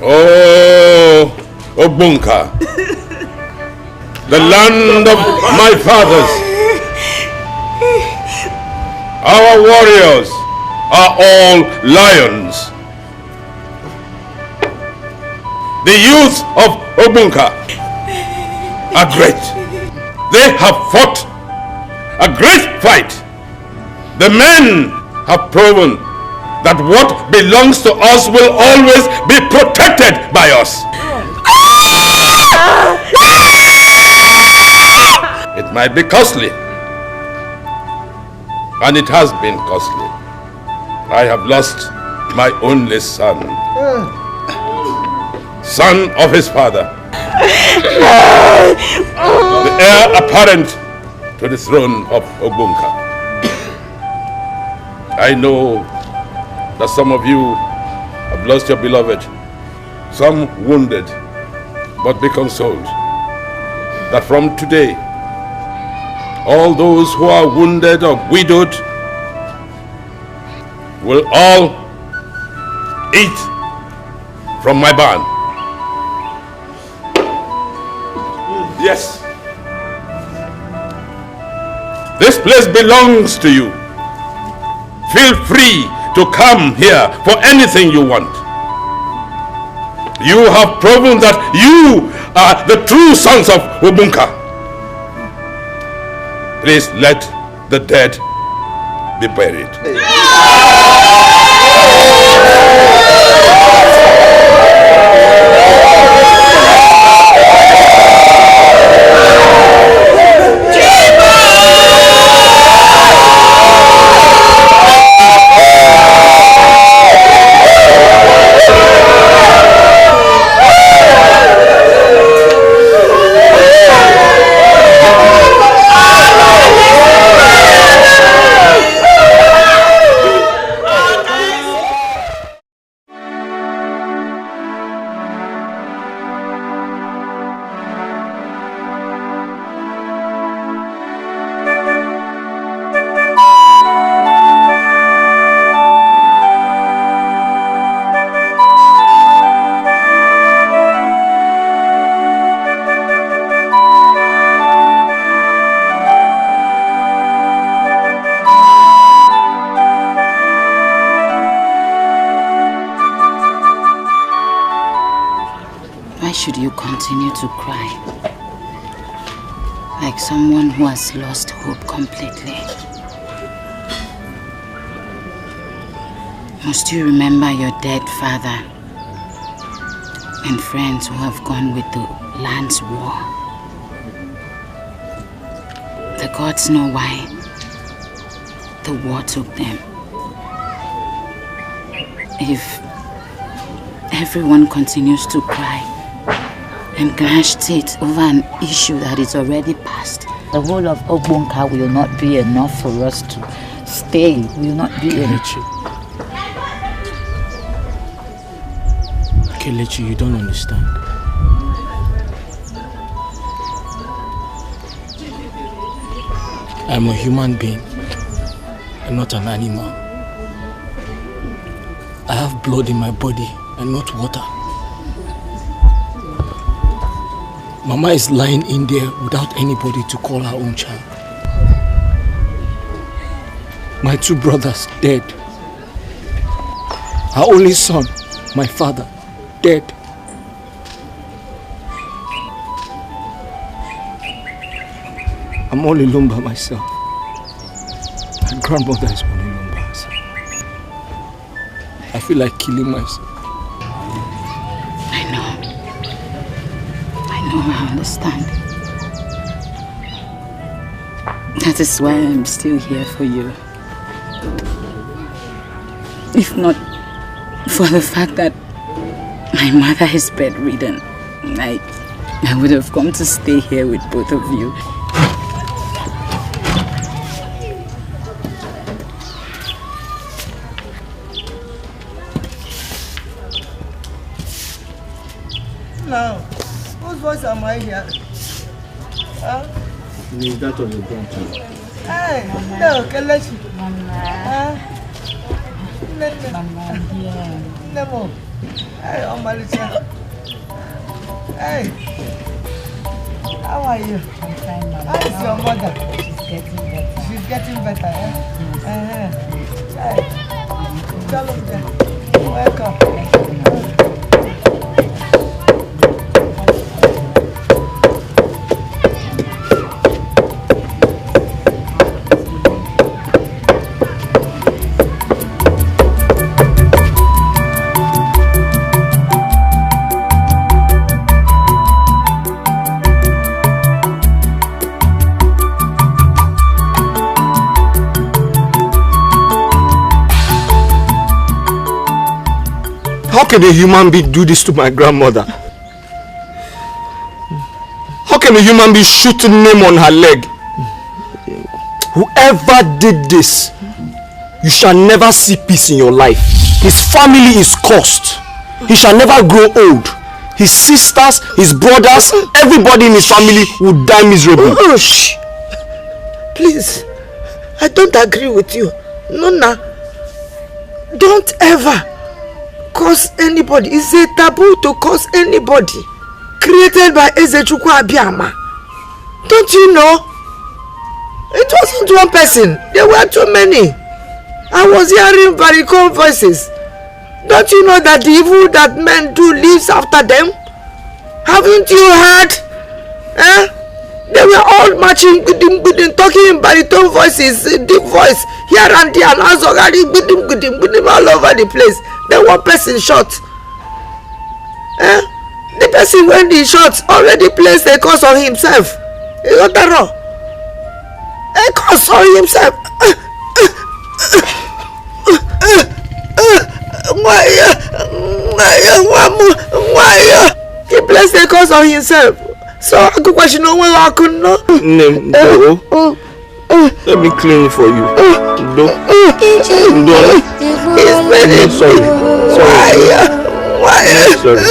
Oh, Obunka, the land of my fathers. Our warriors are all lions. The youth of Obunka are great. They have fought a great fight. The men have proven that what belongs to us will always be protected by us. It might be costly, and it has been costly. I have lost my only son, son of his father, the heir apparent to the throne of Obunka. I know that some of you have lost your beloved, some wounded, but be consoled that from today, all those who are wounded or widowed will all eat from my barn. Yes. This place belongs to you. Feel free to come here for anything you want. You have proven that you are the true sons of Obunka. Please let the dead be buried. Should you continue to cry like someone who has lost hope completely? Must you remember your dead father and friends who have gone with the land's war? The gods know why the war took them. If everyone continues to cry and gnash teeth over an issue that is already past, the whole of Obunka will not be enough for us to stay. Will not be enough. Kelechi, you don't understand. I'm a human being and not an animal. I have blood in my body and not water. Mama is lying in there without anybody to call her own child. My two brothers dead. Her only son, my father, dead. I'm all alone by myself. My grandmother is all alone by herself. I feel like killing myself. I understand. That is why I'm still here for you. If not for the fact that my mother is bedridden, I would have come to stay here with both of you. Now, whose voice am I hearing? Huh? Is that of your grandchild? Hey, no, Kelechi. Mama. Mama, dear. Hey, Omalicha. Hey. How are you? I'm fine, Mama. How is your mother? She's getting better. She's getting better, eh? Hey. Welcome. How can a human being do this to my grandmother? How can a human being shoot a name on her leg? Whoever did this, you shall never see peace in your life. His family is cursed. He shall never grow old. His sisters, his brothers, everybody in his family will die miserable. Oh, shh. Please, I don't agree with you. Nona, don't ever curse anybody. It's a taboo to curse anybody. Created by Ezechukwu Abiyama. Don't you know? It wasn't one person. There were too many. I was hearing varicose voices. Don't you know that the evil that men do lives after them? Haven't you heard? They were all marching, talking in baritone voices, deep voice, here and there, and all over the place. Then one person shot. The person when he shot already placed a curse on himself. He got that wrong. A curse on himself. Why? He placed a curse on himself. So I could question no one I couldn't know. No. Let me clean it for you. No. He's ready. Sorry. Why? Sorry.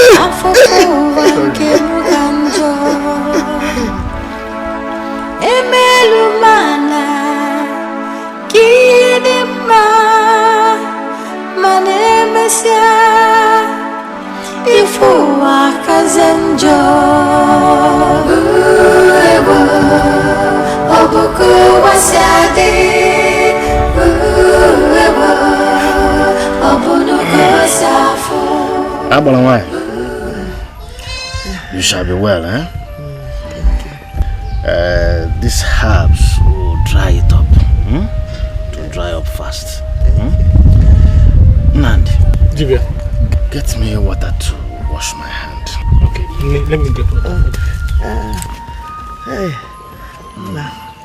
You shall be well, eh? These herbs will dry it up. To dry up fast. Nandi, get me water to wash my hand. Okay, let me get water. Hey,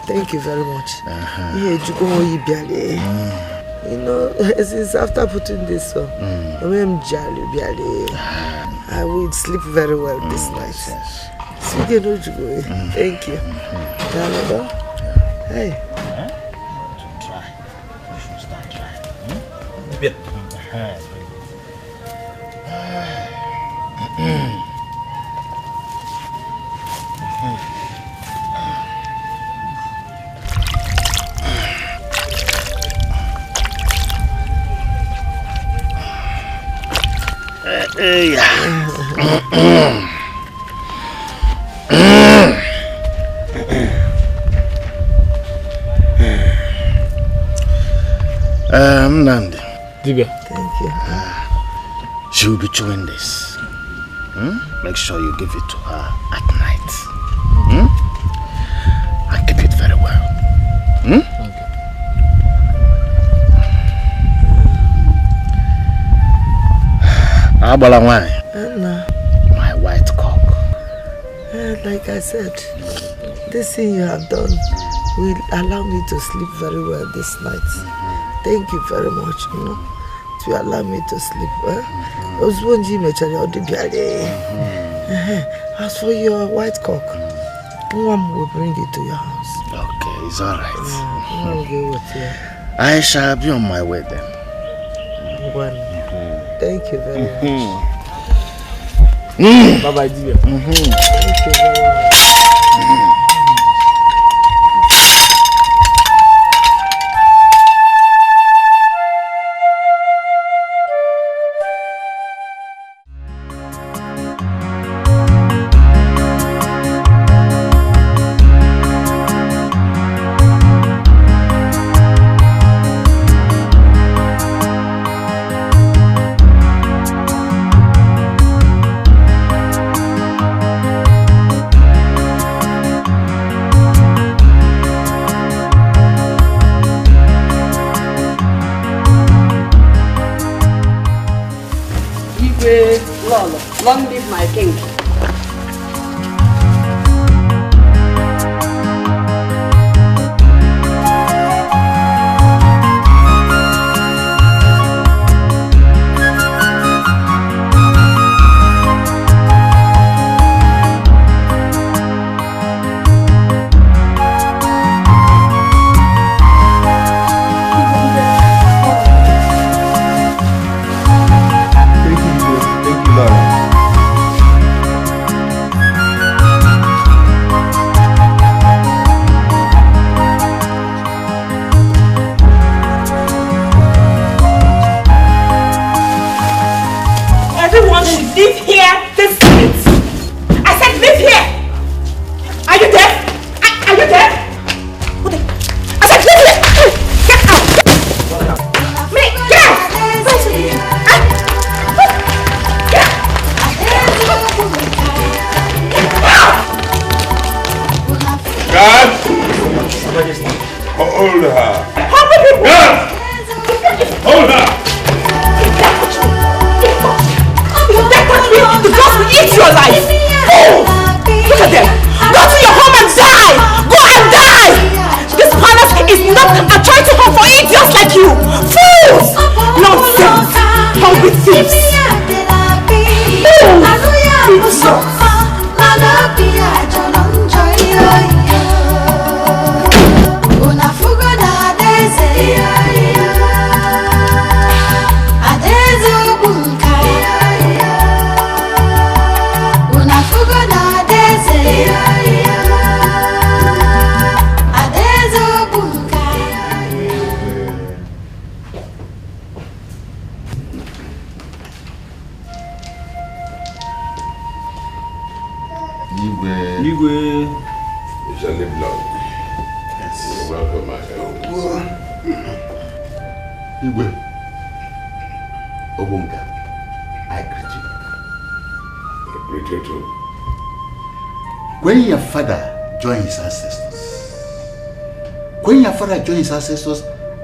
thank you very much. You know, since after putting this on, I will sleep very well this night. Thank you. Hey. To dry. You should start drying. Nandi. Dibia. Thank you. She will be chewing this. Make sure you give it to her at night. And keep it very well. Okay. My white cock. Like I said, this thing you have done will allow me to sleep very well this night. Thank you very much, to allow me to sleep well. As for your white cock, Mom will bring it to your house. Okay, it's alright. I I shall be on my way then. Thank you very much. Bye-bye, dear. Thank you very much. Lolo, long live my king. Hold her. Guard! Hold her! The gods will eat your life! Oh! Look at them! Go to your home and die! Go and die! This palace is not a charity home for idiots like you! Fools! Nonsense! Hungry thieves! You shall live long. Yes. You're welcome, my elders. Igwe, Obunga, I greet you. I greet you too. When your father joined his ancestors,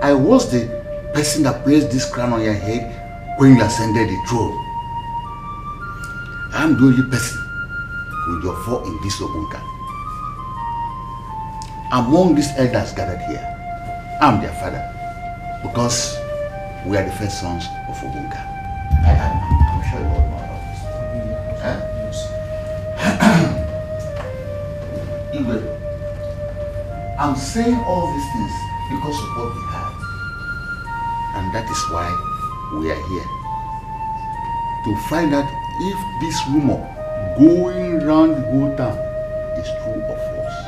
I was the person that placed this crown on your head when you ascended the throne. I'm the only person with your four in this Obunga. Among these elders gathered here, I'm their father because we are the first sons of Obunga. I'm sure you all know about this. Igwe, I'm saying all these things because of what we had. And that is why we are here. To find out if this rumor going round the whole town is true or false.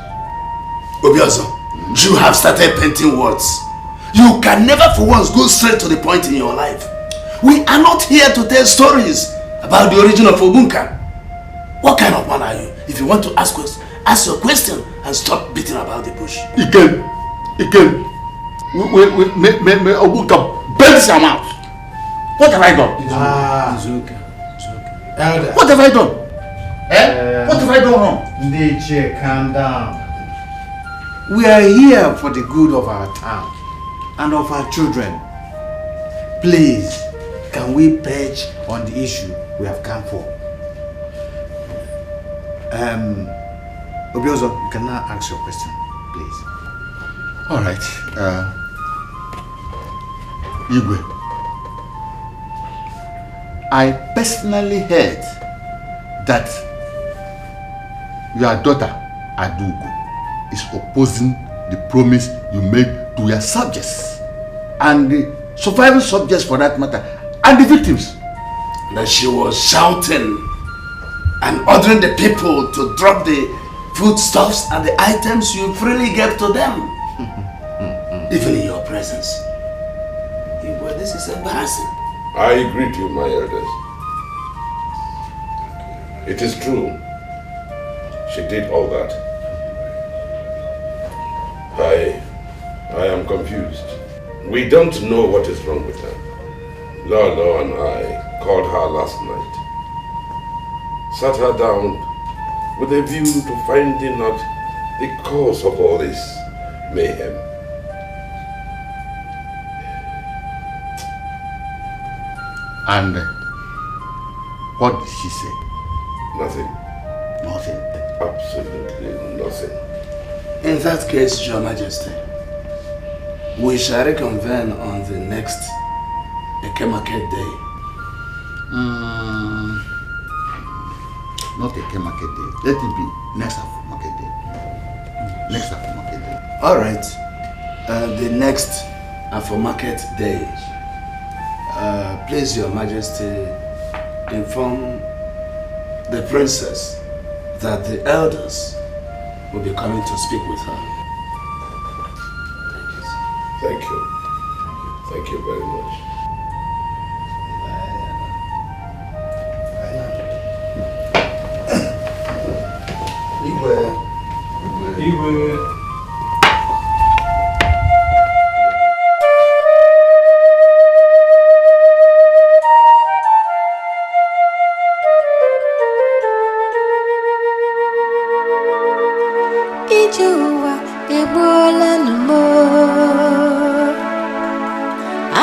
Obiozo, you have started painting words. You can never for once go straight to the point in your life. We are not here to tell stories about the origin of Obunka. What kind of man are you? If you want to ask your question and stop beating about the bush. Again, Obunka bends your mouth. What have I done? It's okay. Elder. What have I done? What have I done wrong? Ndiche, calm down. We are here for the good of our town and of our children. Please, can we perch on the issue we have come for? Obiozo, you can now ask your question, please. All right. Igwe, I personally heard that your daughter, Adugu, is opposing the promise you made to your subjects and the surviving subjects for that matter and the victims. That she was shouting and ordering the people to drop the foodstuffs and the items you freely gave to them. Even in your presence. Well, this is embarrassing. I greet you, my elders. It is true. She did all that. I am confused. We don't know what is wrong with her. Lolo and I called her last night. Sat her down with a view to finding out the cause of all this mayhem. And What did she say? Nothing. Nothing. Absolutely nothing. In that case, Your Majesty, we shall reconvene on the next Eke Market Day. Not Eke Market Day. Let it be next Afo Market Day. Next Afo Market Day. All right. The next Afo Market Day. Please, Your Majesty, inform the princess that the elders will be coming to speak with her. Thank you. Thank you very much. Igwe. Ijuwa egbuola n'ụmụ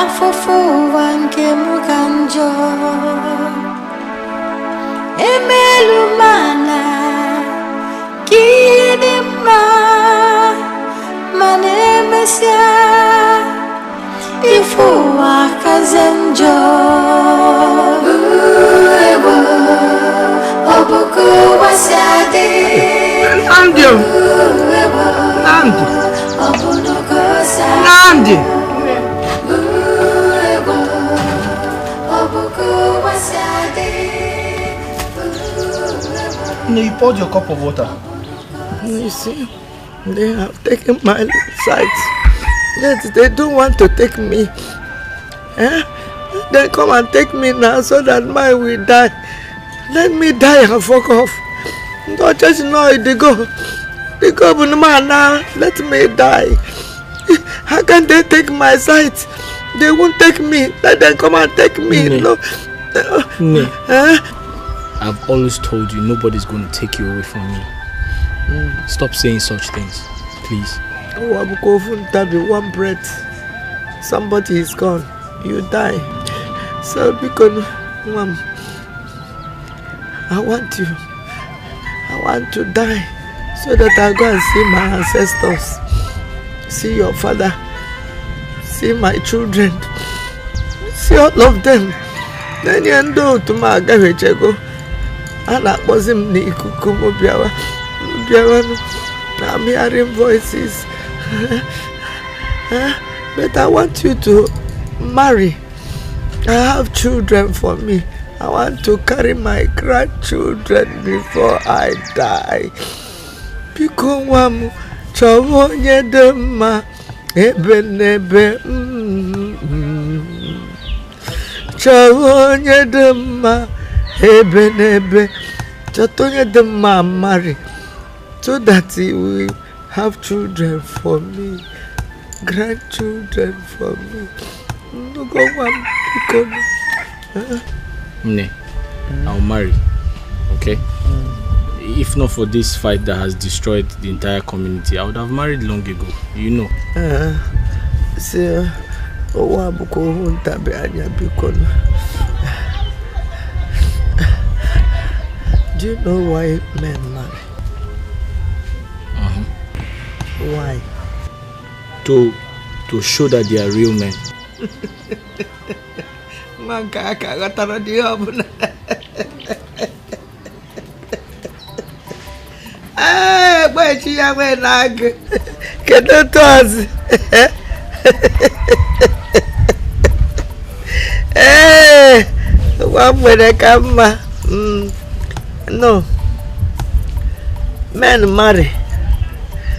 afụfụ ụwa nke m ka njọ emelu mana ka ihe dị mma mana emesịa ife ụwa kaze njọ ebo ọ bụ ka ụwa si adị Nandi! You poured your cup of water. You see, they have taken my sight. Yet they don't want to take me. They come and take me now so that mine will die. Let me die and fuck off. Don't just know they go. They go, man, now let me die. How can they take my sight? They won't take me. Let them come and take me. No. I've always told you nobody's going to take you away from me. Stop saying such things, please. One breath, somebody is gone. You die. So because, Mom, I want you. I want to die so that I go and see my ancestors, see your father, see my children, see all of them. Then you know to my garage go. And I was him I'm hearing voices. But I want you to marry. I have children for me. I want to carry my grandchildren before I die. Because wamu chawonye dema ebe nebe chawonye dema ebe nebe chatonye dema marry so that he will have children for me, grandchildren for me. No go wamu because. Mne, I'll marry, okay? If not for this fight that has destroyed the entire community, I would have married long ago, you know. Do you know why men marry? Why? To show that they are real men. No, men marry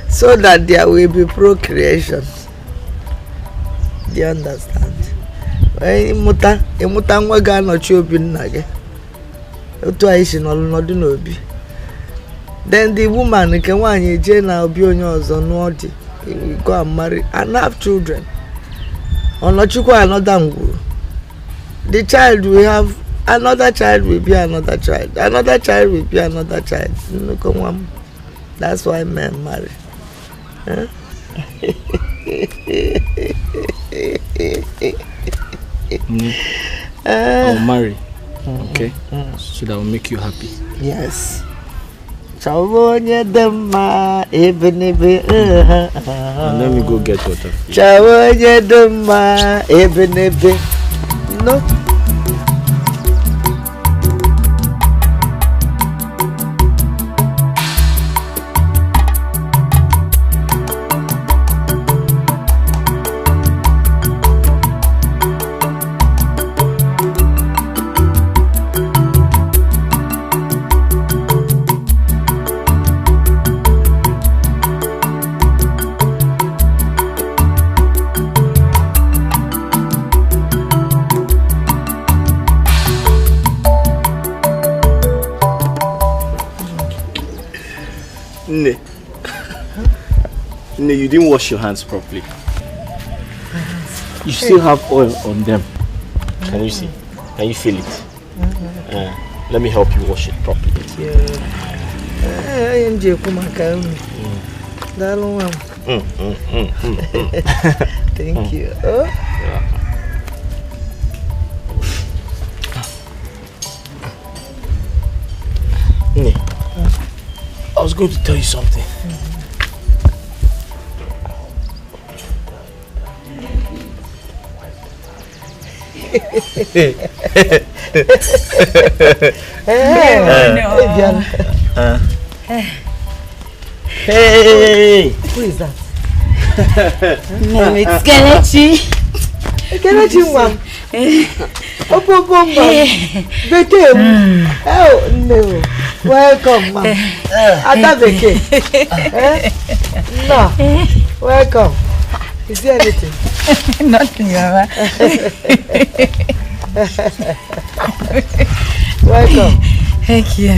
so that there will be procreation. Do you understand? Imuta nwa ga anọchi obi nna gị otu anyị si n'ọdụ n'obi. Then the woman nke nwaanyị eje na obi onye ọzọ nụọ di, go and marry and have children. Ọnọchikwa another ngwuru. The child will have another child, will be another child. Another child will be another child. That's why men marry. I'll marry. Okay? So that will make you happy. Yes. Chawonya dema ebenebe. And let me go get water. Chawonya dema ebenebe. No. No, you didn't wash your hands properly. You still have oil on them. Can you see? Can you feel it? Let me help you wash it properly. Thank you. I was going to tell you something. Hey. Who is that? No, it's Kelechi. Kelechi, ma'am. Oh, no. Welcome, ma'am. Adabeke. No. Welcome. Is there anything? Nothing, Mama. Welcome. Thank you.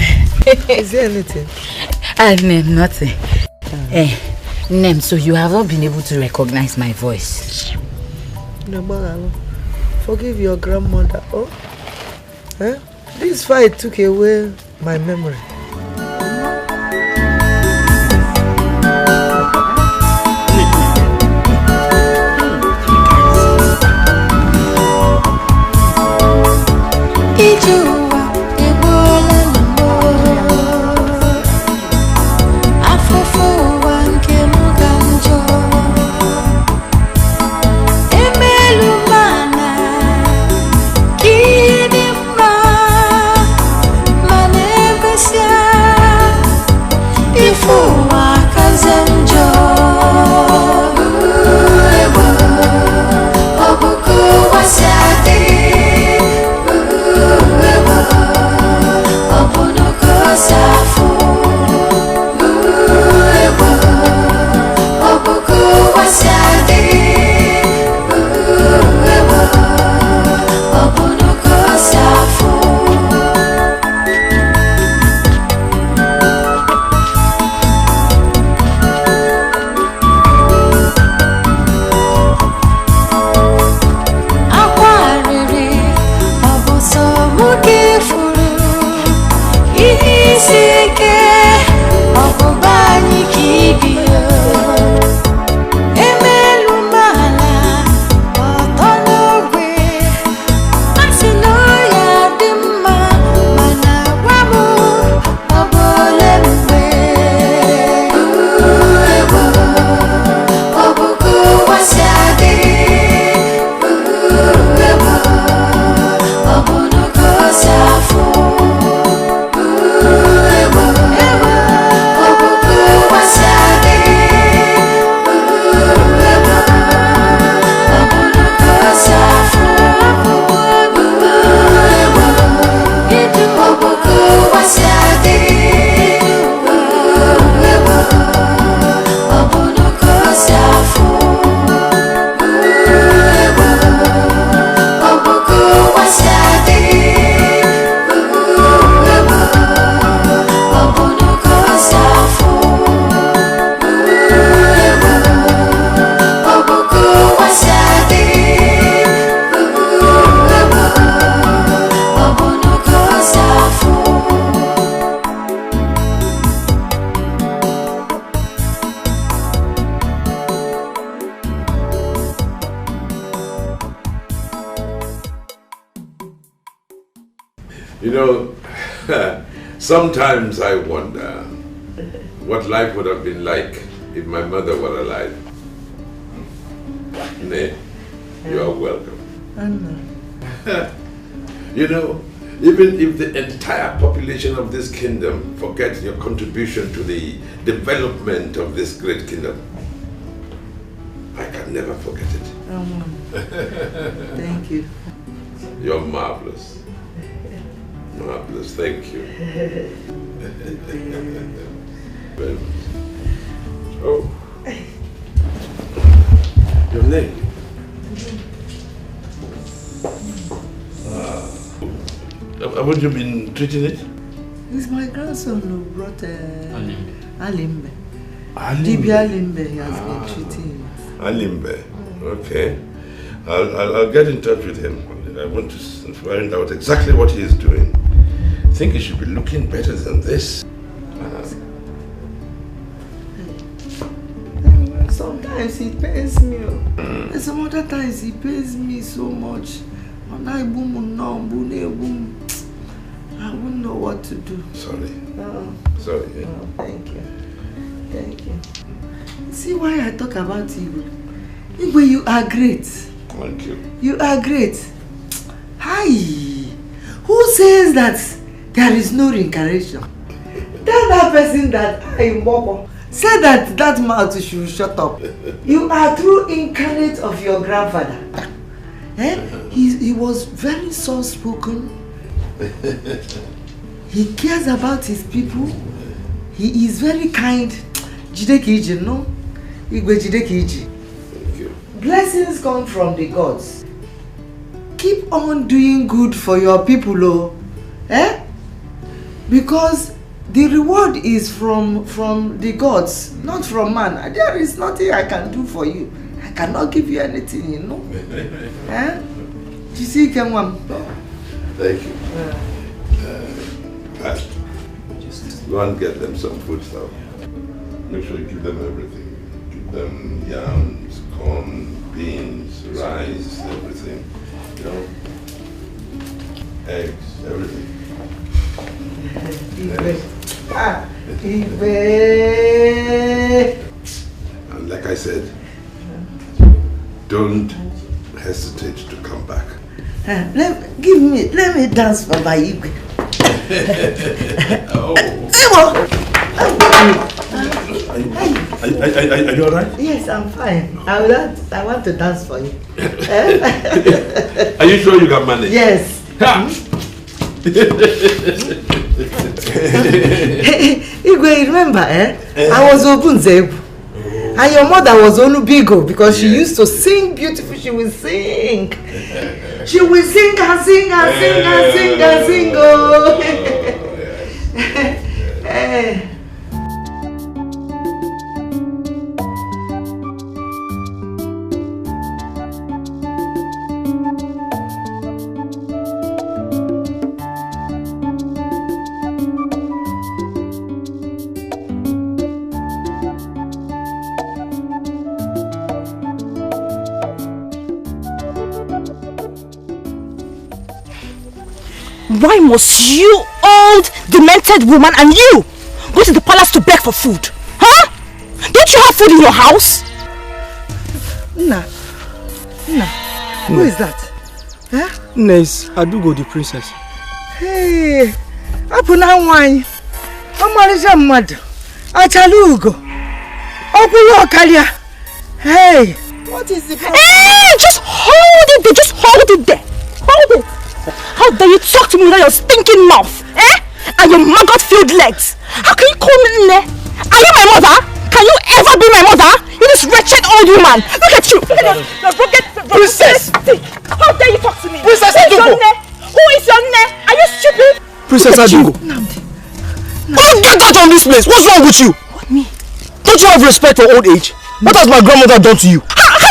Is there anything? Nothing. Nem, so you have not been able to recognize my voice. No, Magalo. Forgive your grandmother. Oh? This fight took away my memory. Manesia You know, sometimes I wonder what life would have been like if my mother were alive. Nay, you are welcome. You know, even if the entire population of this kingdom forgets your contribution to the development of this great kingdom, I can never forget it. Thank you. You're marvelous. Marvelous, thank you. Very much. Oh. Your name? Haven't you been treating it? It's my grandson who brought Alimbe. Alimbe? Alimbe, he has been treating it. Alimbe, okay. I'll get in touch with him. I want to find out exactly what he is doing. I think he should be looking better than this. Sometimes he pays me, and some other times he pays me so much. I wouldn't know what to do. Sorry. Sorry. Yeah. Thank you. Thank you. See why I talk about Igwe? Igwe, you are great. Thank you. You are great. Hi. Who says that there is no reincarnation? Tell that person that I Bobo. Say that mouth should shut up. You are true incarnate of your grandfather. He was very soft-spoken. He cares about his people. He is very kind. Jidekiji, no? Igwe Jidekiji. Thank you. Blessings come from the gods. Keep on doing good for your people, oh. Because the reward is from the gods, not from man. There is nothing I can do for you. I cannot give you anything, you know. Thank you. Go and get them some food stuff. Make sure you give them everything. Give them yams, corn, beans, rice, everything. You know, eggs, everything. And like I said, don't hesitate to come back. Let me dance for my Igwe. Are you alright? Yes, I'm fine. I want to dance for you. Are you sure you can manage? Yes. Igwe, remember, I was Ogunzebu. And your mother was Olubigo because she used to sing beautifully. She will sing. She will sing and sing and sing and sing and sing. Oh. Why must you, old, demented woman, and you go to the palace to beg for food? Huh? Don't you have food in your house? Nna, who is that? Huh? Nna is Adugo, the princess. Hey, Apuna wine. Amarija mad. Achalugo. Opulo Kalia. Hey, what is the problem? Hey, just hold it there. Just hold it there. Hold it. How dare you talk to me without your stinking mouth? And your maggot-filled legs? How can you call me Nne? Are you my mother? Can you ever be my mother? You this wretched old woman. Look at you. Look at your broken princess. How dare you talk to me? Princess Adugo. Who is your Nne? Are you stupid? Princess Adugo. Oh, get out of this place. What's wrong with you? What, me? Don't you have respect for old age? What has my grandmother done to you? How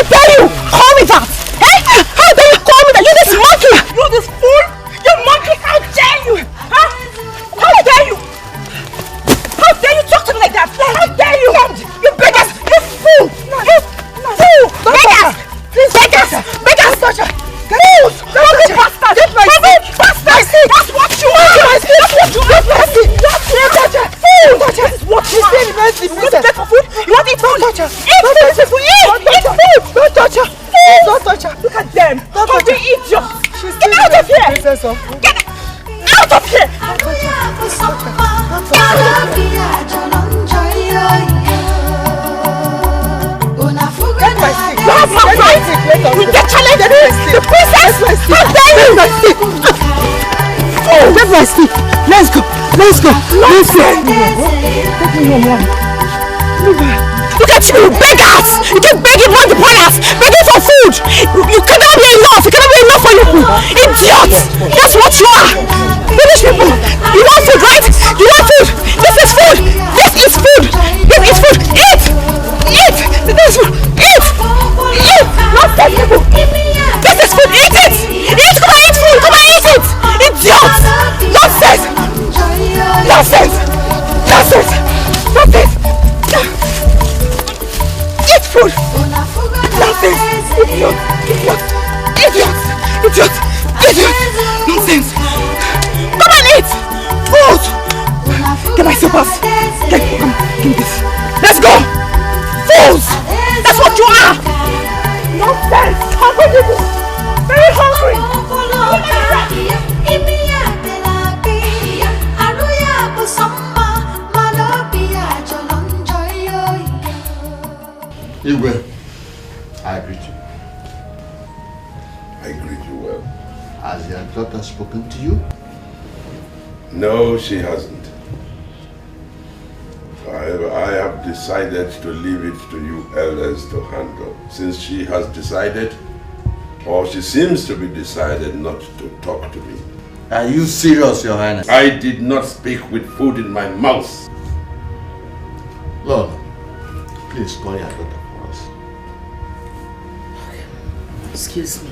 dare you call me that? How dare you call me that? You this monkey! You this fool! You monkey! How dare you? Huh? How dare you? How dare you talk to me like that? How dare you? You beggars! You fool! You fool! Beggars! Please, beggars! Beggars! Fools! Monkey bastard! Let's leave. You want to beg for food? You want to eat food? Don't touch her. Eat food! Eat food! Don't touch her. Don't touch her. Look at them! Hungry idiots! Get out of here! Get out of here! Get my stick. You have my right! We get challenged! The princess! How dare you! Oh, get my stick. Let's go. Let's go. Let's go. Look at you, beggars! You keep begging multipliers, begging for food! You cannot be enough! You cannot be enough for you! Idiots! That's what you are! Foolish people! You want food, right? You want food! This is food! This is food! This is food! Eat! Eat! This is food! Eat! Eat! Not dead people! This is food! Eat it! Eat! Come and eat food! Come and eat it! Idiots! Nonsense! Nonsense! Nonsense! Nonsense! Eat food! Nonsense! Idiot! Idiot! Idiot! Idiot! Idiot! Nonsense! Come and eat! Food! Get my slippers! Come, give me this! Let's go! Fools! That's what you are! Nonsense! Hungry people! Very hungry! Igwe, I greet you. I greet you well. Has your daughter spoken to you? No, she hasn't. However, I have decided to leave it to you elders to handle, since she has decided, or she seems to be decided, not to talk to me. Are you serious, Your Highness? I did not speak with food in my mouth. Lord, please call your daughter for us. Excuse me.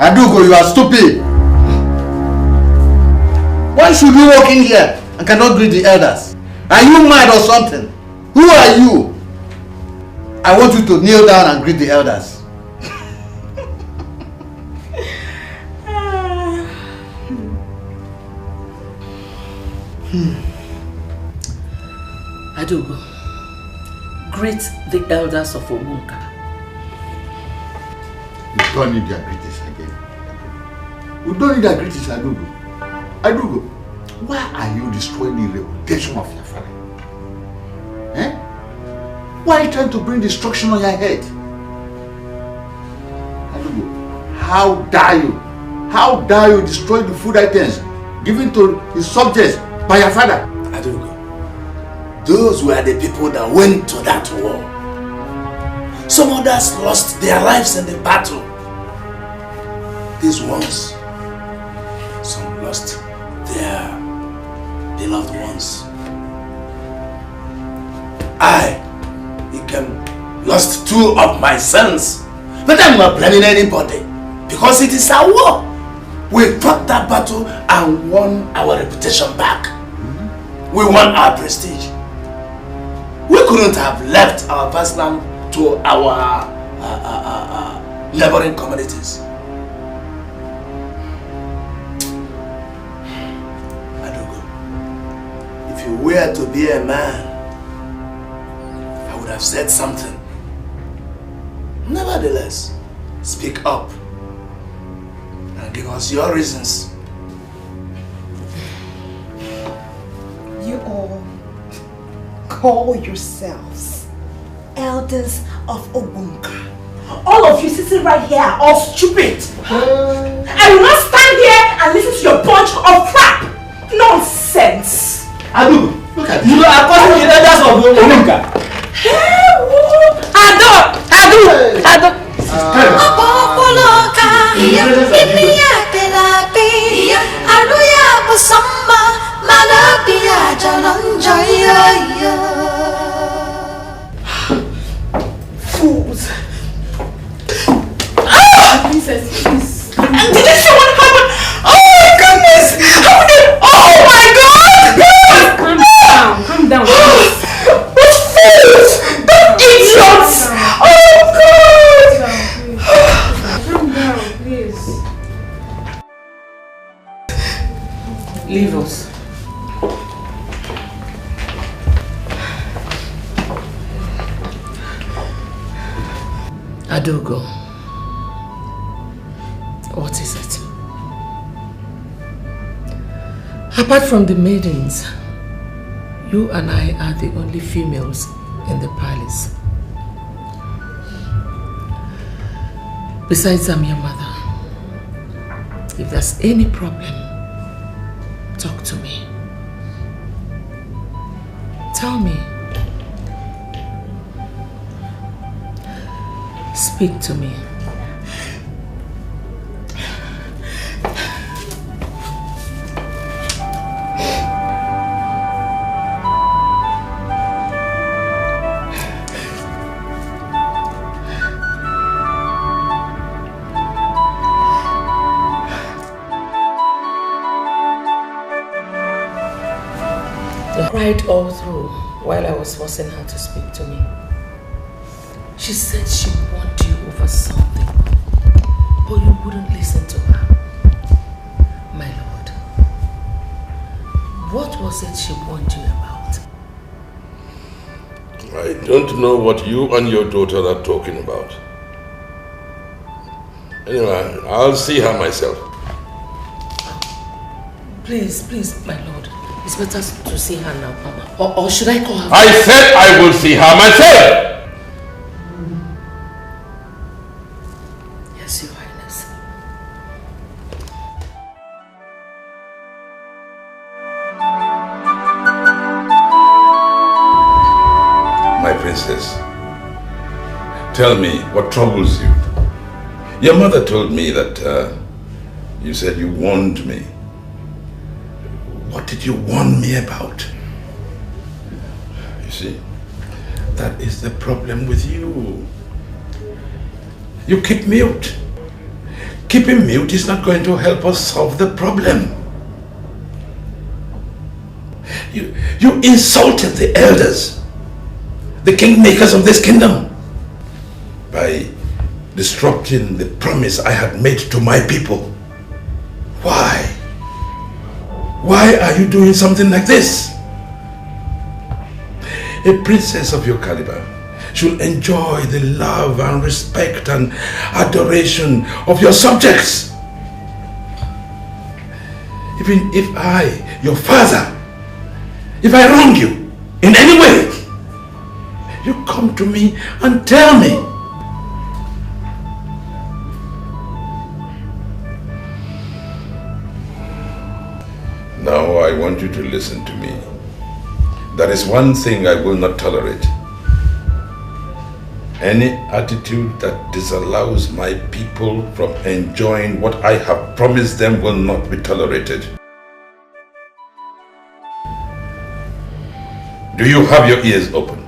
Adugo, you are stupid. Why should you walk in here and cannot greet the elders? Are you mad or something? Who are you? I want you to kneel down and greet the elders. Adugo, greet the elders of Obunka. We don't need your greetings again. We don't need your greetings, Adugo. Adugo, why are you destroying the reputation of your father? Eh? Why are you trying to bring destruction on your head? Adugo, how dare you? How dare you destroy the food items given to his subjects by your father? Adugo, those were the people that went to that war. Some others lost their lives in the battle. These ones, some lost their beloved ones. I, Ikem, lost 2 of my sons. But I'm not blaming anybody because it is our war. We fought that battle and won our reputation back. We won our prestige. We couldn't have left our personal to our laboring communities. Adugo, if you were to be a man, I would have said something. Nevertheless, speak up and give us your reasons. You all call yourselves elders of Obunka. All of you sitting right here are all stupid. I will not stand here and listen to your bunch of crap. Nonsense. Adu, look at you. You are calling the elders of Obunka. Adu. Fool. Leave us. Adogo, what is it? Apart from the maidens, you and I are the only females in the palace. Besides, I'm your mother. If there's any problem, talk to me. Tell me. Speak to me. Cried all through while I was forcing her to speak to me. She said she wanted you over something, but you wouldn't listen to her. My lord, what was it she warned you about? I don't know what you and your daughter are talking about. Anyway, I'll see her myself. Please, my lord. It's better to see her now, Mama. Or should I call her? I said I will see her myself! Yes, Your Highness. My princess, tell me what troubles you. Your mother told me that you said you warned me. What did you warn me about? You see, that is the problem with you. You keep mute. Keeping mute is not going to help us solve the problem. You insulted the elders, the kingmakers of this kingdom, by disrupting the promise I had made to my people. Why? Why are you doing something like this? A princess of your caliber should enjoy the love and respect and adoration of your subjects. Even if I, your father, if I wrong you in any way, you come to me and tell me. Now I want you to listen to me. There is one thing I will not tolerate. Any attitude that disallows my people from enjoying what I have promised them will not be tolerated. Do you have your ears open?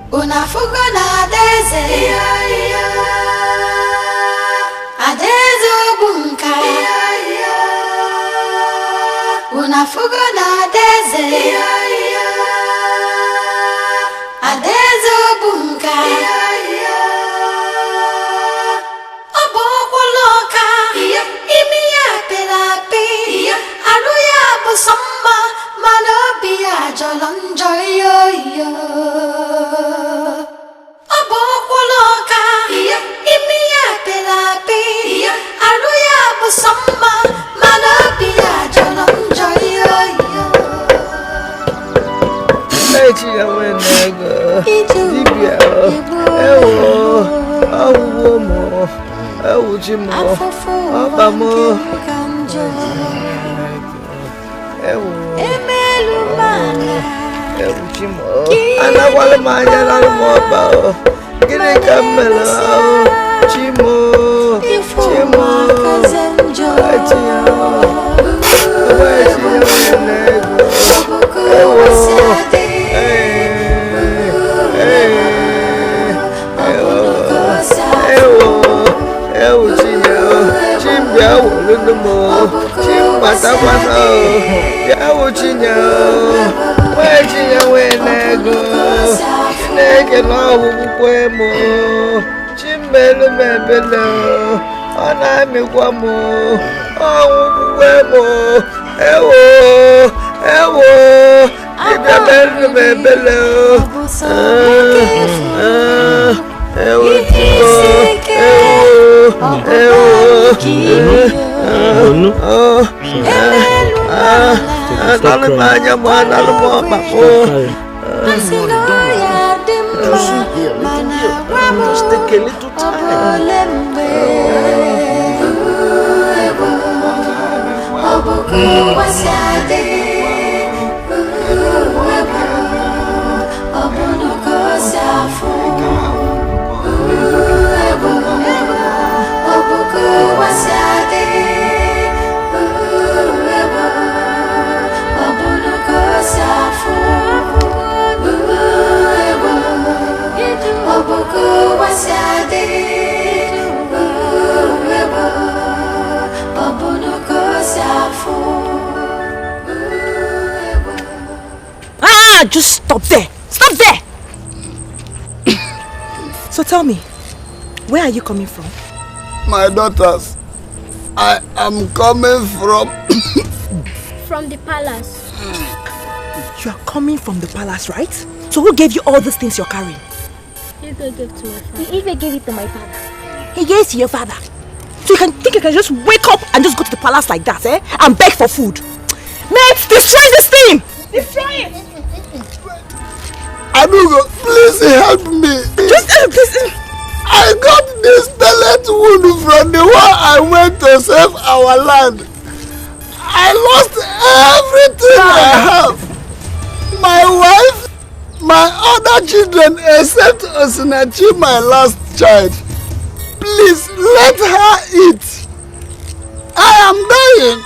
Just take a little time. Just stop there! Stop there! So tell me, where are you coming from? My daughters, I am coming from... From the palace. You are coming from the palace, right? So who gave you all these things you're carrying? Ife gave it to my father. Ife gave it to my father. He gave it to your father. So you can think you can just wake up and just go to the palace like that, eh? And beg for food. Mate, destroy this thing! Destroy it! Adugo, please help me. Just please. I got this pellet wound from the war I went to save our land. I lost everything I have. My wife, my other children except Osinachi, my last child. Please let her eat. I am dying.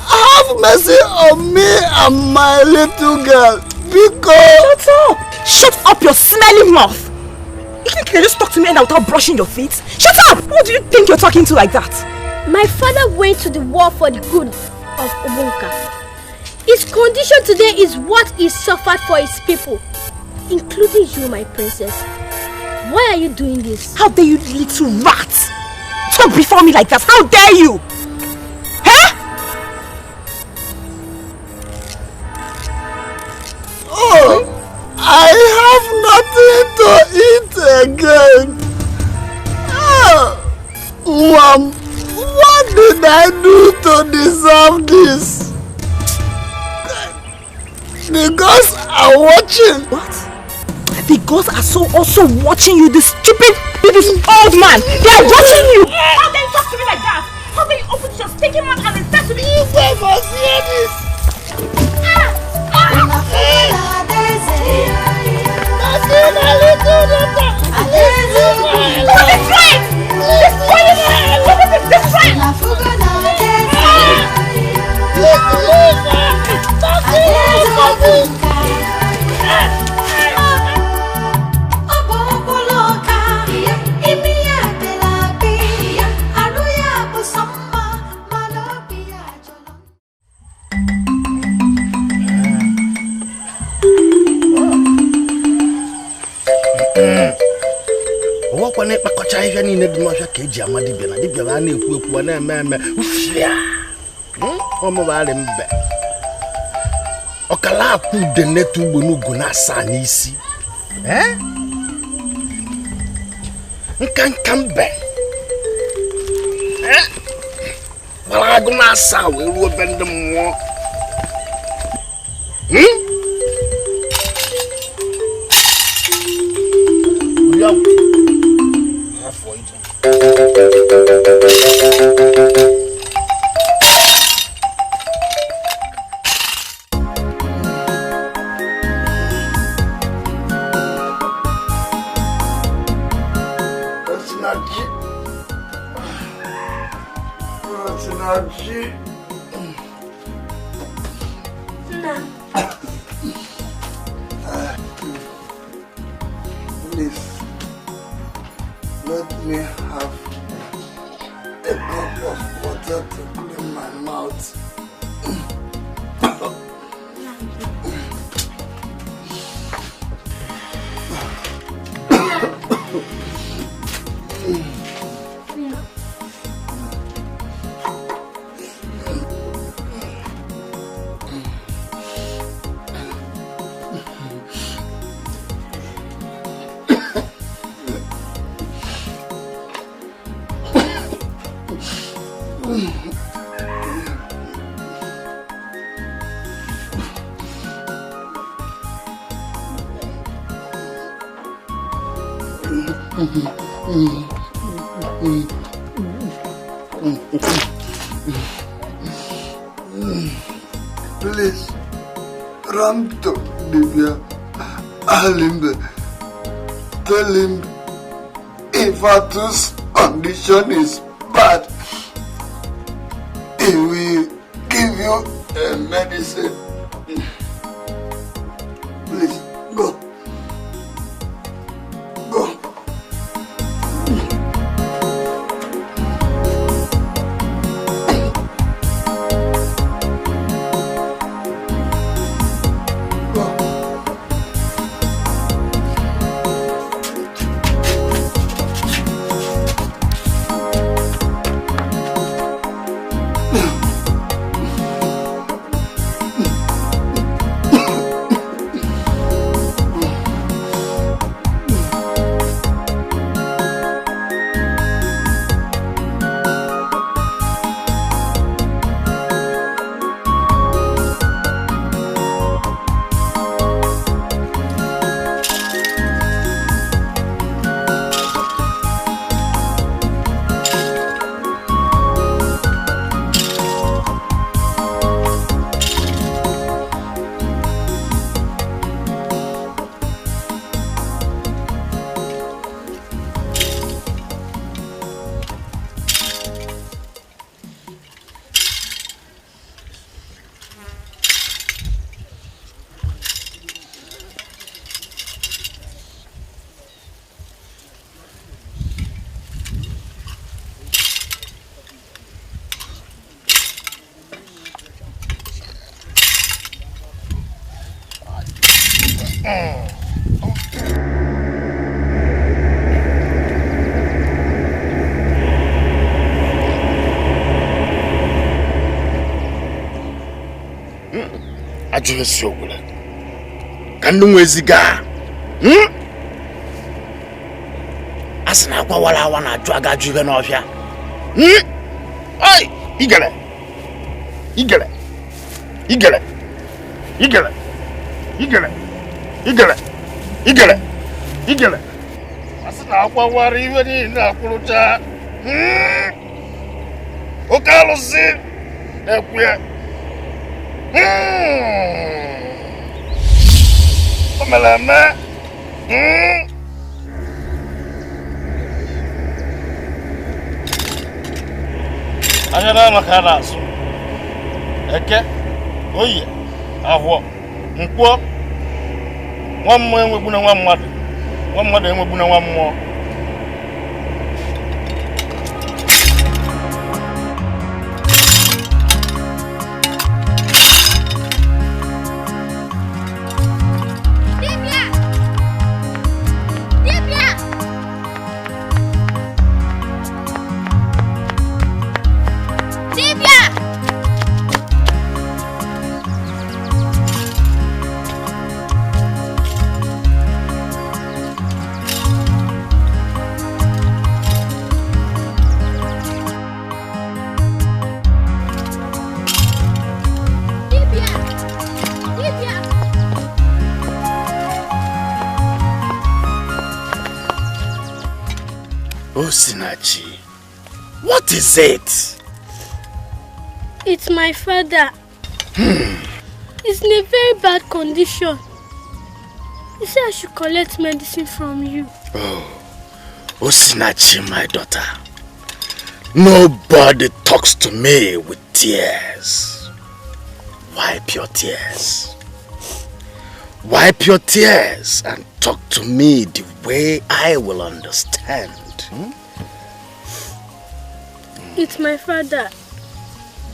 Have mercy on me and my little girl. Because... Shut up! Shut up your smelly mouth! You think you can just talk to me without brushing your feet? Shut up! Who do you think you're talking to like that? My father went to the war for the good of Obunka. His condition today is what he suffered for his people, including you, my princess. Why are you doing this? How dare you, little rat! Talk before me like that! How dare you! Huh? Oh! I have nothing to eat again. Oh, Mom, what did I do to deserve this? The gods are watching. What? The gods are also watching you, this stupid, this old man. They are watching you. How dare you talk to me like that? How dare you open your stinking mouth and start to me? You must hear this. Kọcha ihe niile dị n'ọhịa ka eji ama dibịa na dibịa ba na-ekwu ekwu na-eme ufia ọmụbara mbe ọkala akpụ ude netu ugbo n'ugo na-asa n'isi nka mbe gbara agụ na-asa wee ruo ebe ndị mmụọ Please, run to Dibia Alimbe. Tell him Ifatu's condition is bad. He will give you a medicine. Please, go. Go. Ajụnesi ogwula ka ndị nweziga asị na agwa wala awa na-ajụ aga ajụ ibe n'ọfịa. Oi, igele igele igele igele igele igele igele igele asị na agwa wara ibe niile akwụrụcha oke alụsị na-ekwu ya. Omeleme. Anya na maka na-asụ. Eke, oye, ahụ, nkwọ. Nwa mmụọ enwegbu na nwa mmadụ. Nwa mmadụ enwegbu na nwa mmụọ. Osinachi, what is it? It's my father. He's in a very bad condition. He said I should collect medicine from you. Oh, Osinachi, my daughter. Nobody talks to me with tears. Wipe your tears. Wipe your tears and talk to me the way I will understand. It's my father.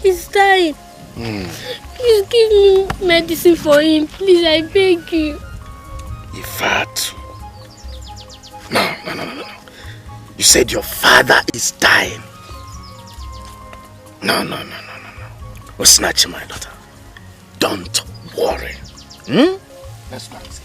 He's dying. Please give me medicine for him. Please, I beg you. Ifatu. No. You said your father is dying. No. Osinachi, my daughter. Don't worry. Let's go and see.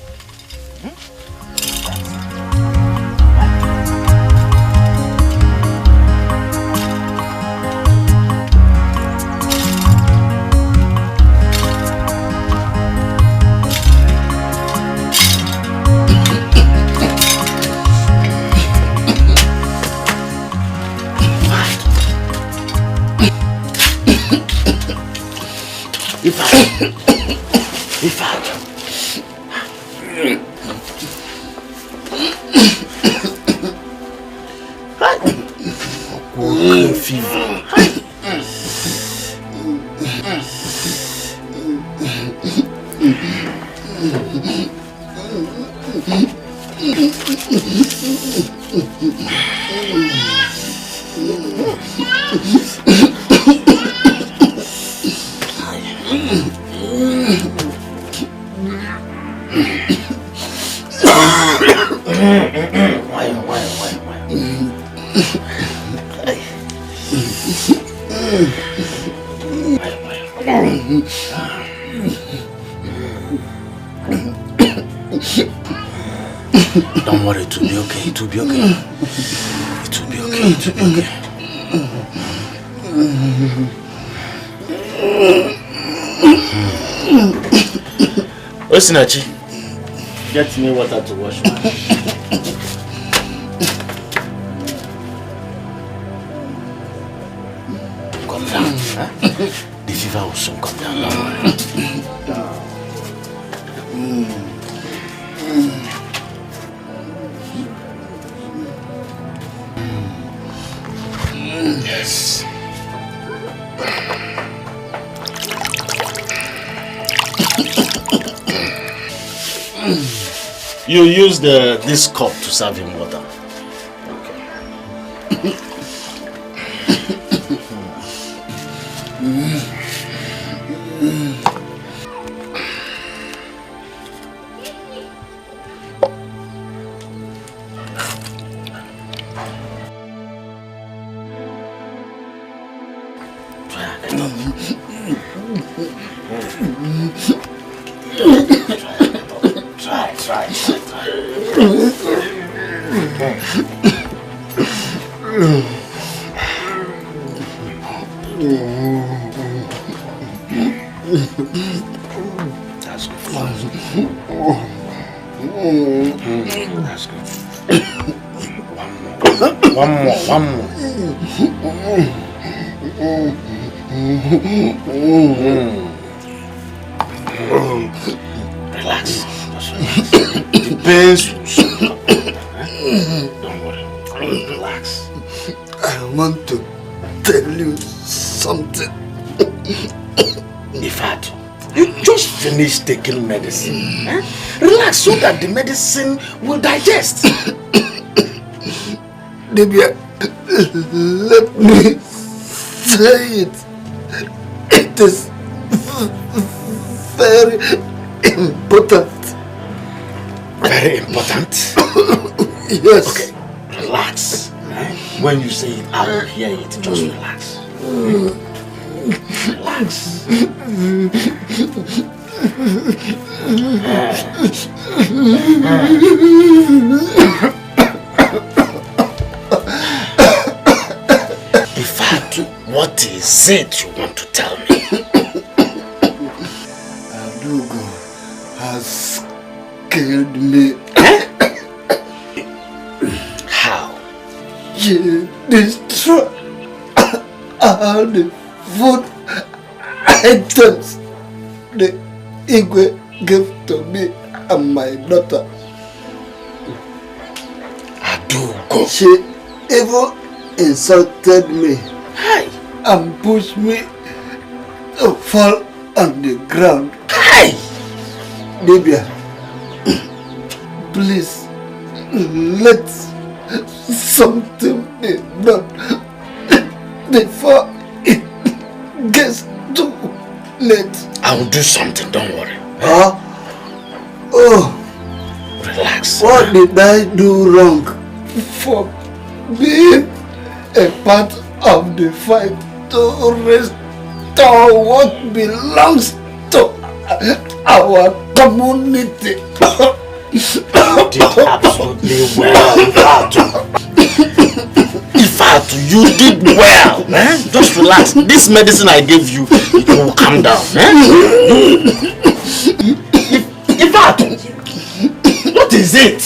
Don't worry, it will be okay, it will be okay. It will be okay, it will be okay. Osinachi, get me water to wash my hands. Come down, huh? The fever will soon come down, don't worry. Yes. You use this cup to serve him water. Okay. Try. That's good. That's good. One more. Relax. The pains will soon come. Don't worry. Relax. I want to tell you something. Ifeatu, you just finished taking medicine. Huh? Relax so that the medicine will digest. Dibia, let me say it. It is very important. Very important? Yes. Okay, relax. When you say it, I will hear it. Just relax. Relax. Ifeatu, what is it you want to tell me? Adugo has killed me. How? She destroyed all the food items the Igwe gave to me and my daughter. Adugo. She even insulted me and pushed me to fall on the ground. Hey! Dibia, please let something be done before it gets too late. I will do something, don't worry. Oh, relax. What did I do wrong for being a part of the fight to restore what belongs to our community? You did absolutely well, Ifeatu, you did well. Just relax. This medicine I gave you, it will calm down. Ifeatu, what is it?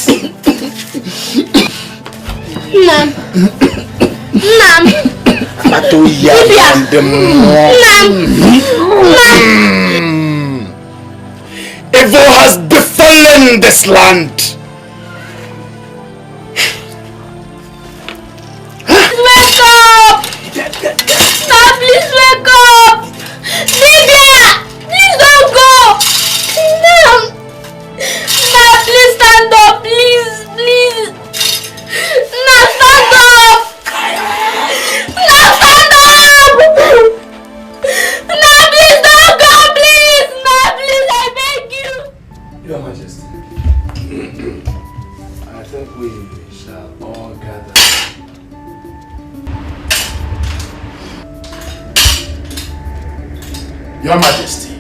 Nam. Dibia. this land. Wake up! Now please wake up! Lydia! Please don't go! Now please stand up, please, please. Now stand up! Now stand up! Now please don't go, please! Now please, I beg you! Your Majesty, I think we shall all gather. Your Majesty,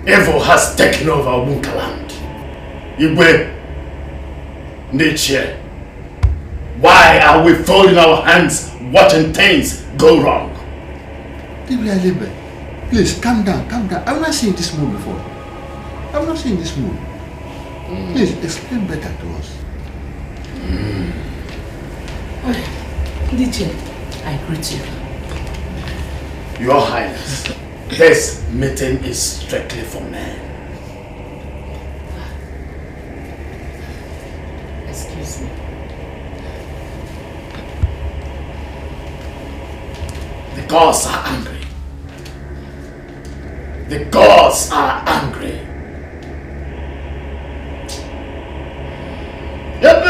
evil has taken over Obunka land. Igwe, Niche, why are we folding our hands watching things go wrong? Libe, please calm down, calm down. I've not seen this mood before. I've not seen this mood. Please explain better to us. DJ, I greet you. Your Highness, this meeting is strictly for men. Excuse me. The gods are angry. The gods are angry. Yep,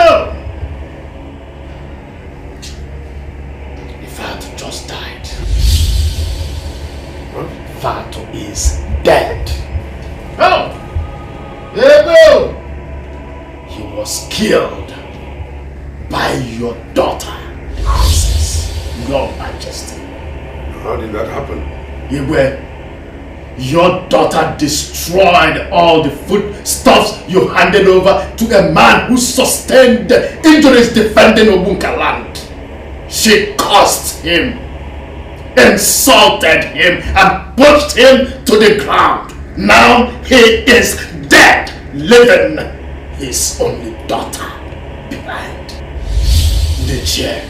Ifatu just died. Ifatu is dead. Oh! Yep, he was killed by your daughter, Princess, Your Majesty. How did that happen? Your daughter destroyed all the foodstuffs you handed over to a man who sustained injuries defending Obunka land. She cursed him, insulted him, and pushed him to the ground. Now he is dead, leaving his only daughter behind. Niche,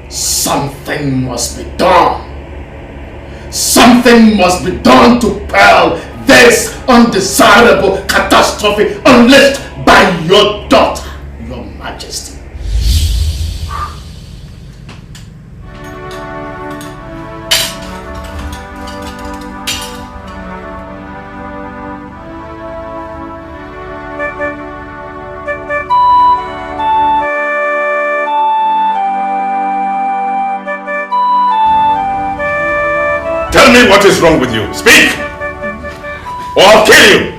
something must be done. Something must be done to quell this undesirable catastrophe unleashed by your daughter, Your Majesty. Tell me what is wrong with you. Speak! Or I'll kill you!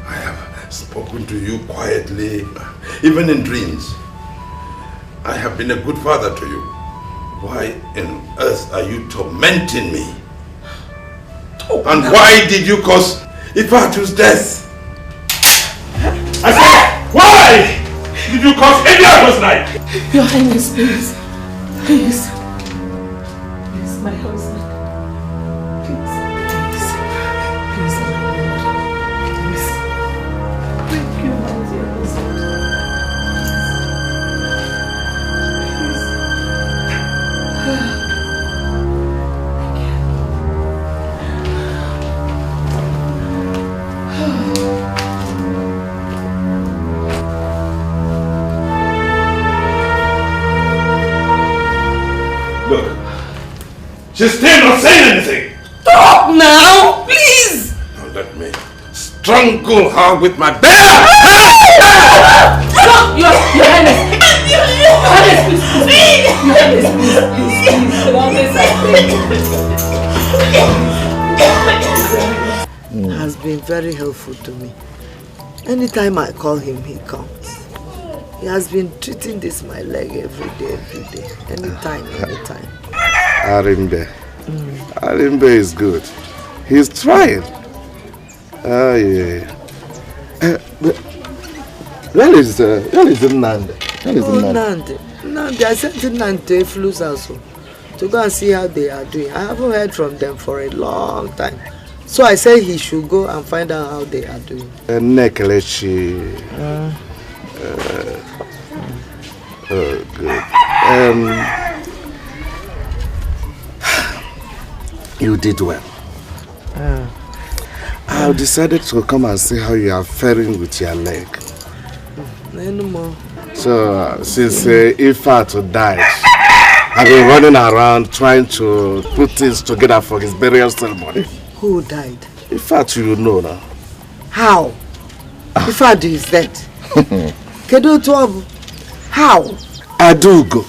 I have spoken to you quietly, even in dreams. I have been a good father to you. Why on earth are you tormenting me? And why did you cause Ifatu's death? I said, why did you cause Ifatu's life? Your Highness, please. Please. Please, my husband. Please. Please. Please, my Lord. Please. Thank you, my dear husband. Look, she's still not saying anything. Stop now, please. Now let me strangle her with my bare Stop, Your Highness. Your Highness, please. Your Highness, please. Your Highness, Has been very helpful to me. Anytime I call him, he comes. He has been treating this my leg every day. Anytime. Arimbe. Arimbe is good. He's trying. Oh, yeah. Where is Nandi? Nandi, I sent Nandi to Eflu's also to go and see how they are doing. I haven't heard from them for a long time. So I said he should go and find out how they are doing. Nekelechi. Oh, good. You did well. I decided to come and see how you are faring with your leg. No more. So, since Ifat died, I've been running around trying to put things together for his burial ceremony. Who died? Ifat, you know now. How? Ifat is dead. Kedu Tuabu? How? Adugo,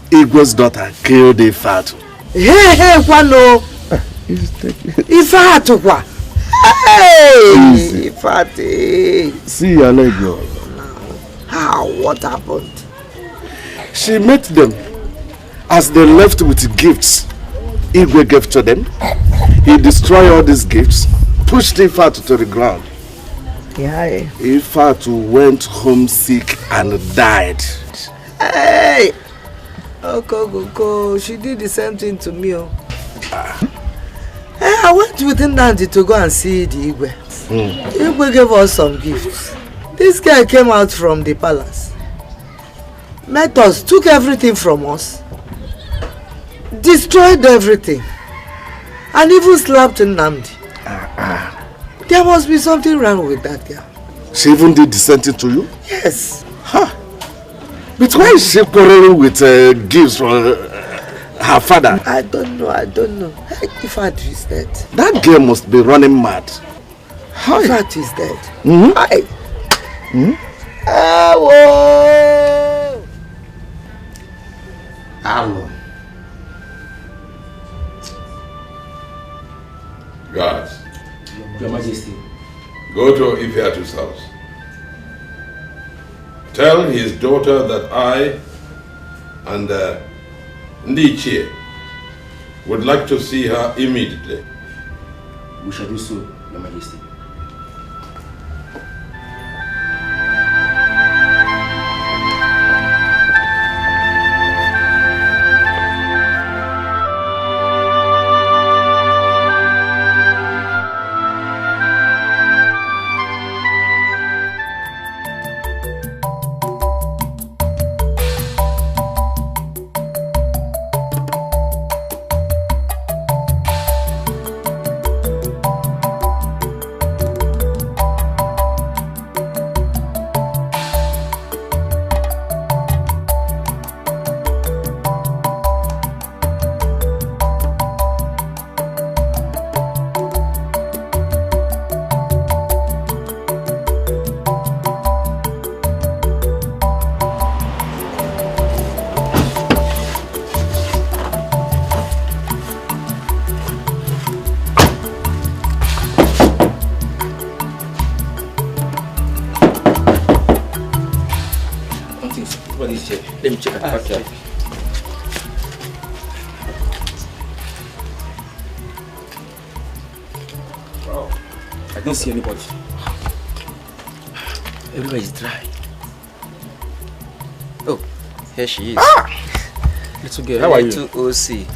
Igwe's daughter, killed Ifat. Hey, Kwano! Ifat, what? Hey! Ifat! See your leg, girl. How? What happened? She met them. As they left with gifts, Igwe gave to them. He destroyed all these gifts, pushed Ifat to the ground. Yeah. Ifat went home sick and died. Hey! Go. She did the same thing to me. Hey, I went with Nandi to go and see the Igwe. Igwe gave us some gifts. This guy came out from the palace, met us, took everything from us, destroyed everything, and even slapped Nnamdi. There must be something wrong with that girl. She even did the same thing to you? Yes. Huh. But why is she quarreling with gifts from her father? I don't know. Ifat is dead. That girl must be running mad. Ifat is dead. Mm-hmm. Hello. Guards. Your Majesty. Go to Ifeatu's house. Tell his daughter that I and Ndichie would like to see her immediately. We shall do so, Your Majesty. Let me check. Okay. Wow. I don't see anybody. Everybody's dry. Oh, here she is. Little girl, how are you? Little OC.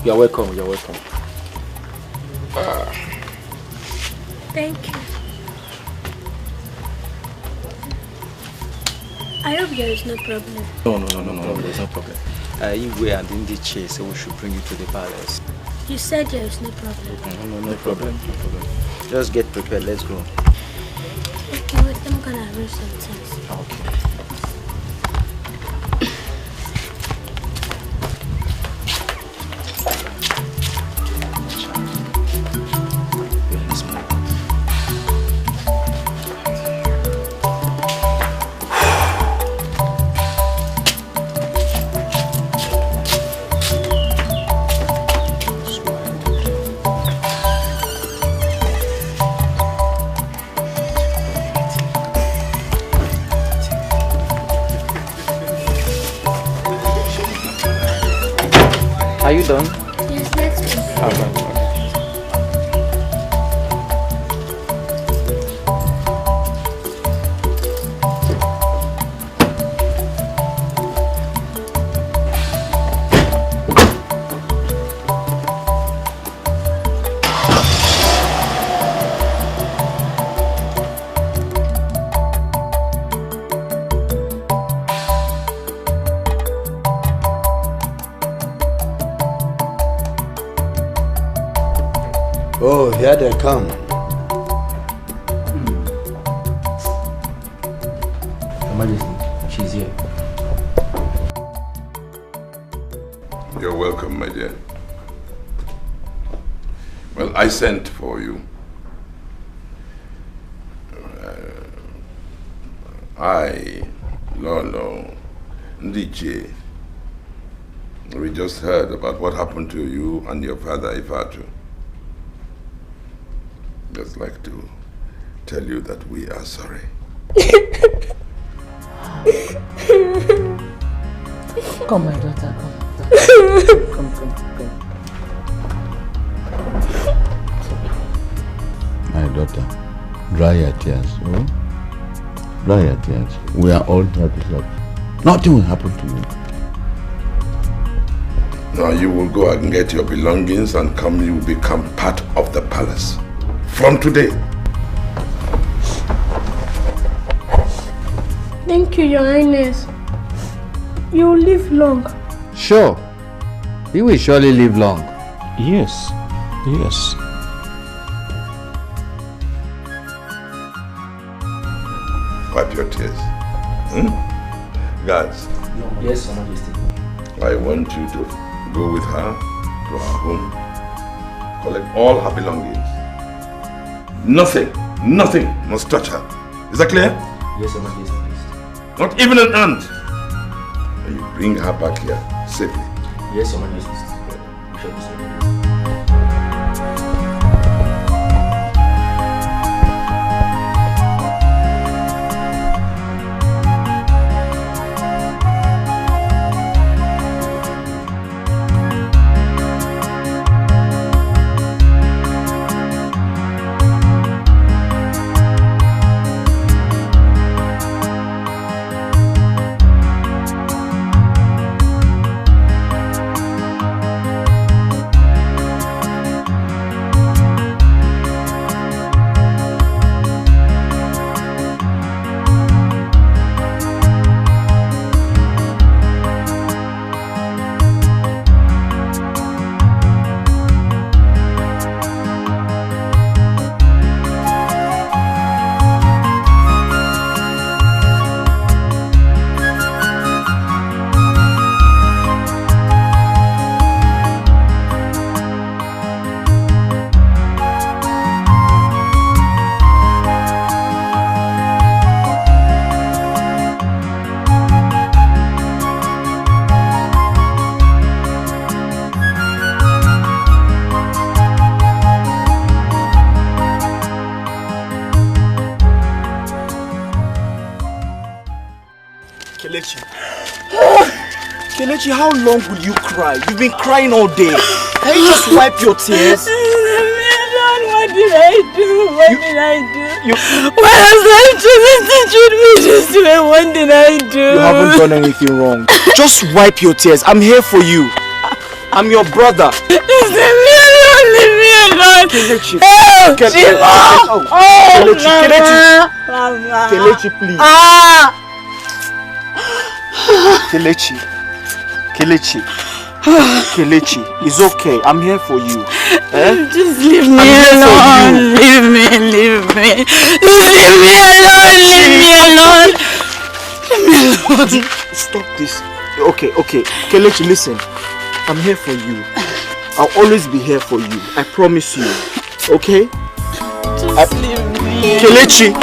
You are welcome. You are welcome. Thank you. I hope there is no problem. No, there's no problem. Igwe and Ndichie said we should bring you to the palace. You said there is no problem. No problem. Just get prepared, let's go. Okay, wait, I'm gonna arrange some things. Okay. Are you done? Yes, let's go. Oh, here they come. Her Majesty, she's here. You're welcome, my dear. Well, I sent for you. Lolo, Ndiche. We just heard about what happened to you and your father, Ifatu. Just like to tell you that we are sorry. Come, my daughter, come. Come. My daughter, dry your tears, oh? Dry your tears. We are all here to help. Nothing will happen to you. Now you will go and get your belongings and you will become part of the palace. From today. Thank you, Your Highness. You will live long. Sure. He will surely live long. Yes. Wipe your tears. Guards. Yes, Your Majesty. I want you to go with her to her home. Collect all her belongings. Nothing must touch her. Is that clear? Yes, Your Majesty. Not even an ant. And you bring her back here safely. Yes, Your Majesty. We shall do so. Kelechi, how long will you cry? You've been crying all day. Can you just wipe your tears? What did I do? Why has life chosen to treat me this way? What did I do? You haven't done anything wrong. Just wipe your tears. I'm here for you. I'm your brother. Leave me alone. Kelechi. Help, Kelechi, please. Kelechi, it's okay. I'm here for you. Just leave me alone. Leave me alone. Stop this. Okay. Kelechi, listen. I'm here for you. I'll always be here for you. I promise you. Okay? Just leave me. Kelechi.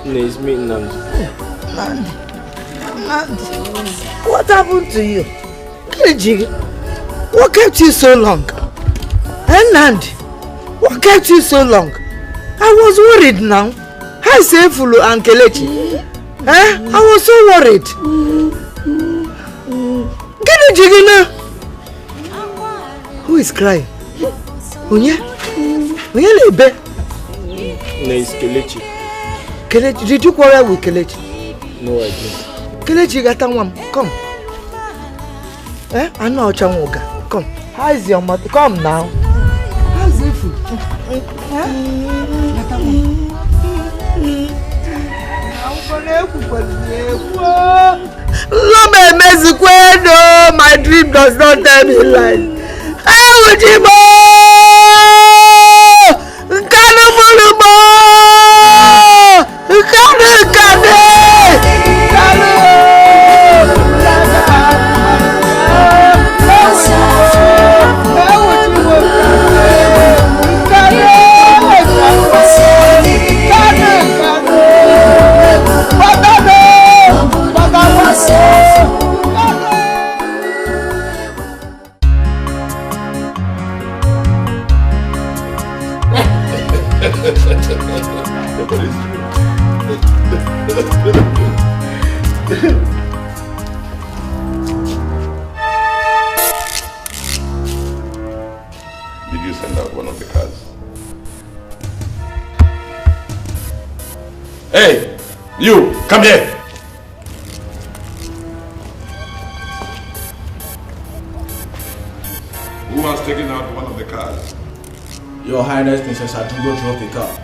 It's me, Nandi. What happened to you? Kelechi, what kept you so long? Nandi, what kept you so long? I was worried now. Hi, Seifulu and Kelechi. I was so worried. Kelechi, Who is crying? Onye? Onye lebe? Name's Kelechi. Kelechi, did you quarrel with Kelechi? No, I didn't. Kelechi Gatangwam, come. I know Chanwoga. Come. How is your mother? Come now. How's the food? My dream does not tell me lies. Did you send out one of the cars? Hey, you, come here. Who has taken out one of the cars? Your Highness, Princess Atungo drove the car.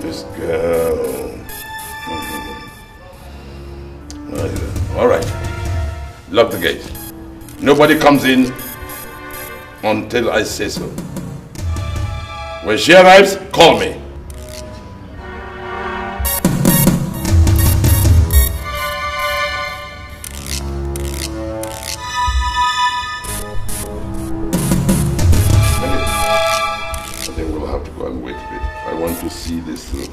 This girl. All right. Lock the gate. Nobody comes in until I say so. When she arrives, call me. I think we'll have to go and wait a bit. I want to see this through.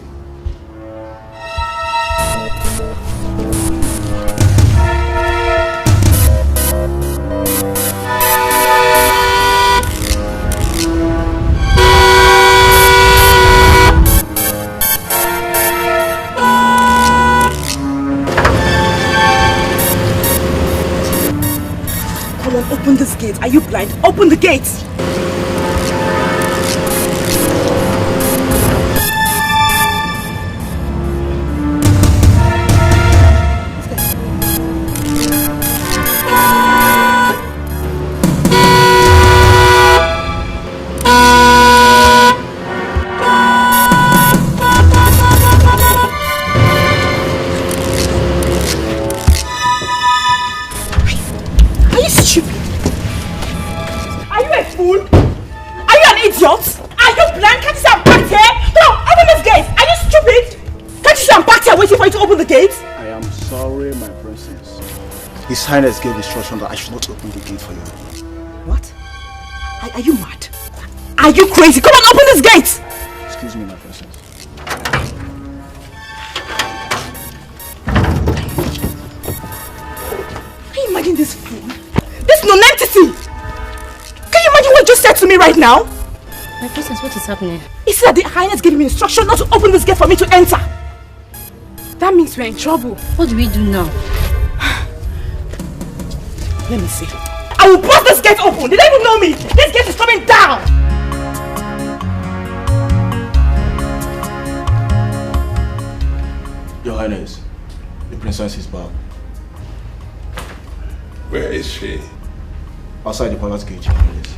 Open this gate. Are you blind? Open the gate! His Highness gave instruction that I should not open the gate for you. What? Are you mad? Are you crazy? Come on, open this gate! Excuse me, my princess. Can you imagine this fool? This nonentity! Can you imagine what you just said to me right now? My princess, what is happening? He said that the Highness gave me instruction not to open this gate for me to enter. That means we're in trouble. What do we do now? Let me see. I will bust this gate open. They don't even know me. This gate is coming down. Your Highness, the princess is back. Where is she? Outside the palace gate, Your Highness.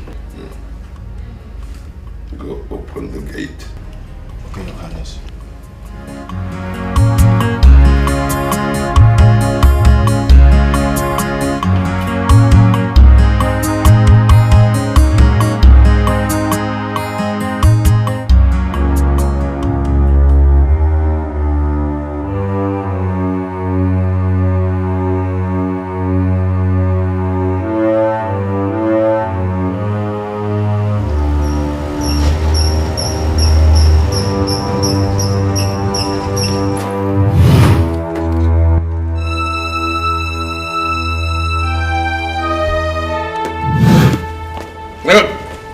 Go open the gate. Okay, Your Highness.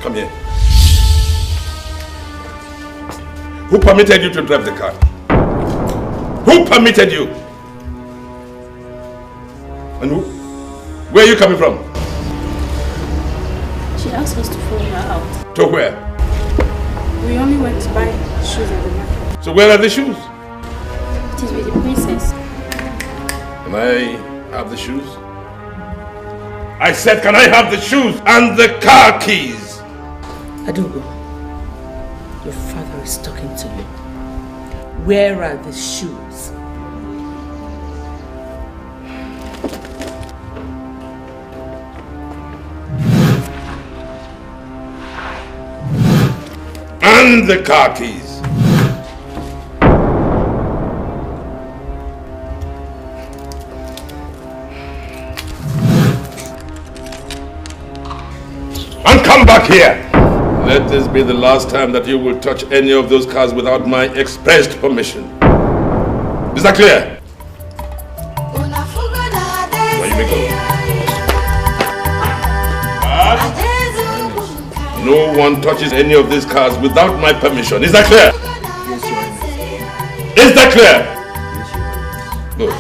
Come here. Who permitted you to drive the car? Who permitted you? And where are you coming from? She asked us to follow her out. To where? We only went to buy shoes at the market. So where are the shoes? It is with the princess. Can I have the shoes? I said, can I have the shoes and the car keys? Adugo, your father is talking to you. Where are the shoes? And the car keys. And come back here. Let this be the last time that you will touch any of those cars without my expressed permission. Is that clear? Now you may go. No one touches any of these cars without my permission. Is that clear? Yes, Your Highness. Is that clear? Good.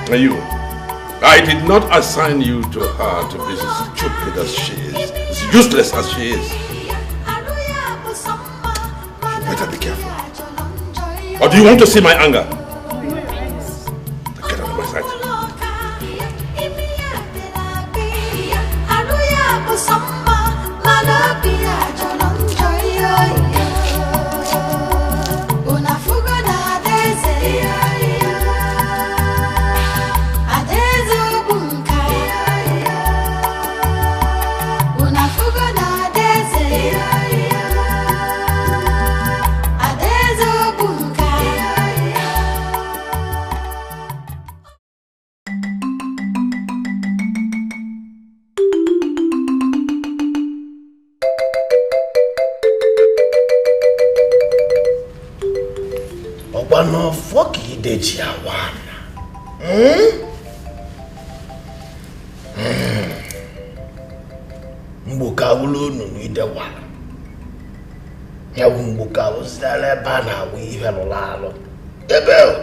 Now you. I did not assign you to her to be as stupid as she is, as useless as she is. You better be careful. Or do you want to see my anger? Get out of my sight. No fuck Ideji Awana. Mbuka ulunu ide wala. Ya mbuka uzale bana wi helo lalo. Ebe.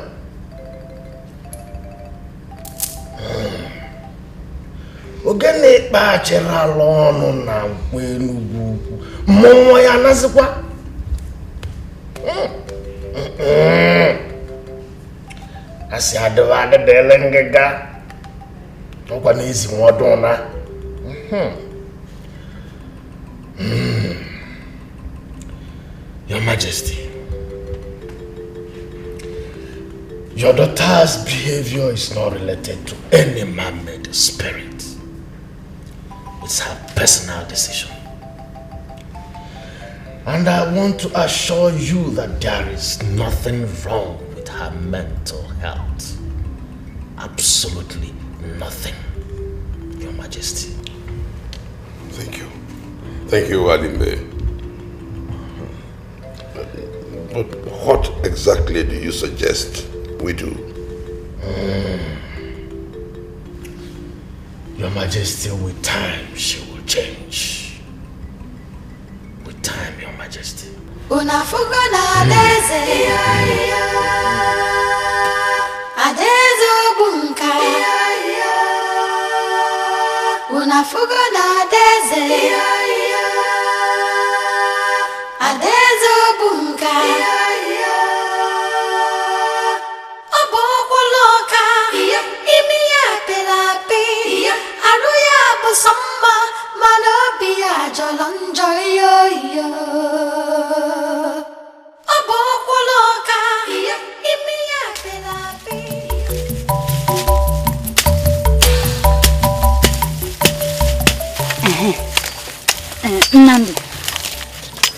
Ogene pa chera lonu na kwenu buku. Momo ya nazikwa. Asi adwa de lengega okwa na ezi wodona Your Majesty, your daughter's behavior is not related to any man-made spirit. It's her personal decision. And I want to assure you that there is nothing wrong with her mental health. Absolutely nothing, Your Majesty. Thank you. Thank you, Adimbe. But what exactly do you suggest we do? Your Majesty, with time, she will change. With time, Your Majesty. Nandi,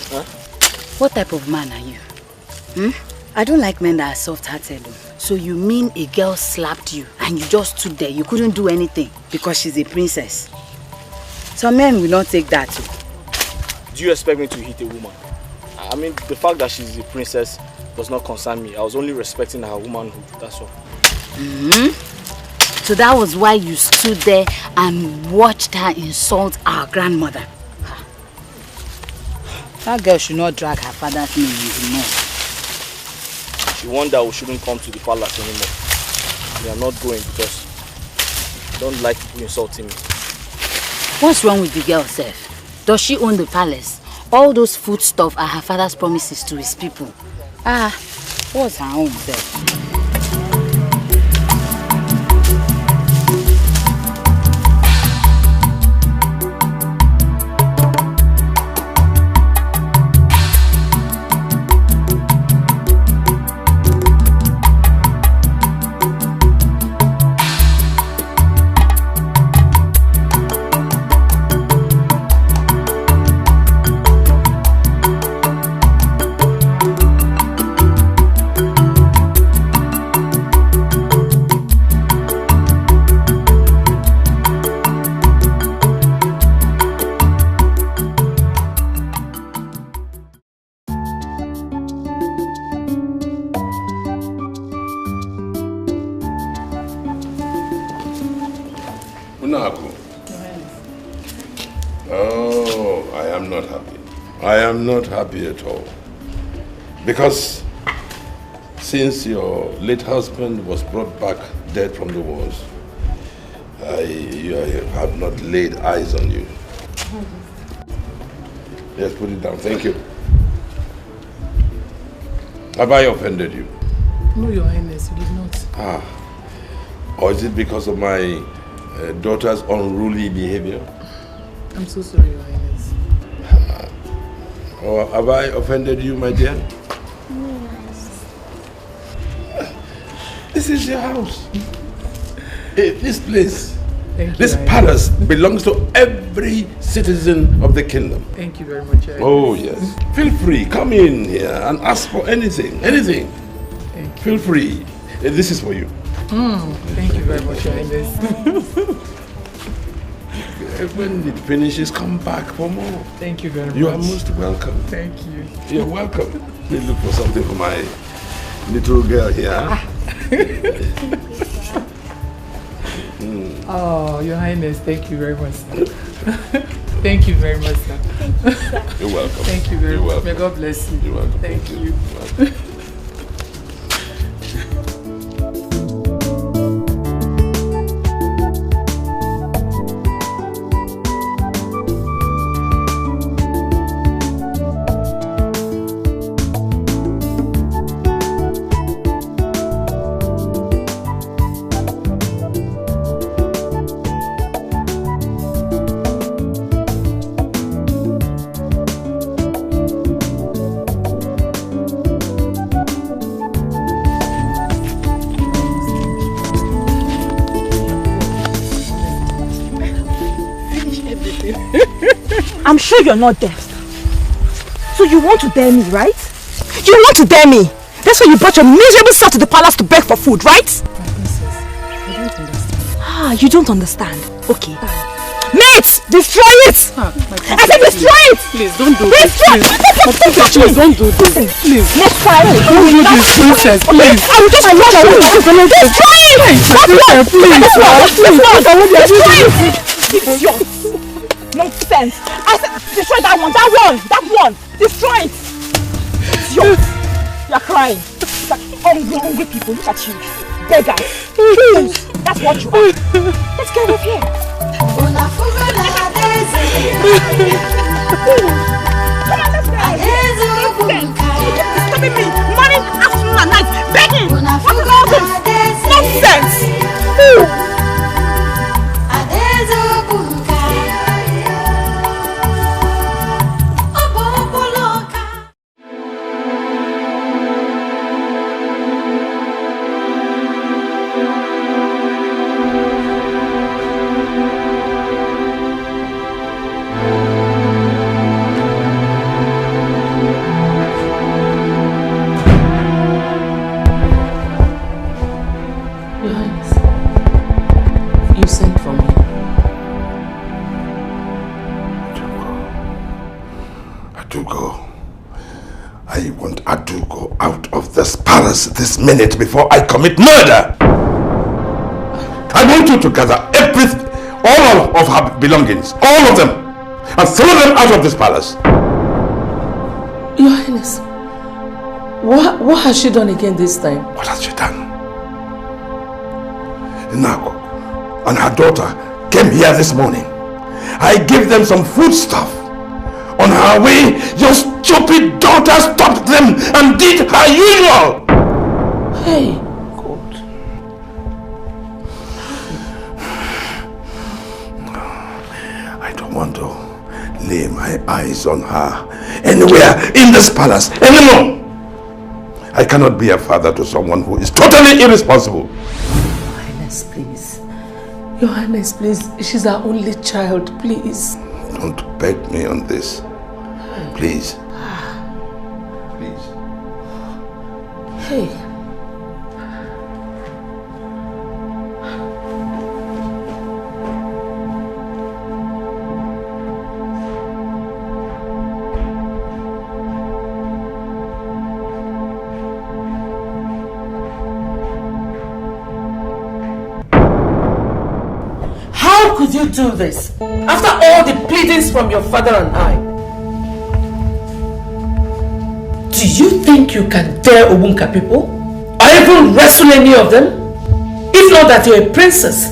huh? What type of man are you? I don't like men that are soft-hearted. So you mean a girl slapped you and you just stood there, you couldn't do anything because she's a princess? Some men will not take that too. Do you expect me to hit a woman? I mean, the fact that she's a princess does not concern me. I was only respecting her womanhood, that's all. So that was why you stood there and watched her insult our grandmother. That girl should not drag her father's name anymore. She wondered we shouldn't come to the palace anymore. We are not going because don't like people insulting me. What's wrong with the girl, Seth? Does she own the palace? All those food stuff are her father's promises to his people. What's her own, Seth? Not happy at all, because since your late husband was brought back dead from the wars, I have not laid eyes on you. Yes, put it down. Thank you. Have I offended you? No, Your Highness, you did not. Or is it because of my daughter's unruly behavior? I'm so sorry, Your Highness. Or have I offended you, my dear? Yes. This is your house. This place, this Your palace belongs to every citizen of the kingdom. Thank you very much, Your Oh, yes. Feel free. Come in here and ask for anything. Anything. Feel free. This is for you. Thank you very much, Your Highness. When it finishes, come back for more. Thank you very much. You are most welcome. Thank you. You're welcome. Let me look for something for my little girl here. Oh, Your Highness, thank you very much, sir. Thank you very much, sir. You're welcome. Thank you very You're much. welcome. May God bless you. You're welcome. Thank you. You're welcome. I'm sure you're not deaf. So you want to dare me, right? You want to dare me? That's why you brought your miserable self to the palace to beg for food, right? Princess, I don't understand. You don't understand. Okay. Mate! Destroy it! I said destroy it! Please, don't do this. Please, don't do this. Please. Next time. Don't do this, princess. Please. I will just run away. Destroy it! Destroy it! Idiot! Nonsense! I said destroy that one! Destroy it! Idiot! You're crying. Hungry people, look at you. Beggars. That's what you are. Let's get out of here. Come on, let's disturbing me morning, afternoon and night, begging. What's all this? Nonsense. This minute before I commit murder. I want you to gather all of her belongings, all of them, and throw them out of this palace. Your Highness, what has she done again this time? What has she done? Now, and her daughter came here this morning. I gave them some food stuff. On her way, your stupid daughter stopped them and did her usual. Hey, God. I don't want to lay my eyes on her anywhere in this palace anymore. I cannot be a father to someone who is totally irresponsible. Your Highness, please. Your Highness, please. She's our only child, please. Don't beg me on this. Please. Please. Hey. How could you do this? After all the pleadings from your father and I? Do you think you can dare Obunka people? Or even wrestle any of them? If not that you're a princess.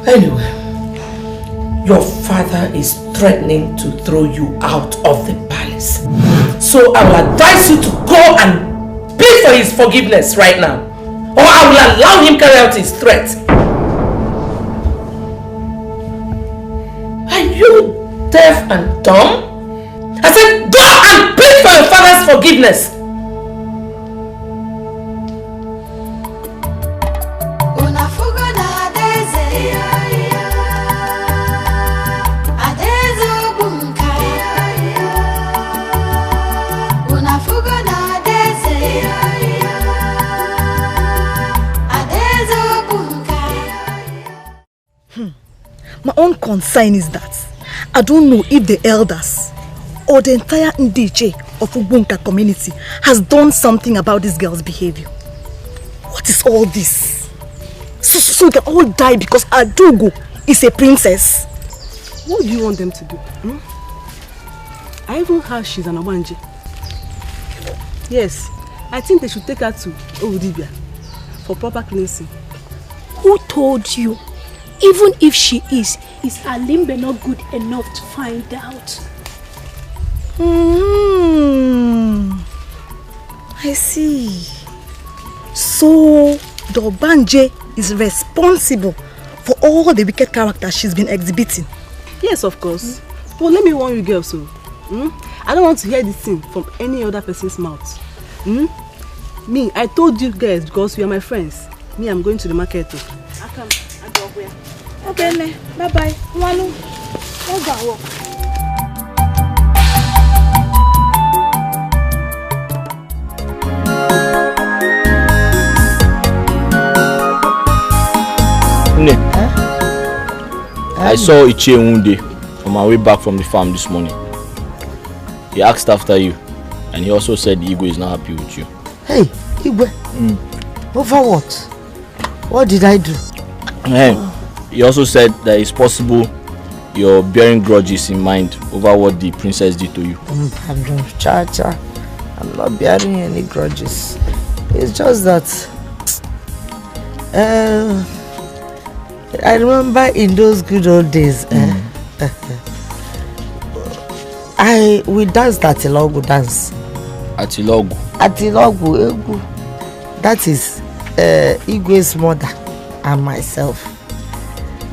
Anyway, your father is threatening to throw you out of the palace. So I will advise you to go and plead for his forgiveness right now. Or I will allow him carry out his threat. Are you deaf and dumb? I said, go and plead for your father's forgiveness. My own concern is that I don't know if the elders or the entire Ndiche of Ubunka community has done something about this girl's behavior. What is all this? So we can all die because Adugo is a princess. What do you want them to do? I even heard she's an Obanje. Yes, I think they should take her to Owudibia for proper cleansing. Who told you? Even if she is Alimbe not good enough to find out? I see. So the Obanje is responsible for all the wicked characters she's been exhibiting. Yes, of course. But let me warn you girls, so I don't want to hear this thing from any other person's mouth. Me, I told you guys because we are my friends. Me, I'm going to the market too. I come. I go where? Okay, bye bye. Wanu. Go. I saw Ichie Nwounde on my way back from the farm this morning. He asked after you, and he also said Igwe is not happy with you. Hey, Igwe. Over what? What did I do? He also said that it's possible you're bearing grudges in mind over what the princess did to you. Pardon, Cha-Cha. I'm not bearing any grudges. It's just that I remember in those good old days we danced Atilogu dance. Atilogu? Atilogu Egu. That is Igwe's mother and myself.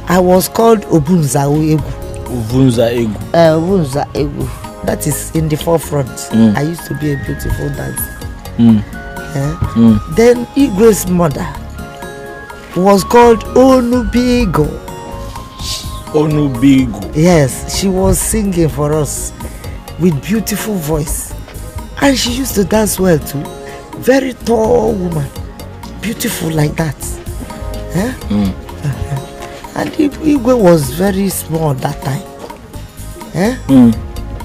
I was called Obunza Egu. Obunza Egu. Obunza Egu. That is in the forefront. I used to be a beautiful dancer. Then Igwe's mother was called Onubigo. Onubigo. Yes, she was singing for us with beautiful voice. And she used to dance well too. Very tall woman. Beautiful like that. And Igwe was very small that time.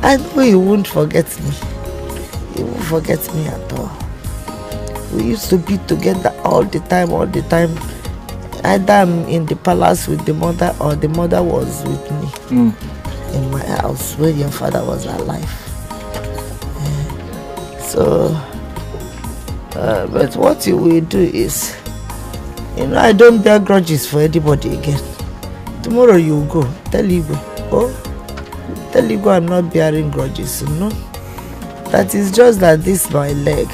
I know he won't forget me. He won't forget me at all. We used to be together all the time. Either I'm in the palace with the mother or the mother was with me in my house when your father was alive. So, but what you will do is, You know, I don't bear grudges for anybody again. Tomorrow you go. Tell Igwe. Oh, tell Igwe I'm not bearing grudges, you know. That is just that this my leg.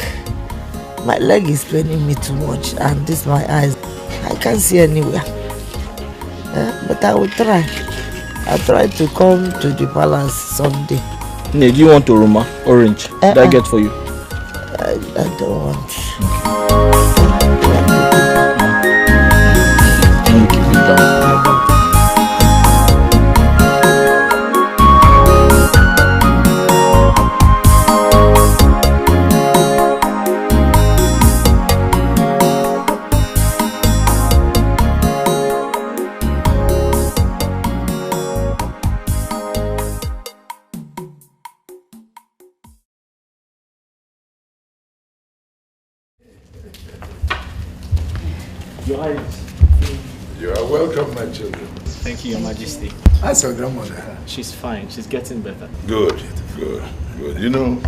My leg is paining me too much, and this my eyes. I can't see anywhere. But I will try. I'll try to come to the palace someday. Ne, do you want Oroma? Orange? Did I get for you? I don't want. Keep it down. Your Highness. You are welcome, my children. Thank you, Your Majesty. How's your grandmother? She's fine. She's getting better. Good, good, good. You know,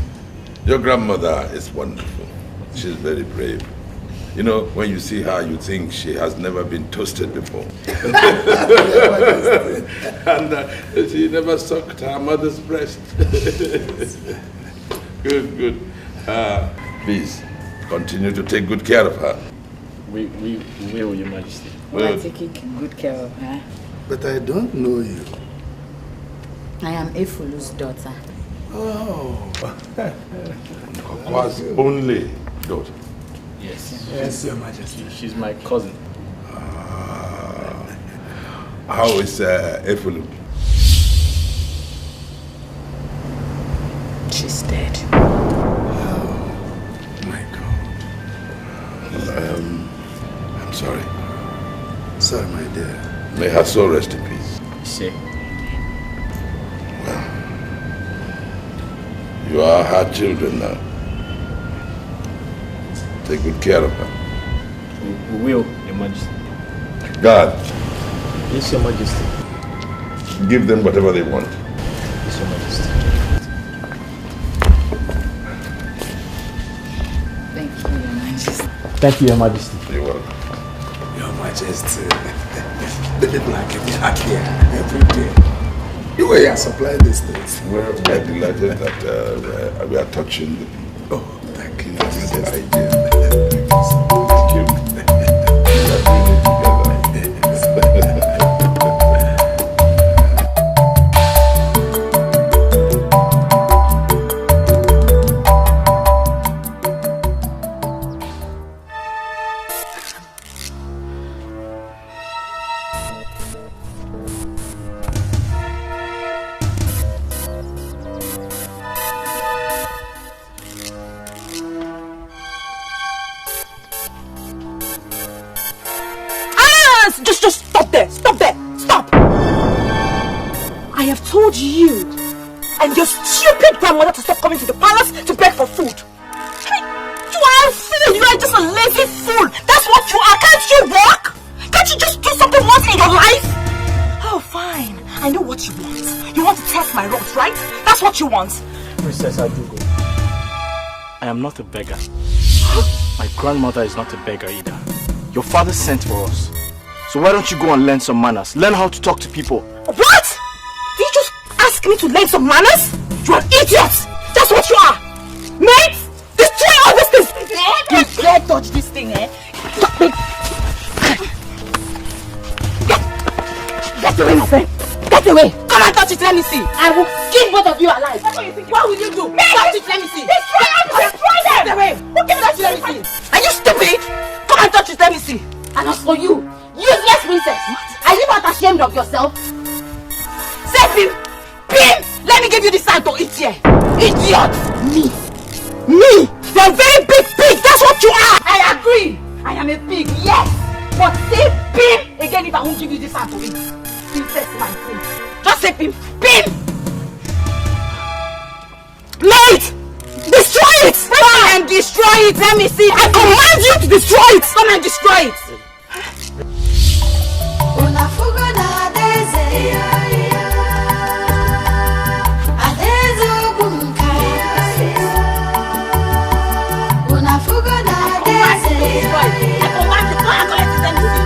your grandmother is wonderful. She's very brave. You know, when you see her, you think she has never been toasted before. And she never sucked her mother's breast. Good, good. Please, continue to take good care of her. We will, Your Majesty. We are taking good care of her. But I don't know you. I am Efulu's daughter. Oh. Was only daughter. Yes. Yes, Your Majesty. She's my cousin. How is Efulu? She's dead. I'm sorry. Sorry, my dear. May her soul rest in peace. See. Well, you are her children now. Take good care of her. We will, Your Majesty. God. Yes, Your Majesty. Give them whatever they want. Yes, Your Majesty. Thank you, Your Majesty. Thank you, Your Majesty. You're welcome. Your Majesty. The people are getting happier every day. You were supplying these things. We're delighted that we are touching the people. Oh, thank you. That's the idea. Thank you. Just stop there! Stop there! Stop! I have told you and your stupid grandmother to stop coming to the palace to beg for food. You are a fool! You are just a lazy fool! That's what you are! Can't you walk? Can't you just do something once in your life? Oh, fine. I know what you want. You want to test my rods, right? That's what you want. Princess Adugo, I am not a beggar. My grandmother is not a beggar either. Your father sent for us. So why don't you go and learn some manners? Learn how to talk to people. What? Did you just ask me to learn some manners? You're an idiot! That's what you are! Mate! Destroy all these things! You dare touch this thing, eh? Get away, my friend! Get away! Come and touch it, let me see! I will skin both of you alive! That's what you think. What will you do? Touch it, let me see! Destroy them! Destroy them! Get away! Who can touch it, let me see? Are you stupid? Come and touch it, let me see! And as for you, useless princess! Are you not ashamed of yourself? Say Pim! Pim! Let me give you the sign to eat here! Idiot! Me! Me! You're a very big pig! That's what you are! I agree! I am a pig, yes! But say Pim again if I won't give you this sign to eat. Princess my friend. Just say Pim! Pim! Mate! Destroy it! Come and destroy it! Let me see! I command you to destroy it! Come and destroy it! I command you, go and collect it, let me see.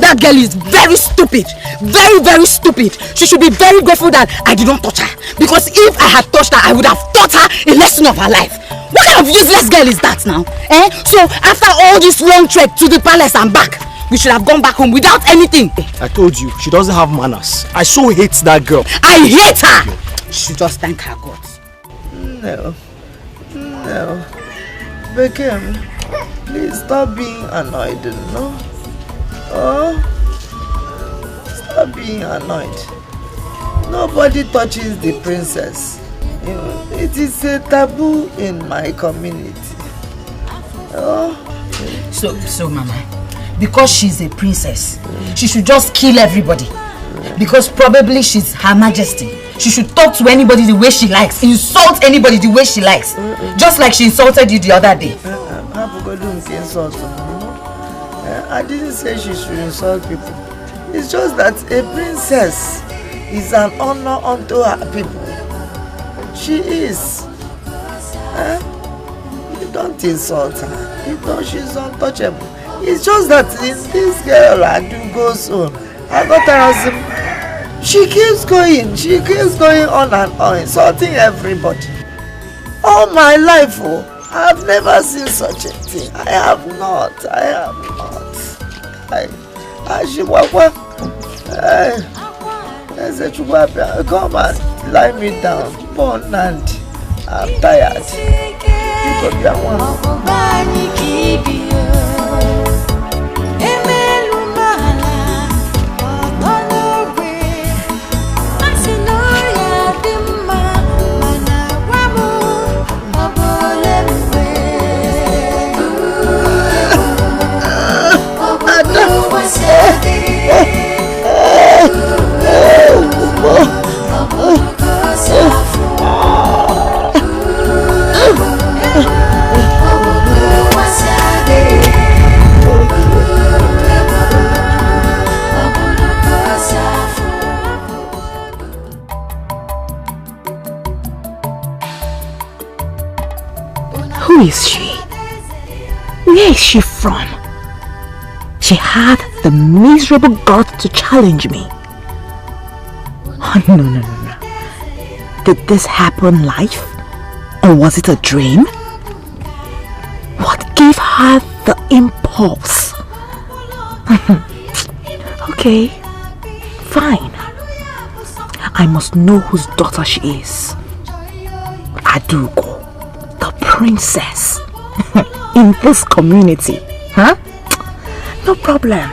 That girl is very stupid. Very, very stupid. She should be very grateful that I did not touch her. Because if I had touched her, I would have taught her a lesson of her life. What kind of useless girl is that now? So after all this long trek to the palace and back, we should have gone back home without anything. I told you, she doesn't have manners. I so hate that girl. I hate her! She just thank her God. No. Bekem, please stop being annoyed, no? Stop being annoyed. Nobody touches the princess. It is a taboo in my community. So Mama, because she's a princess, she should just kill everybody. Because probably she's Her Majesty. She should talk to anybody the way she likes, insult anybody the way she likes. Just like she insulted you the other day. I didn't say she should insult people. It's just that a princess is an honor unto her people. She is. You don't insult her. You know she's untouchable. It's just that in this girl I do go soon. I got her as she keeps going on and on, insulting everybody. All my life, I've never seen such a thing. I have not. Come and lie me down. Born and I'm tired. You could be one. Who is she? Where is she from? She had the miserable guts to challenge me. Oh, no. Did this happen live? Or was it a dream? What gave her the impulse? Okay, fine. I must know whose daughter she is. Adugo, the princess in this community. Huh? No problem.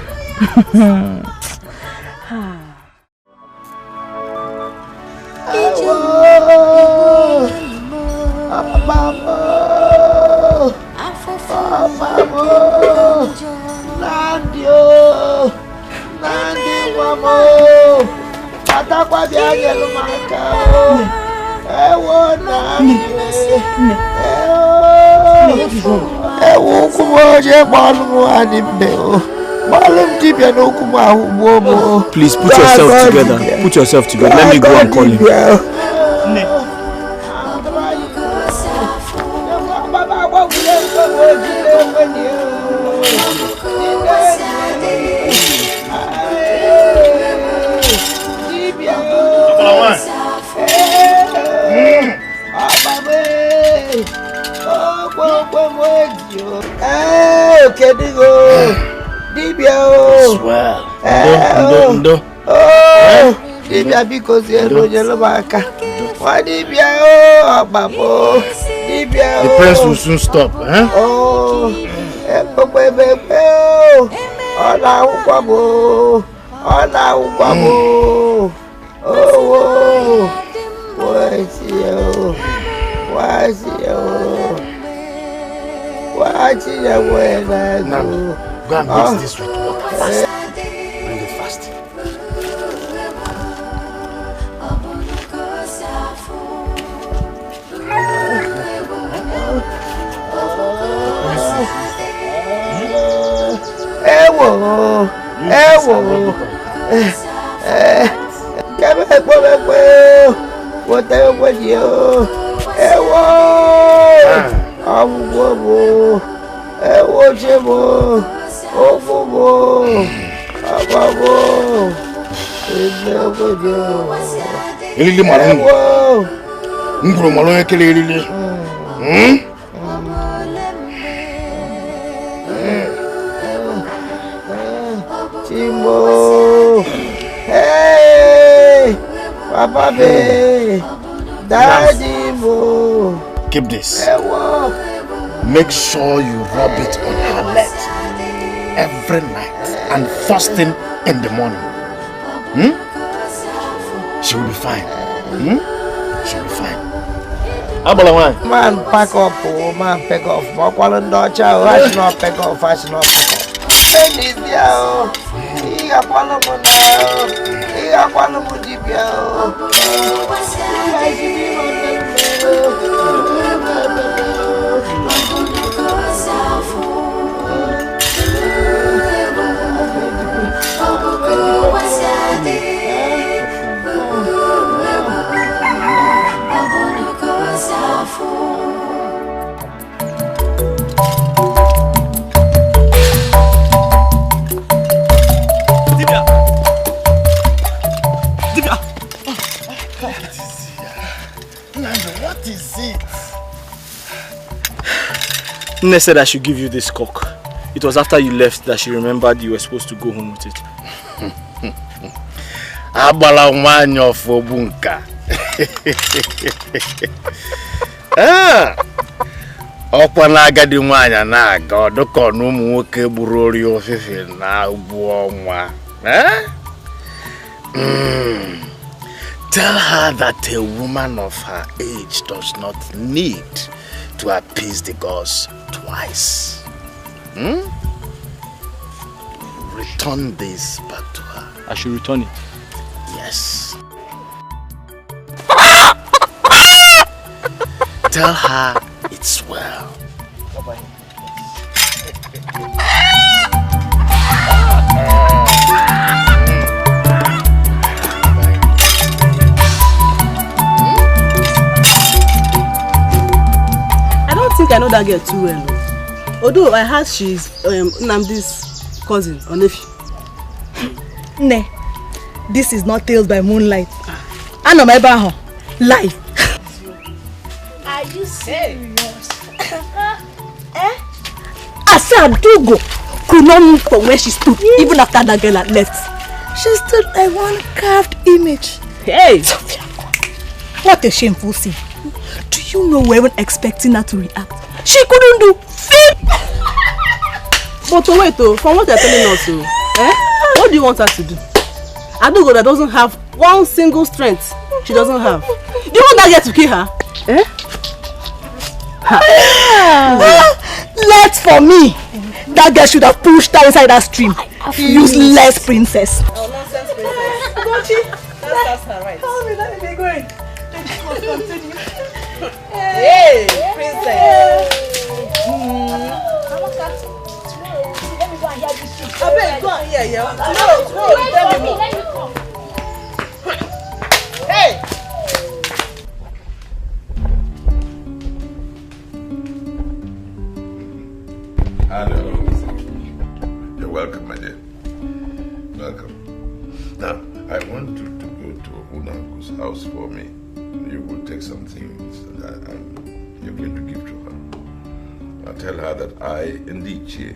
Please put yourself together. Put yourself together. Let me go and call him. Dibia because yellow baka. Why Dibia Dibia. The press will soon stop, eh? Now, go and mix this with water fast. Bring it fast. Elili marungu. Nguro malo ekele elili. Chimo. Hey, Papa Be, Daddy Mo. Keep this. Make sure you rub it on her leg every night and first thing in the morning. She will be fine. She will be fine. Man, pack up, man, pack off. Mokwalan docha, I not pack off, I not pack off. This yo, he got one of them now. He got one of them What is it? Nne said I should give you this cock. It was after you left that she remembered you were supposed to go home with it. Abala nwanyị of Obunka. Ọkwa na agadi nwanyị na-aga ọdụkọ na ụmụ nwoke gburu ori ofefe na ugbu ọnwa. Tell her that a woman of her age does not need to appease the gods twice. Return this back to her. I should return it? Yes. Tell her it's well. Bye-bye. I don't think I know that girl too well. Although I heard she's Nnamdi's cousin or nephew. Ne, this is not Tales by Moonlight. Ano my baho live. Are you serious? Asa Dugo could not move from where she stood even after that girl had left. She stood like one carved image. Hey! What a shameful scene. Do you know we were even expecting her to react? She couldn't do fit. But wait, from what they're telling us, what do you want her to do? Adugo that doesn't have one single strength she doesn't have. Do you want that girl to kill her? Left for me. That girl should have pushed her inside that stream. Useless princess. Oh, nonsense princess. Gochi, that's her right. Tell me, let me be going. Continue. Hey, princess. Let me go and hear this shit. I bet go and hear, yeah. Tomorrow, tell me more. Let me come. Hey! Hello. You're welcome, my dear. Welcome. Now, I want you to go to Unanku's house for me. You will take some things and you're going to give to her. I'll tell her that I, Ndiche,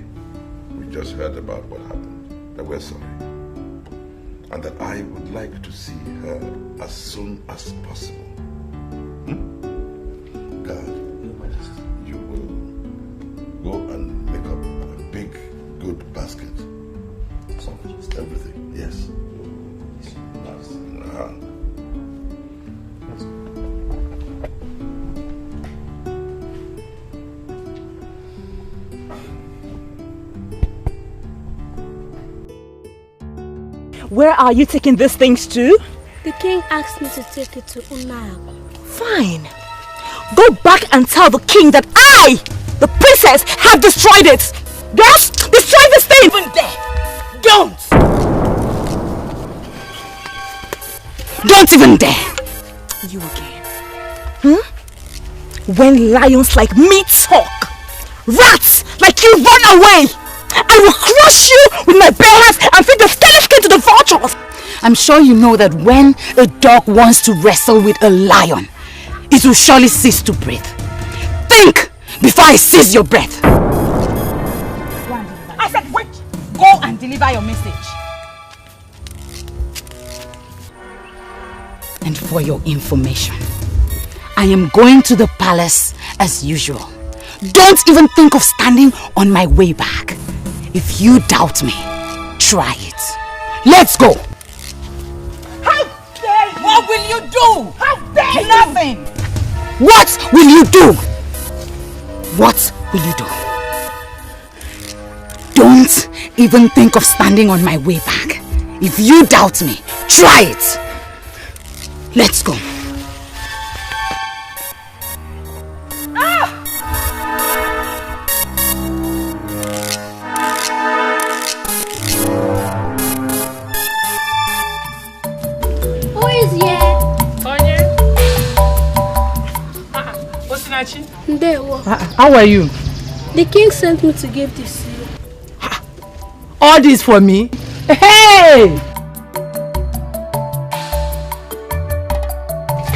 we just heard about what happened, that we're sorry. And that I would like to see her as soon as possible. God, you will go and make up a big, good basket of everything. Yes. Where are you taking these things to? The king asked me to take it to Unayago. Fine. Go back and tell the king that I, the princess, have destroyed it. Girls, destroy this thing! Even there. Don't even dare. You again. When lions like me talk, rats like you run away. I will crush you with my bare hands and feed the flesh skin to the vultures. I'm sure you know that when a dog wants to wrestle with a lion, it will surely cease to breathe. Think before I seize your breath. I said wait! Go and deliver your message. And for your information, I am going to the palace as usual. Don't even think of standing on my way back. If you doubt me, try it. Let's go! How dare you? What will you do? How dare you? Nothing! What will you do? What will you do? Don't even think of standing on my way back. If you doubt me, try it! Let's go. Who is here? Onye? Osinachi? Ndewo. How are you? The king sent me to give this to you. All this for me? Hey!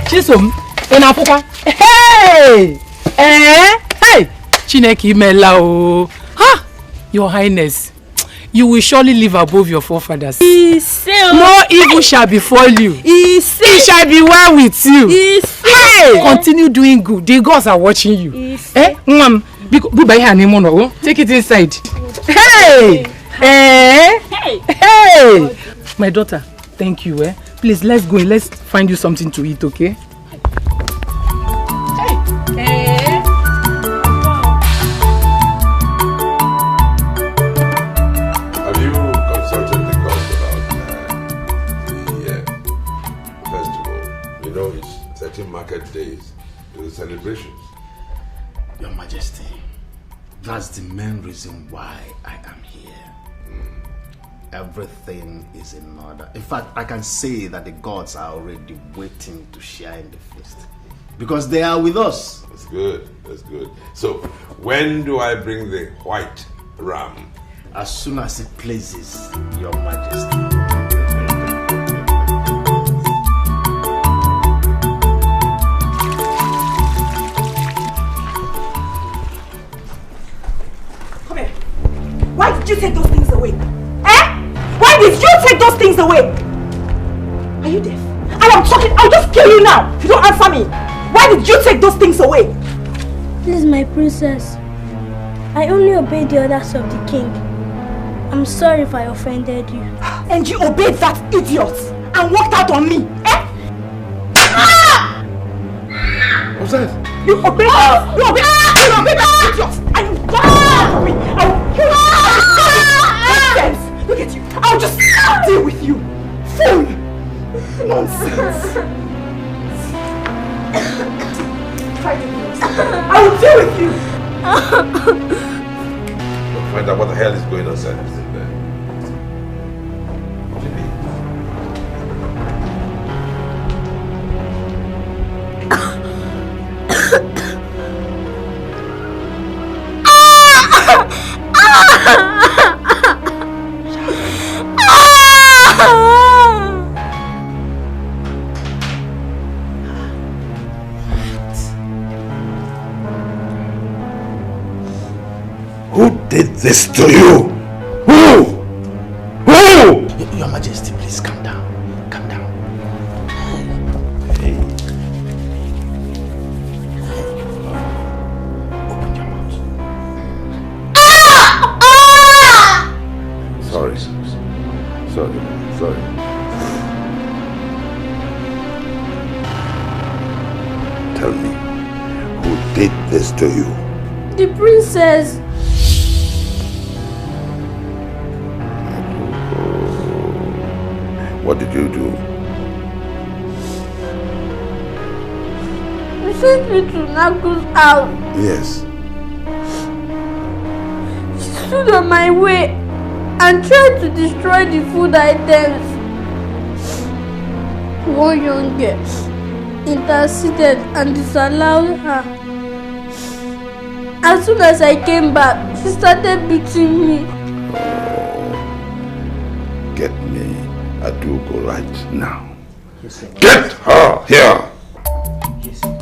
Chisom, Enapukwa. Hey! Hey! Chineke imela o. Ha! Your Highness, you will surely live above your forefathers. No evil shall befall you. It shall be well with you. Hey! Continue doing good. The gods are watching you. Take it inside. Hey! Hey! My daughter, thank you. Please, let's go. Let's find you something to eat, okay? Have you consulted the gods about the festival? You know, it's 13 market days to the celebrations. Your Majesty, that's the main reason why I am here. Everything is in order. In fact, I can say that the gods are already waiting to share in the feast. Because they are with us. That's good. That's good. So, when do I bring the white ram? As soon as it pleases Your Majesty. Come here. Why did you take those things away? Why did you take those things away? Are you deaf? And I'm talking, I'll just kill you now if you don't answer me. Why did you take those things away? Please, my princess. I only obeyed the orders of the king. I'm sorry if I offended you. And you obeyed that idiot and walked out on me, eh? What's that? You obeyed that idiot and you walked out on me. I will kill you. Nonsense. Look at you. I'll just deal with you. Fool. Nonsense. I will deal with you. We'll find out what the hell is going on inside this thing there. Who did this to you? Who? Who? Your Majesty, please calm down. Calm down. Hey. Open your mouth. Sorry. Sorry. Tell me, who did this to you? The princess. What did you do? You sent me to Naku's house. Yes. She stood on my way and tried to destroy the food items. One young girl interceded and disallowed her. As soon as I came back, she started beating me. Get me Adugo right now. Yes, sir. Get her here. Yes, sir.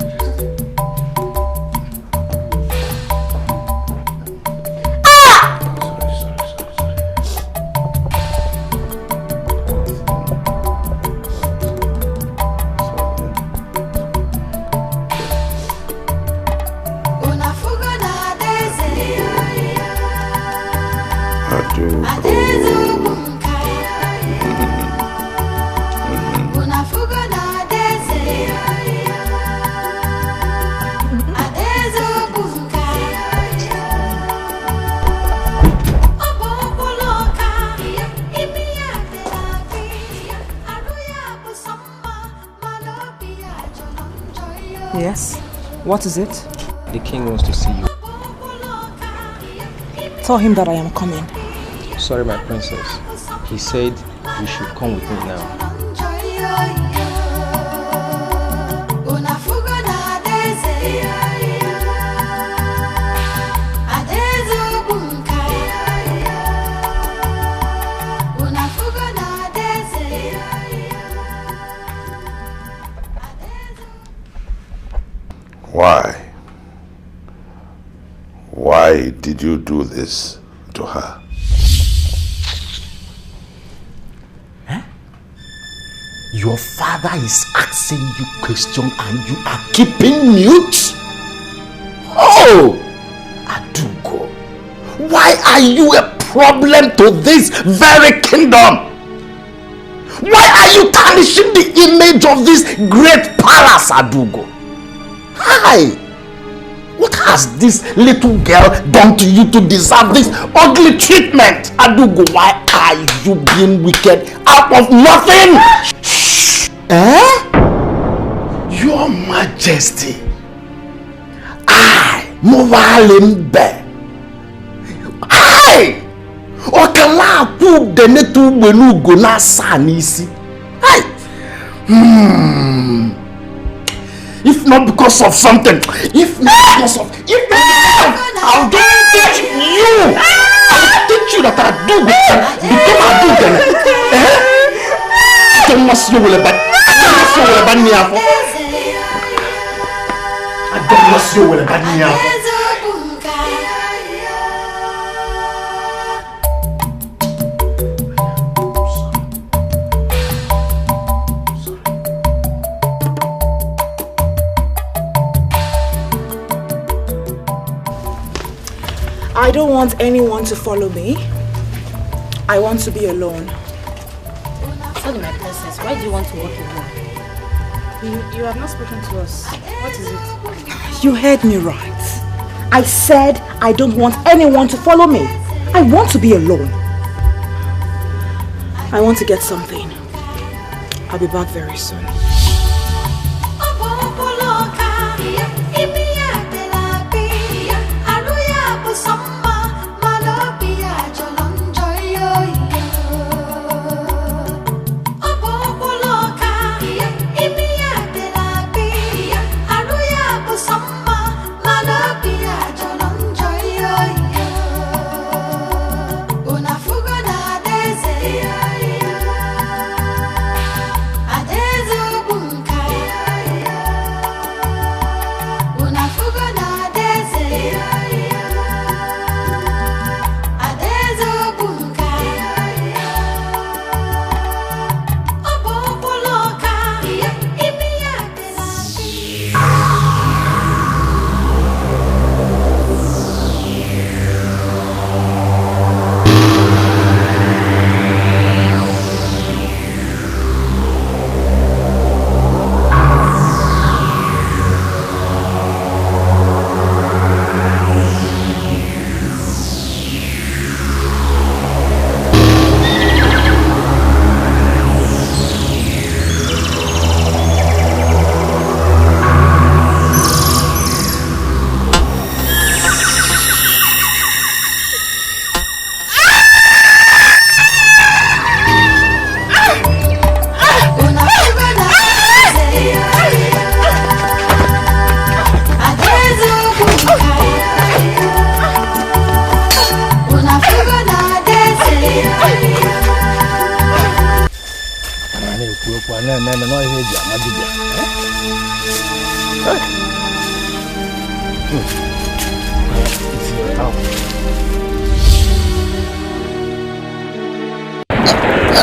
Yes? What is it? The king wants to see you. Tell him that I am coming. Sorry, my princess. He said you should come with me now. Why? Why did you do this to her? Eh? Your father is asking you questions and you are keeping mute? Oh! Adugo, why are you a problem to this very kingdom? Why are you tarnishing the image of this great palace, Adugo? Hi! What has this little girl done to you to deserve this ugly treatment? Adugo, why are you being wicked out of nothing? Shh! Eh? Your Majesty, I, Movalimbe, I, Okala Akub Denetu Benugo na Sanisi. If not because of something, I'll teach you. I'll teach you that Adugo become Adugo. Don't must you will about. I don't must you will about. I don't want anyone to follow me. I want to be alone. Sorry, my princess, why do you want to walk alone? You have not spoken to us. What is it? You heard me right. I said I don't want anyone to follow me. I want to be alone. I want to get something. I'll be back very soon. Adeze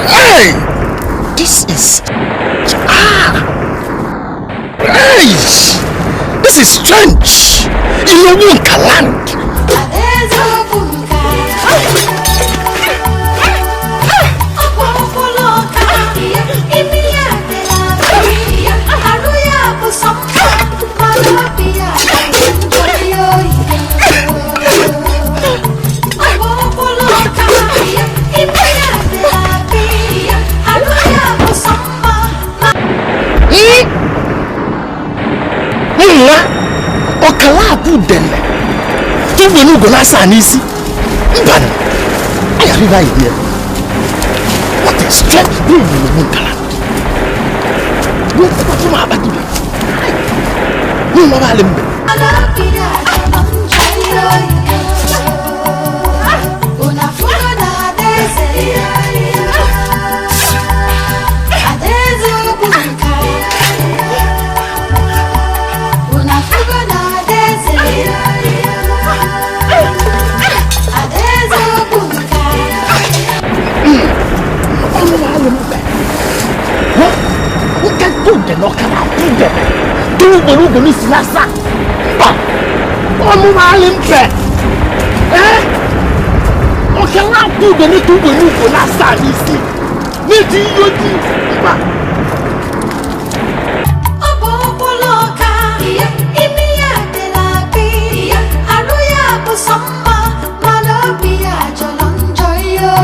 Hey! This is... Hey! This is strange! In Obunka land! Okalabu dele. Tu wenu go na sanisi. Mbana. I have no idea. What a strange thing in Obunka. What do you about to do? No matter. No kana pude tu bolu bolu silasa ba omo malim pe o kana pude ni tu bolu bolu asa ni si ni ti yoji ba obo boloka imiya de la bi aluya bo samba malobia jolonjo yo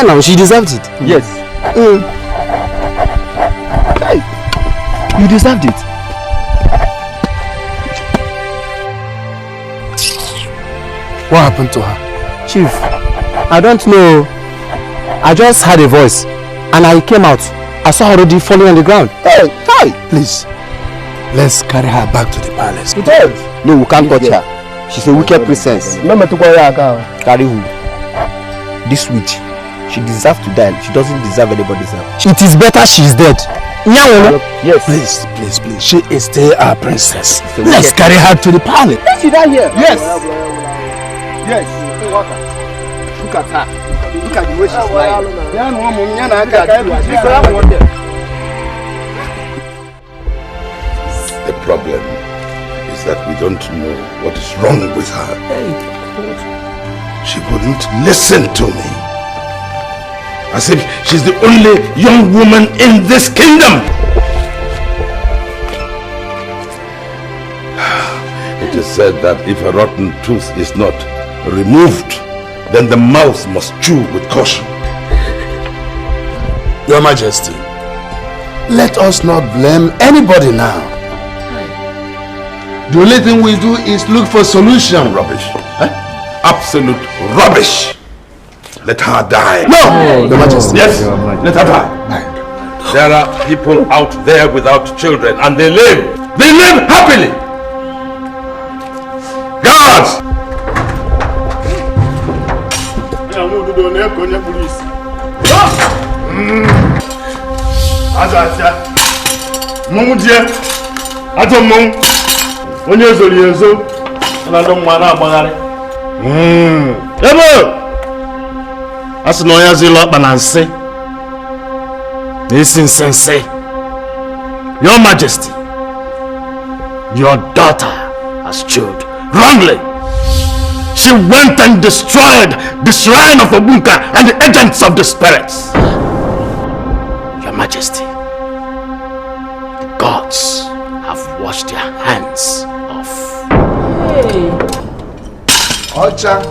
Now she deserved it. Yes. You deserved it. What happened to her? Chief, I don't know. I just heard a voice and I came out. I saw her already falling on the ground. Hey, please. Let's carry her back to the palace. No, we can't touch her. She's a wicked princess. Carry who? This witch. She deserves to die. She doesn't deserve anybody's help. It is better she's dead. Yes. Please. She is still our princess. Let's carry her to the palace. Let's see that here. Yes. Look at her. Look at the way she's lying. The problem is that we don't know what is wrong with her. She wouldn't listen to me. As if she's the only young woman in this kingdom. It is said that if a rotten tooth is not removed, then the mouth must chew with caution. Your Majesty, let us not blame anybody now. The only thing we do is look for solution. Rubbish. Absolute rubbish. Let her die. No! Your Majesty. Yes, let her die. There are people out there without children and they live. They live happily. Guards! That's no yazilo bananse. Listen, Sensei. Your Majesty, your daughter has chilled wrongly. She went and destroyed the shrine of Obunka and the agents of the spirits. Your Majesty, the gods have washed their hands off. Hey. Ocha.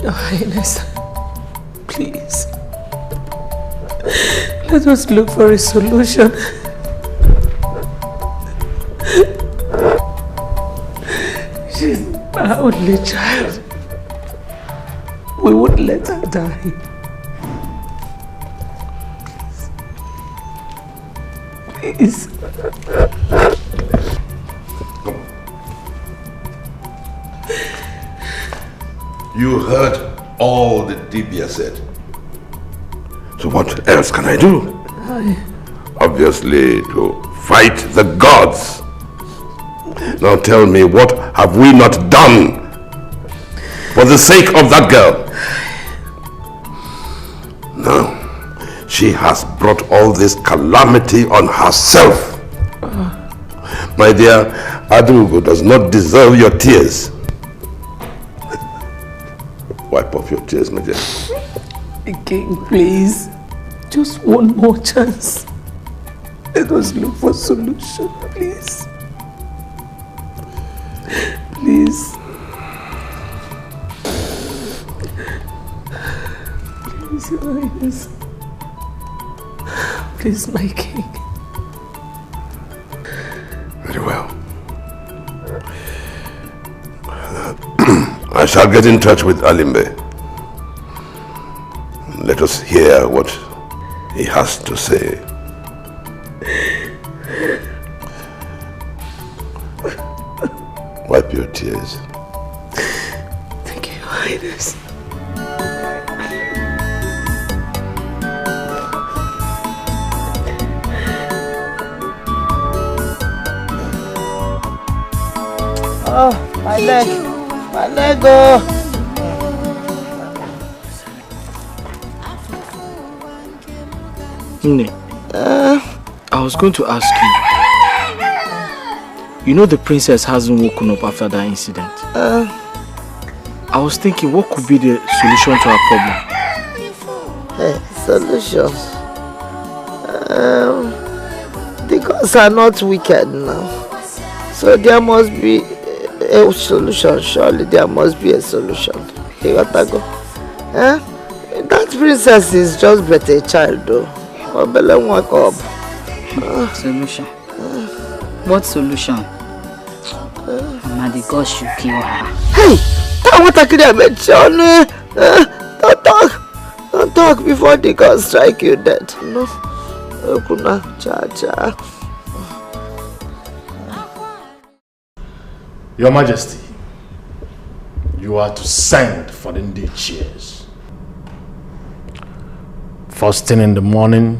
Your Highness, please, let us look for a solution. She's our only child. We won't let her die. Please. You heard all the Dibia said. So what else can I do? Obviously to fight the gods. Now tell me, what have we not done for the sake of that girl? No, she has brought all this calamity on herself. My dear, Adugo does not deserve your tears. Wipe off your tears, my dear. Again, please. Just one more chance. Let us look for a solution, please. Please. Please, Your Highness. Please, my king. Very well. I shall get in touch with Alimbe. Let us hear what he has to say. Wipe your tears. Thank you, Your Highness. Oh, my leg. My leg, oh. Nne, I was going to ask you. You know the princess hasn't woken up after that incident. I was thinking, what could be the solution to our problem? Solution? The gods are not wicked now. So there must be a solution. Surely there must be a solution. You gotta go. That princess is just but a child though. Solution? What solution? Mama, the gods should kill her. Hey! Don't talk before the gods strike you dead. No. Your Majesty, you are to send for the Ndi cheers. First thing in the morning,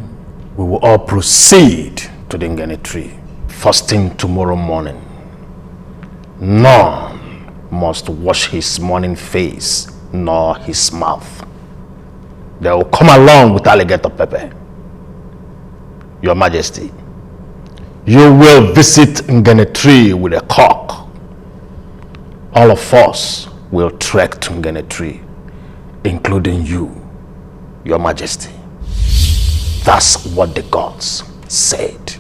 we will all proceed to the Ngene tree. First thing tomorrow morning, none must wash his morning face nor his mouth. They will come along with alligator pepper. Your Majesty, you will visit Ngene tree with a cock. All of us will trek to Ngene tree, including you, Your Majesty. That's what the gods said.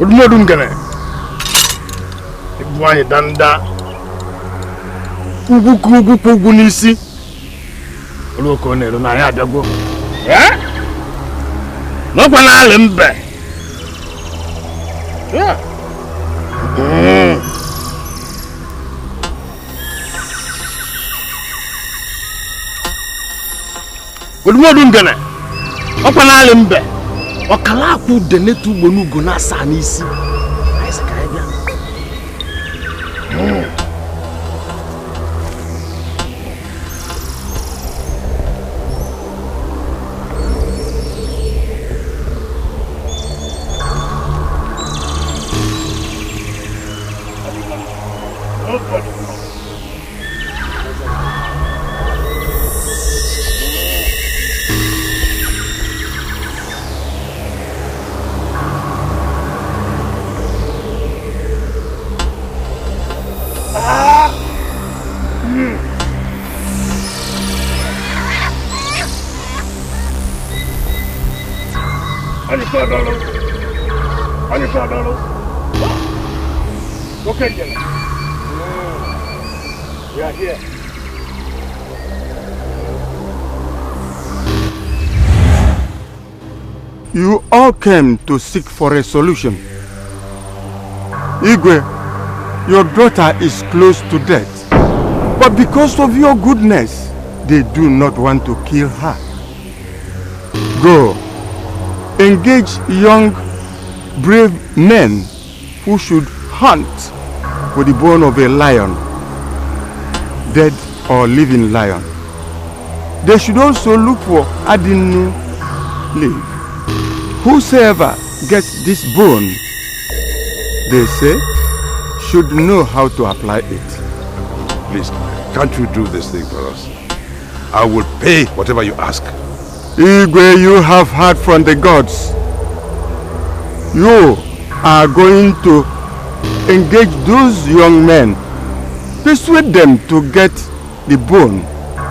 Udumodum gane. Ibwanye danda. Kugu nisi. Oloko ne lo na ya dago. No kwa na ale mbe. Udumodum gane. Okwa na ale mbe. Okala ku denetu gbonugo na asa n'isi. Aisa ka bia. Okay, we are here. You all came to seek for a solution. Igwe, your daughter is close to death. But because of your goodness, they do not want to kill her. Go. Engage young, brave men who should hunt for the bone of a lion, dead or living lion. They should also look for Adinu leaf. Whosoever gets this bone, they say, should know how to apply it. Please, can't you do this thing for us? I will pay whatever you ask. Igwe, you have heard from the gods. You are going to engage those young men. Persuade them to get the bone.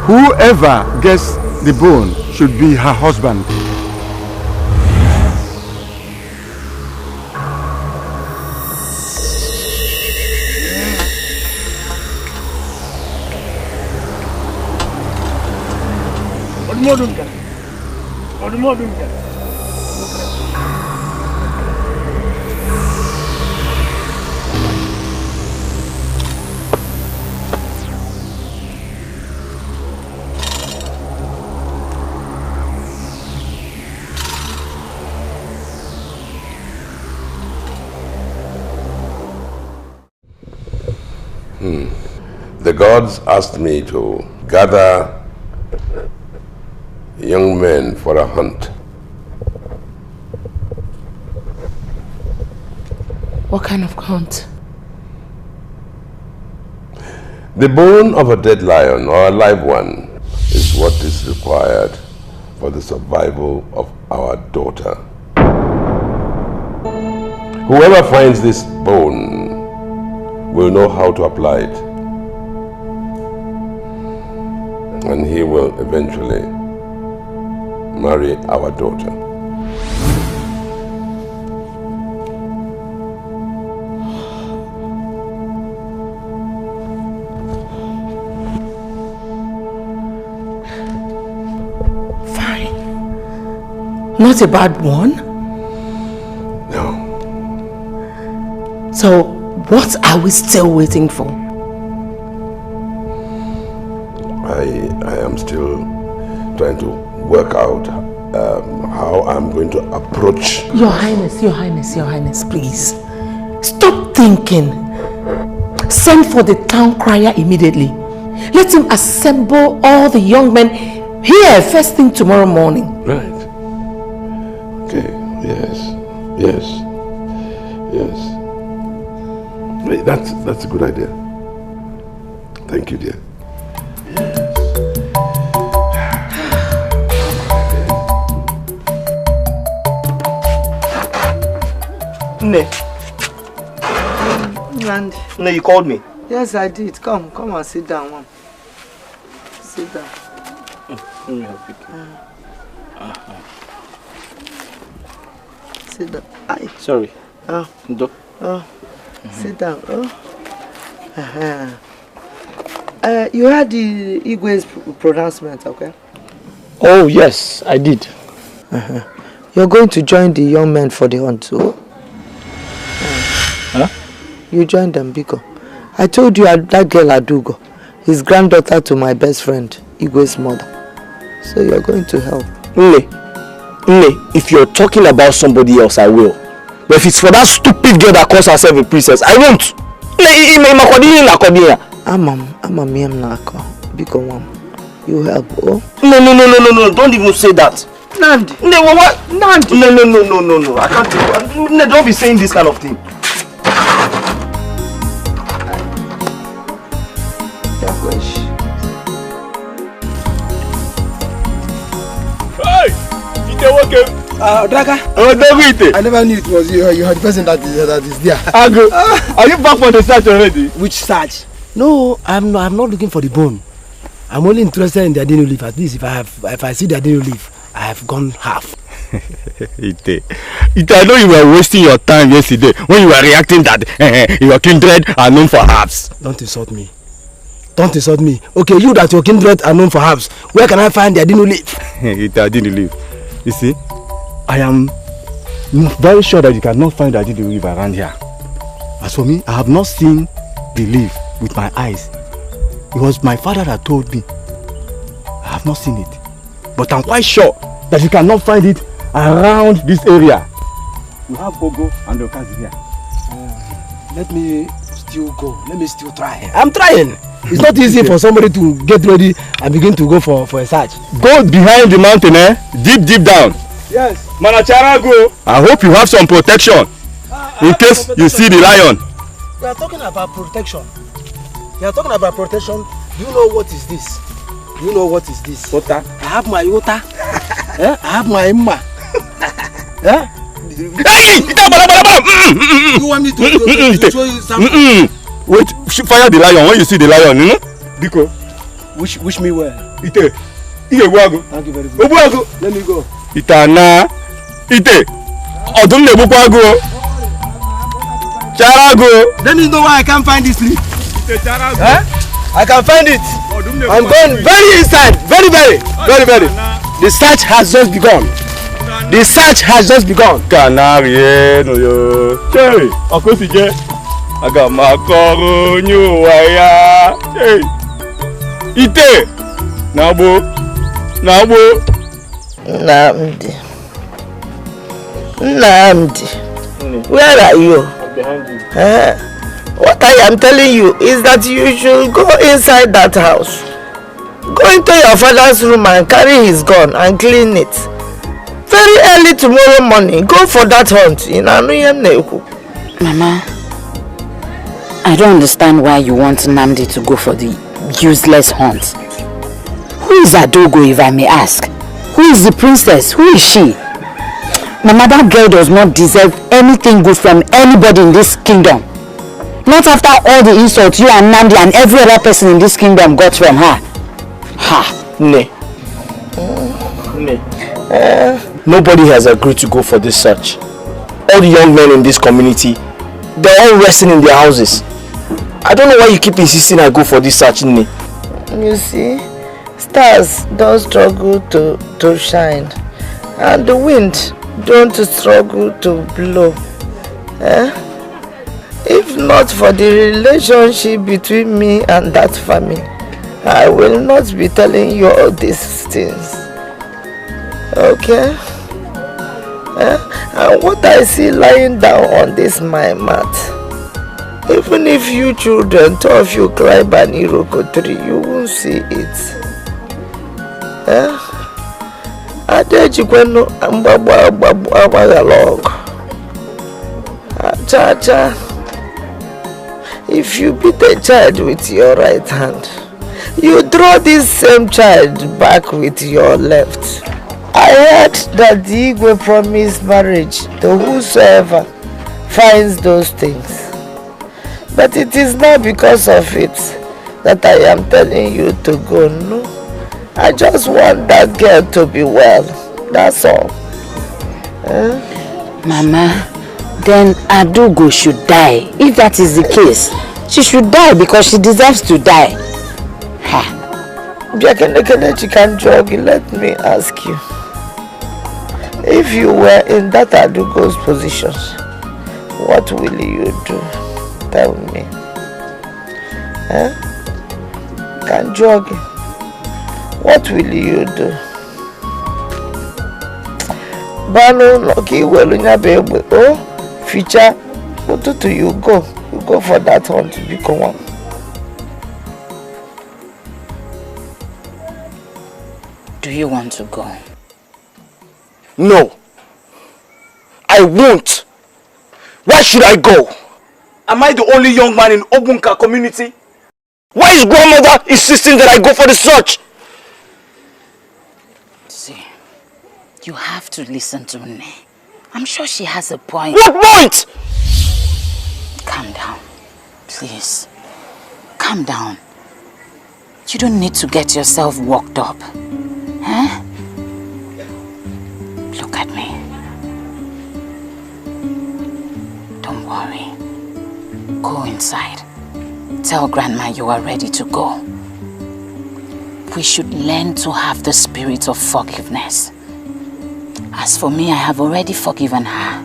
Whoever gets the bone should be her husband. The gods asked me to gather young men for a hunt. What kind of hunt? The bone of a dead lion or a live one is what is required for the survival of our daughter. Whoever finds this bone will know how to apply it. And he will eventually marry our daughter. Not a bad one? No. So, what are we still waiting for? I am still trying to work out how I'm going to approach. Your Highness, please. Stop thinking. Send for the town crier immediately. Let him assemble all the young men here first thing tomorrow morning. Right. Okay, yes. Wait, that's a good idea. Thank you, dear. No, you called me. Yes, I did. Come and sit down, Mom. Sit down. Let me help you. Sit down. Aye. Sorry. Sit down. You heard the Igwe's pronouncement, okay? Oh, yes, I did. You're going to join the young men for the hunt, so? Huh? You join them, Biko. I told you that girl Adugo is granddaughter to my best friend, Igwe's mother. So you're going to help. Nne, if you're talking about somebody else, I will. But if it's for that stupid girl that calls herself a princess, I won't. Biko, Mom. You help, oh? No, don't even say that. Nandi. No, what? Nandi. No. I can't do it. Don't be saying this kind of thing. Draga. I never knew it was you. You are the person that is there. Agro, are you back for the search already? Which search? No, I'm not looking for the bone. I'm only interested in the adeno leaf. At least if I see the adeno leaf, I have gone half. Ite, I know you were wasting your time yesterday when you were reacting that your kindred are known for herbs. Don't insult me. Okay, you that your kindred are known for herbs. Where can I find the adeno leaf? Ite, adeno leaf. You see, I am very sure that you cannot find the adeno leaf around here. As for me, I have not seen the leaf with my eyes. It was my father that told me. I have not seen it. But I'm quite sure that you cannot find it around this area. We have Gogo and Okazi here. Let me still go. Let me still try. I'm trying. It's not easy for somebody to get ready and begin to go for a search. Go behind the mountain, deep down. Yes. Manachara, go. I hope you have some protection in case you see the lion. You are talking about protection. Do you know what is this? Water. I have my water. I have my Imma. Hey! You want me to show you something? Wait, fire the lion when you see the lion, you know? Biko. Wish me well. Ite. Thank you very much. Let me go. Itana. Ite. Odum ne bukwago. Charago. Let me know why I can't find this leaf. Ite charago. I can find it. I'm going very inside. Very. The search has just begun. Canary no yo. Hey, Okosije. Aga makoro nyuwaya. Hey. Ite. Nabo. Nnamdi. Where are you? I'm behind you. What I am telling you is that you should go inside that house. Go into your father's room and carry his gun and clean it. Very early tomorrow morning, go for that hunt. Mama, I don't understand why you want Nnamdi to go for the useless hunt. Who is Adogo, if I may ask? Who is the princess? Who is she? Mama, that girl does not deserve anything good from anybody in this kingdom. Not after all the insults you and Nnamdi and every other person in this kingdom got from her. Ha! Nobody has agreed to go for this search. All the young men in this community, they're all resting in their houses. I don't know why you keep insisting I go for this search, Nne. You see, stars don't struggle to shine, and the wind don't struggle to blow. If not for the relationship between me and that family, I will not be telling you all these things. Okay? And what I see lying down on this my mat, even if you children, two of you climb an iroko tree, you won't see it. Adejikwenu ambagalog. Cha-cha. If you beat a child with your right hand, you draw this same child back with your left. I heard that the Igwe promised marriage to whosoever finds those things. But it is not because of it that I am telling you to go, no. I just want that girl to be well, that's all. Mama, then Adogo should die. If that is the case, she should die because she deserves to die. Ha! Let me ask you. If you were in that Adogo's position, what will you do? Tell me. Kanjogi, what will you do? Bano Loki Welunya Bebe. Oh, future. What do you go? You go for that hunt to become one. Do you want to go? No. I won't. Why should I go? Am I the only young man in Obunka community? Why is grandmother insisting that I go for the search? See, you have to listen to me. I'm sure she has a point. What point? Calm down, please. Calm down. You don't need to get yourself worked up. Huh? Look at me. Don't worry. Go inside. Tell Grandma you are ready to go. We should learn to have the spirit of forgiveness. As for me, I have already forgiven her.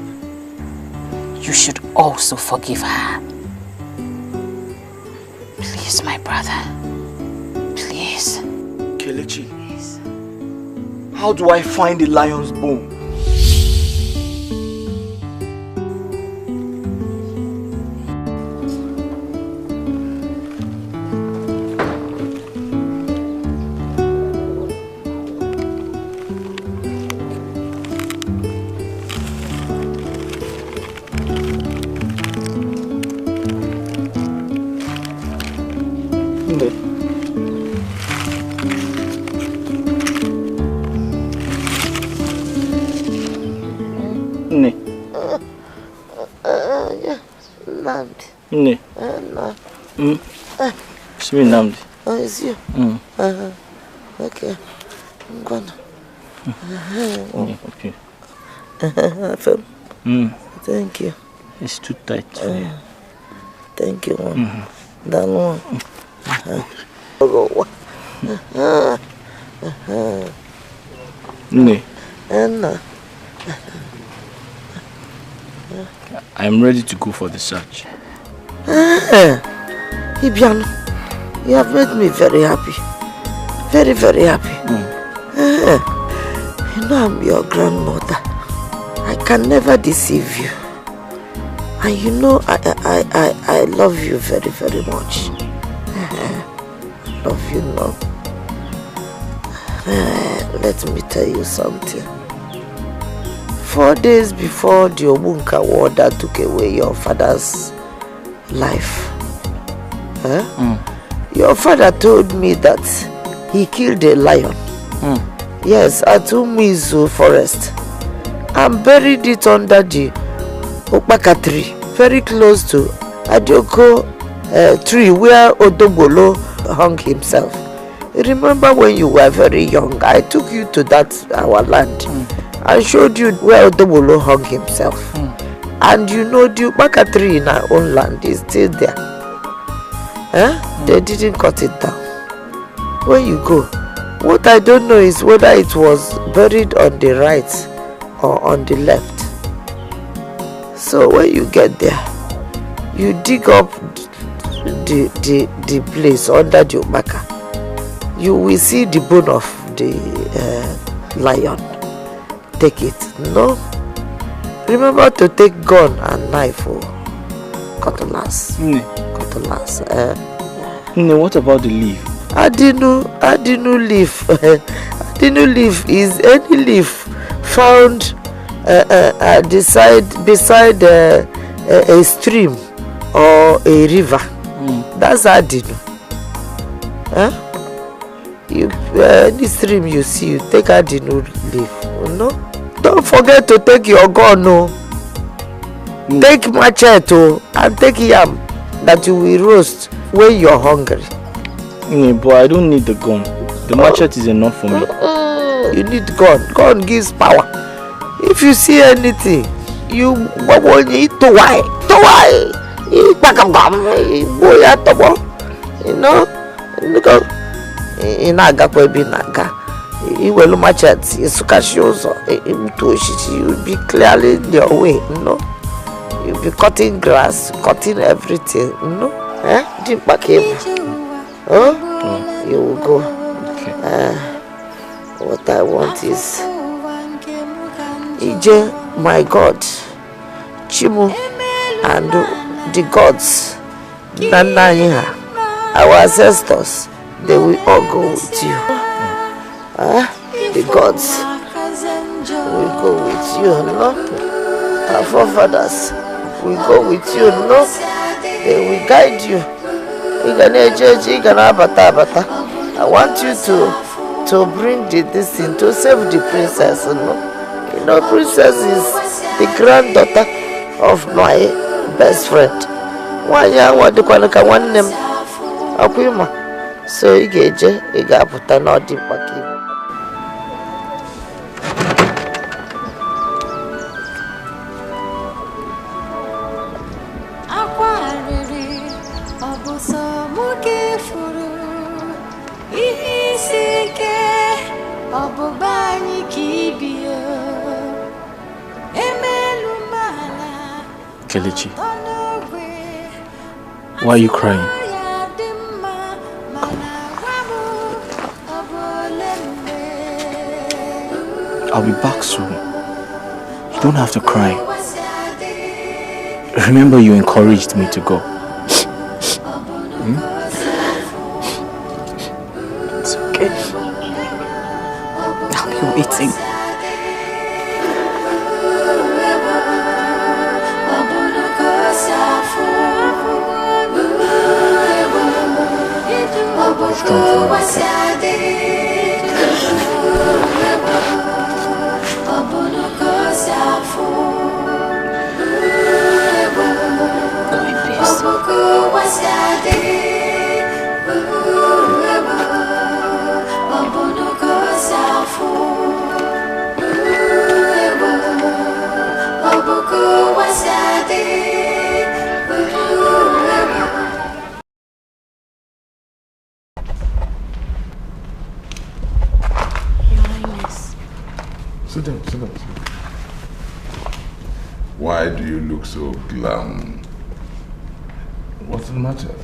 You should also forgive her. Please, my brother. Please. Kelechi, how do I find the lion's bone? Nnamdi. It's me, Nnamdi. Oh, it's you? Okay. I'm gonna. Okay. Thank you. It's too tight for you. Thank you, one. That one. I'm ready to go for the search. Ibiano, you have made me very happy. Very, very happy. You know I'm your grandmother. I can never deceive you. And you know, I love you very, very much. I love you, no. Let me tell you something. 4 days before the Obunka war that took away your father's life, your father told me that he killed a lion. Yes, at Umizu forest, and buried it under the Okpaka tree, very close to Adioko tree where Odobolo hung himself. Remember when you were very young, I took you to that our land and showed you where Odobolo hung himself. And you know the Okpaka tree in our own land is still there. They didn't cut it down. When you go, what I don't know is whether it was buried on the right or on the left. So when you get there, you dig up the place under the Okpaka. You will see the bone of the lion. Take it. No. Remember to take gun and knife or cutlass. Cutlass. What about the leaf? Adinu leaf. Adinu leaf is any leaf found beside a stream or a river. That's Adinu. Any stream you see, you take Adinu leaf. No? Don't forget to take your gun. No? Take machete and take yam that you will roast when you're hungry. But I don't need the gun. The machete is enough for me. You need gun. Gun gives power. If you see anything, you need to why? To why? You know? In Agakwe Binaga, you will machete, you'll be clearly in your way, you know? You'll be cutting grass, cutting everything, you know? You will go. Okay. What I want is Ije, my God, Chimu, and the gods, Nananya, our ancestors, they will all go with you. The gods will go with you, no? Our forefathers will go with you, no? They will guide you. I want you to bring this thing to save the princess, no? You know, princess is the granddaughter of my best friend. So you get put another packet. Kelechi, why are you crying? Come. I'll be back soon. You don't have to cry. Remember, you encouraged me to go. It's okay. I'll be waiting. Sit down. Why do you look so glum? What's the matter?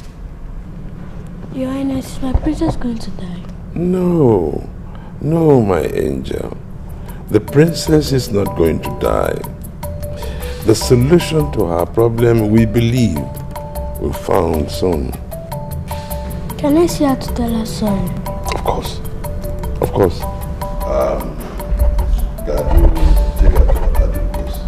Your Highness, is my princess going to die? No, my angel. The princess is not going to die. the solution to her problem, we believe, will be found soon. Can I see her to tell her sorry? Of course. Of course. God will take her to her place.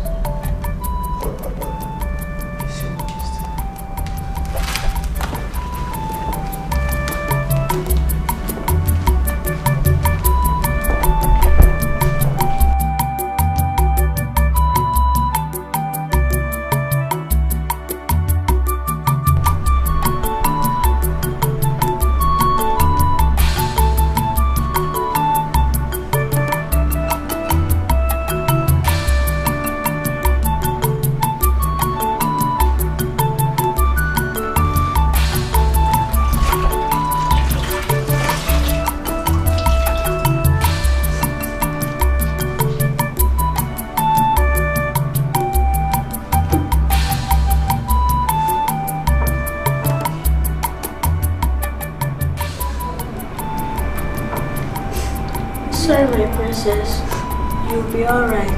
Sorry, my princess. You'll be alright.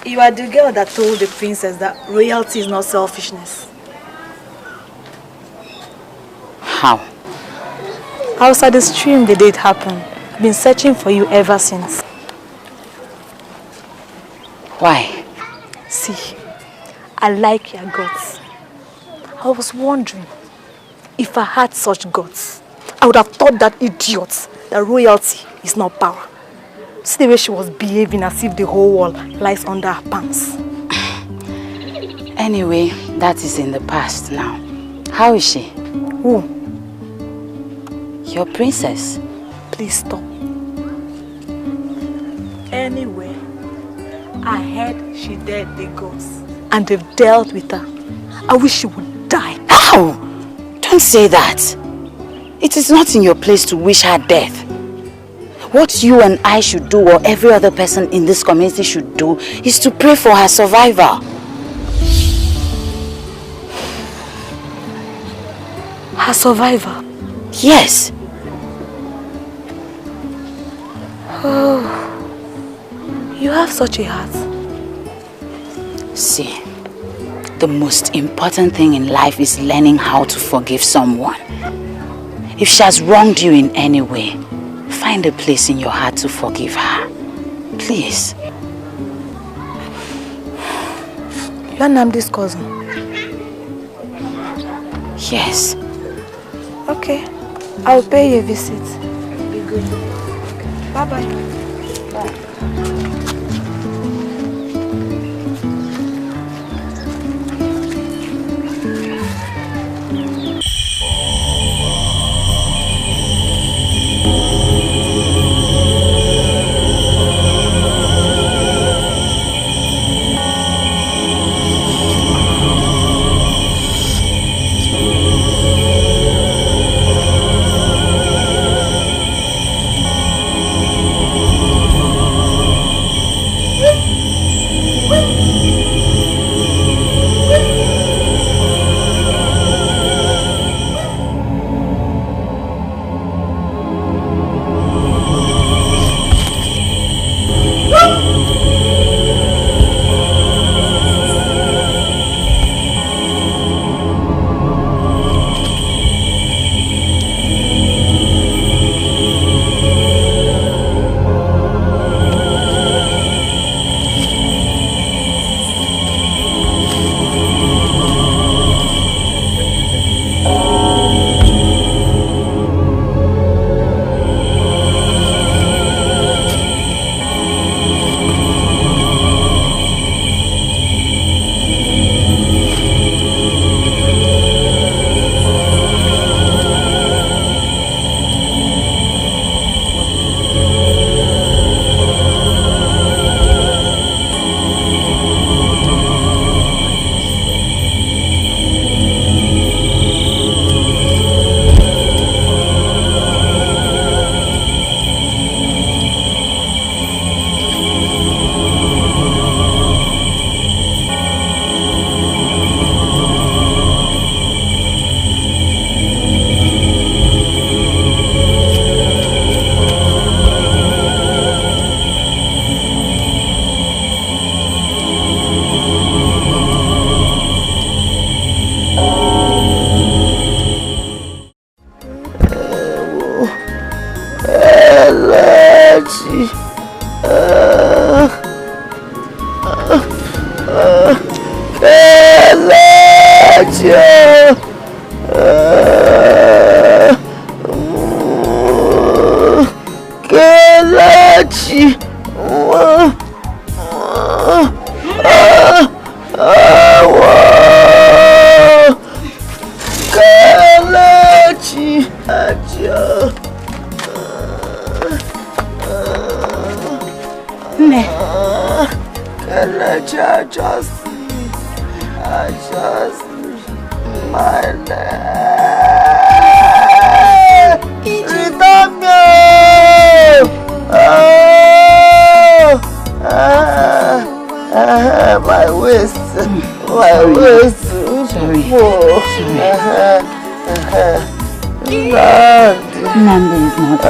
You are the girl that told the princess that royalty is not selfishness. How? I was at the stream the day it happened. I've been searching for you ever since. Why? See, I like your guts. I was wondering, if I had such guts, I would have taught that idiot that royalty is not power. See the way she was behaving as if the whole world lies under her pants. Anyway, that is in the past now. How is she? Who? Your princess. Please stop. Anyway, I heard she dared the gods and they've dealt with her. I wish she would die. Ow! Don't say that. It is not in your place to wish her death. What you and I should do, or every other person in this community should do, is to pray for her survival. Her survival? Yes. Oh, you have such a heart. See, the most important thing in life is learning how to forgive someone. If she has wronged you in any way, find a place in your heart to forgive her. Please. You're Nnamdi's cousin? Yes. Okay. I'll pay you a visit. Be good. Bye-bye. Bye. Kelechi. Kelechi. Kelechi. Kelechi, I just my name. Return me. My waist. My waist. Sorry. Nandi is not.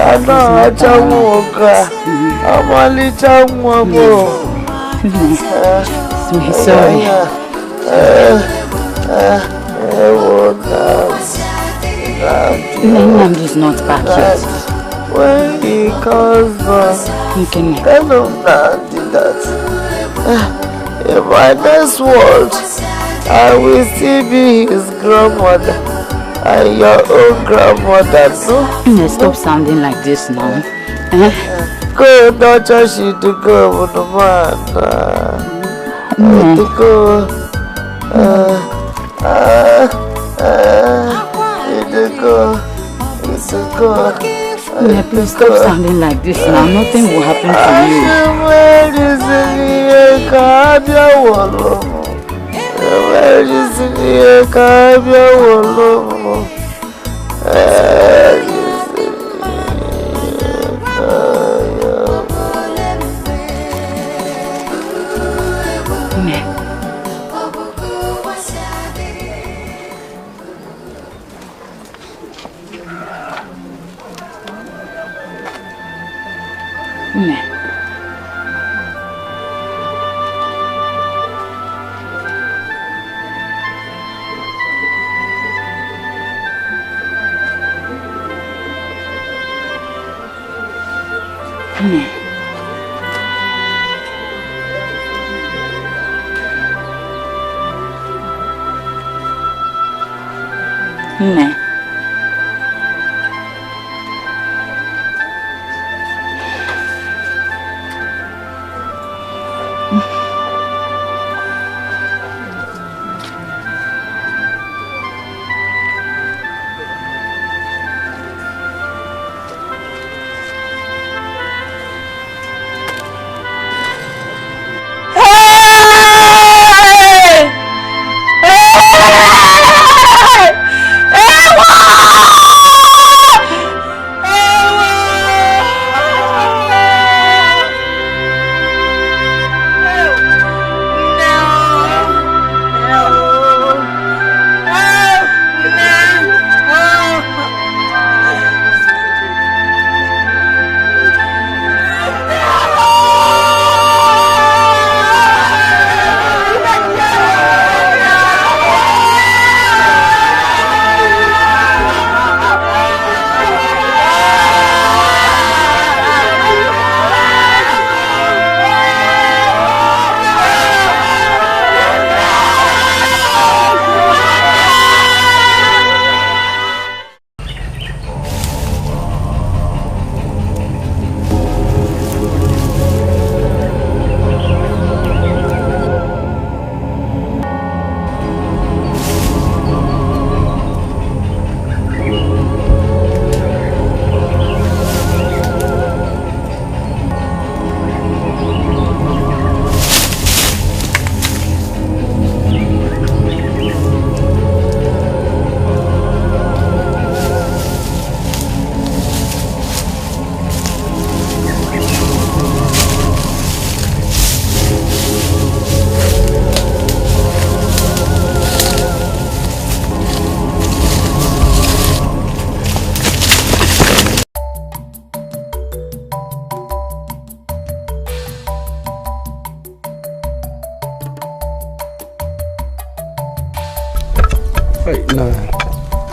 I'm only sorry. Nandi is not back yet. When he comes back, tell him Nandi that in my next world, I will still be his grandmother and your own grandmother, no? Stop sounding like this now. Go, don't trust you to go with the man. To go. Please stop sounding like this now. Nothing will happen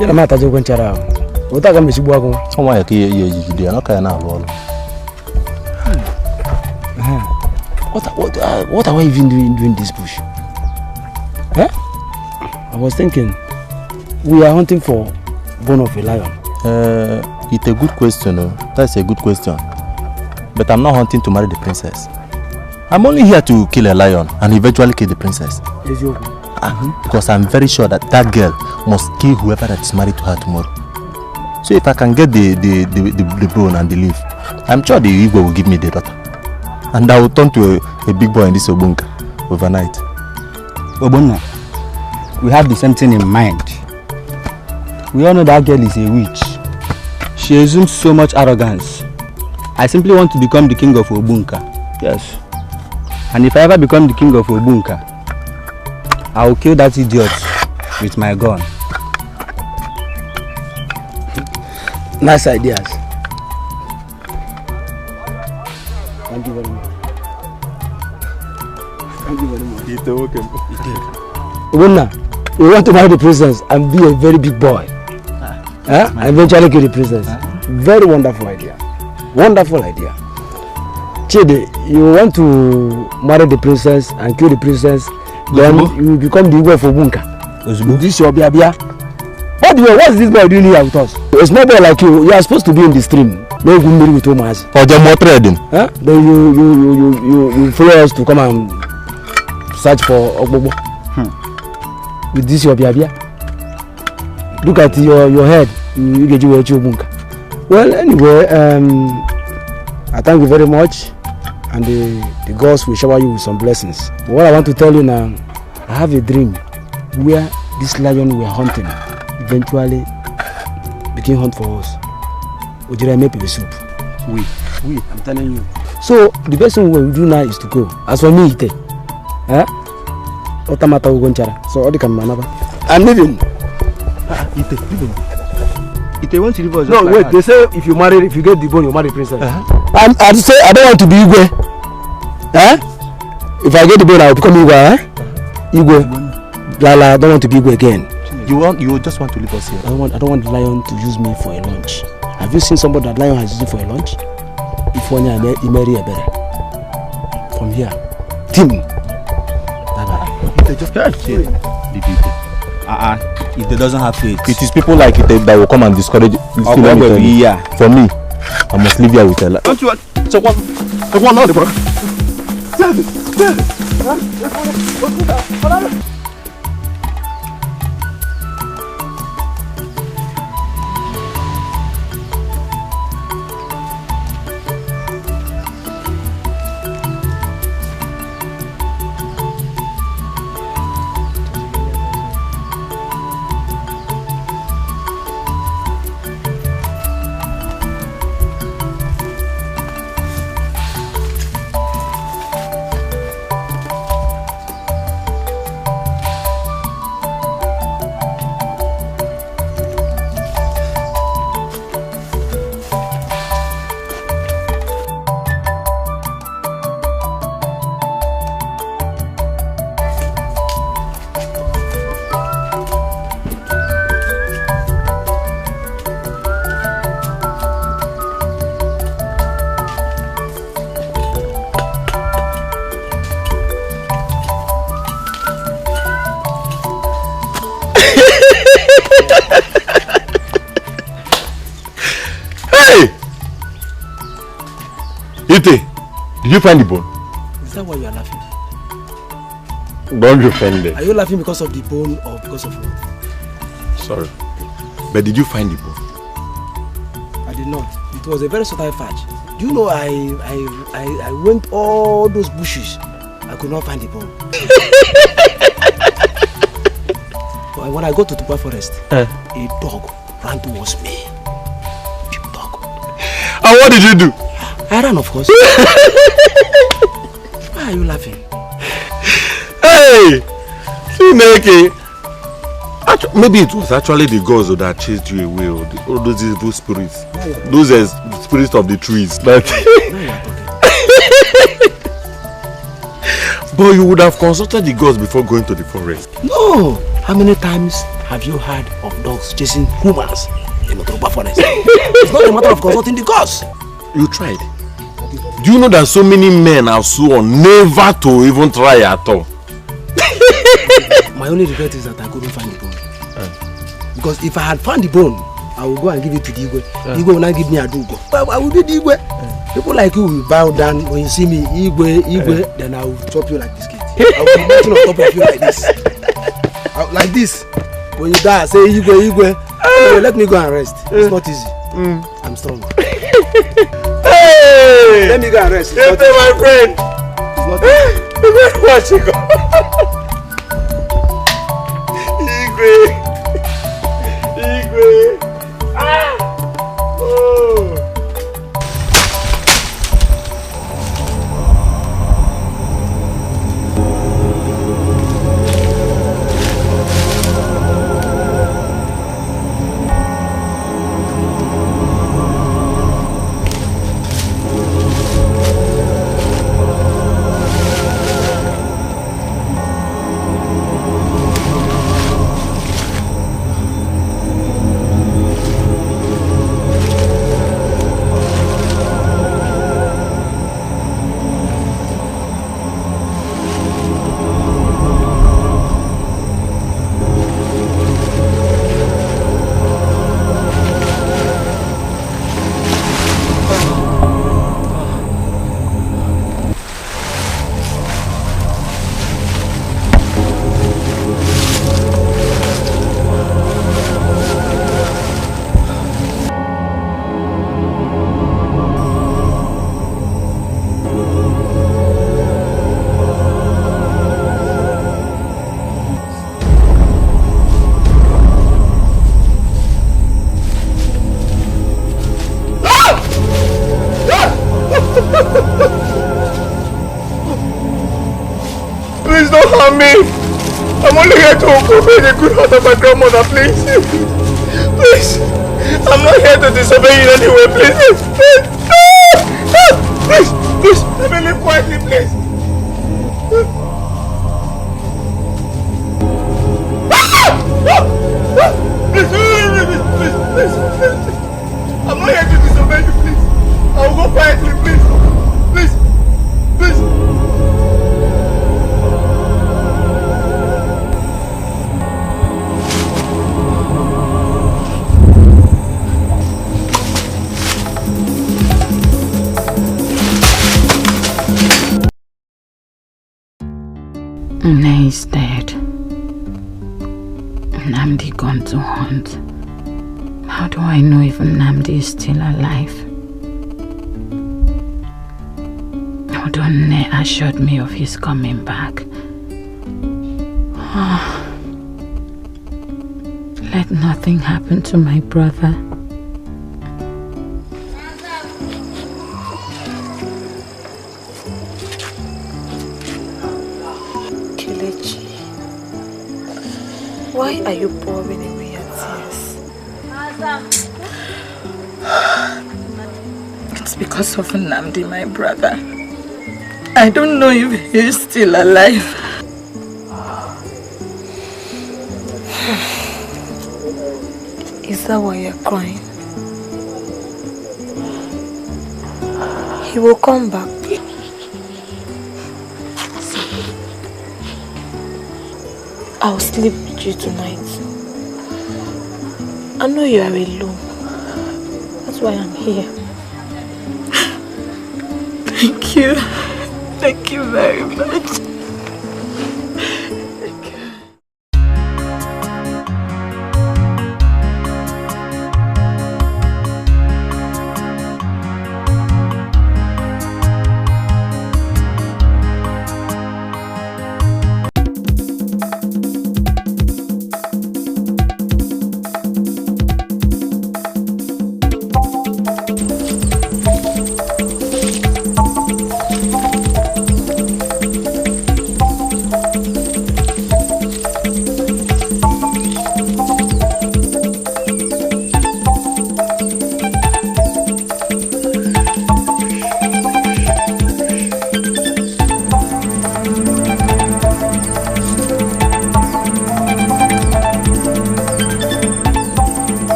Yana mata je kwancara. Wata ga mishi buwa kuma. Son waya ke iya jide na kai na lolo. What are we even doing in this bush? Huh? I was thinking, we are hunting for bone of a lion. It's a good question. That's a good question. But I'm not hunting to marry the princess. I'm only here to kill a lion and eventually kill the princess. Because I'm very sure that that girl must kill whoever that is married to her tomorrow. So if I can get the bone and the leaf, I'm sure the Igwe will give me the daughter. And I will turn to a big boy in this Obunka overnight. Obunna, we have the same thing in mind. We all know that girl is a witch. She assumes so much arrogance. I simply want to become the king of Obunka. Yes. And if I ever become the king of Obunka, I will kill that idiot with my gun. Nice ideas. Thank you very much. Thank you very much. You're welcome. Obunna, we want to marry the princess and be a very big boy. And eventually kill the princess. Very wonderful idea. Wonderful idea. Chidi, you want to marry the princess and kill the princess, then you become the Igwe of Obunka. This your biabia. What is this boy doing here with us? A small boy like you are supposed to be in the stream. No good meeting with Thomas. Or the more trading. Huh? Then you follow us to come and search for Ogbobo. With this your biabia. Look at your head. You get you Obunka. Well, anyway, I thank you very much, and the gods will shower you with some blessings. But what I want to tell you now, I have a dream where this lion we're hunting eventually became hunt for us. Would you make a soup? We, I'm telling you. So the best thing we will do now is to go. As for me, Ite, so all the camera. I'm leaving. Ite, leaving. If they want to leave us, no, wait. They say if you get the bone, you marry the princess. I say I don't want to be Igwe. If I get the bone, I will become Igwe. Igwe. Lala, I don't want to be Igwe again. You just want to leave us here. I don't want the lion to use me for a lunch. Have you seen somebody that lion has used it for a lunch? If one year he marry a better. From here, Tim. Bye bye. They just if they doesn't have faith, it is people like it that will come and discourage this for me, I must live here with her. Don't you want? So what? I want all the brother. Ite, did you find the bone? Is that why you are laughing? Don't you find it? Are you laughing because of the bone or because of what? Sorry. But did you find the bone? I did not. It was a very subtle fetch. Do you know I went all those bushes. I could not find the bone. But when I got to Tupa Forest, a dog ran towards me. Big dog. And what did you do? I ran, of course. Why are you laughing? Hey! Chineke! Maybe it was actually the gods that chased you away, or all those evil spirits. Those spirits of the trees. But but you would have consulted the gods before going to the forest. No! How many times have you heard of dogs chasing humans in the Tupa Forest? It's not a matter of consulting the gods. You tried. Do you know that so many men have sworn never to even try at all? My only regret is that I couldn't find the bone. Because if I had found the bone, I will go and give it to the Igwe. Igwe will not give me a dugo. But I will be the Igwe. People like you will bow down when you see me, Igwe, then I will chop you like biscuit. I will be mounting on top of you like this. Like this. When you die, I say Igwe. Anyway, let me go and rest. It's not easy. I'm strong. Hey! Let me go and rest. It's my friend. It's not easy. Watch it go. Igwe. Please don't harm me. I'm only here to obey the good heart of my grandmother, please. Please. I'm not here to disobey you in any way, please. Please. Let me live quietly, please. Please. I'm not here to disobey you, please. I'll go quietly, please. Please. Nne is dead. Nnamdi gone to hunt. How do I know if Nnamdi is still alive? Although Nne assured me of his coming back. Let nothing happen to my brother. Why are you pouring away your tears? It's because of Nnamdi, my brother. I don't know if he's still alive. Is that why you're crying? He will come back. I'll sleep with you tonight. I know you are alone. That's why I'm here. Thank you. Thank you very much.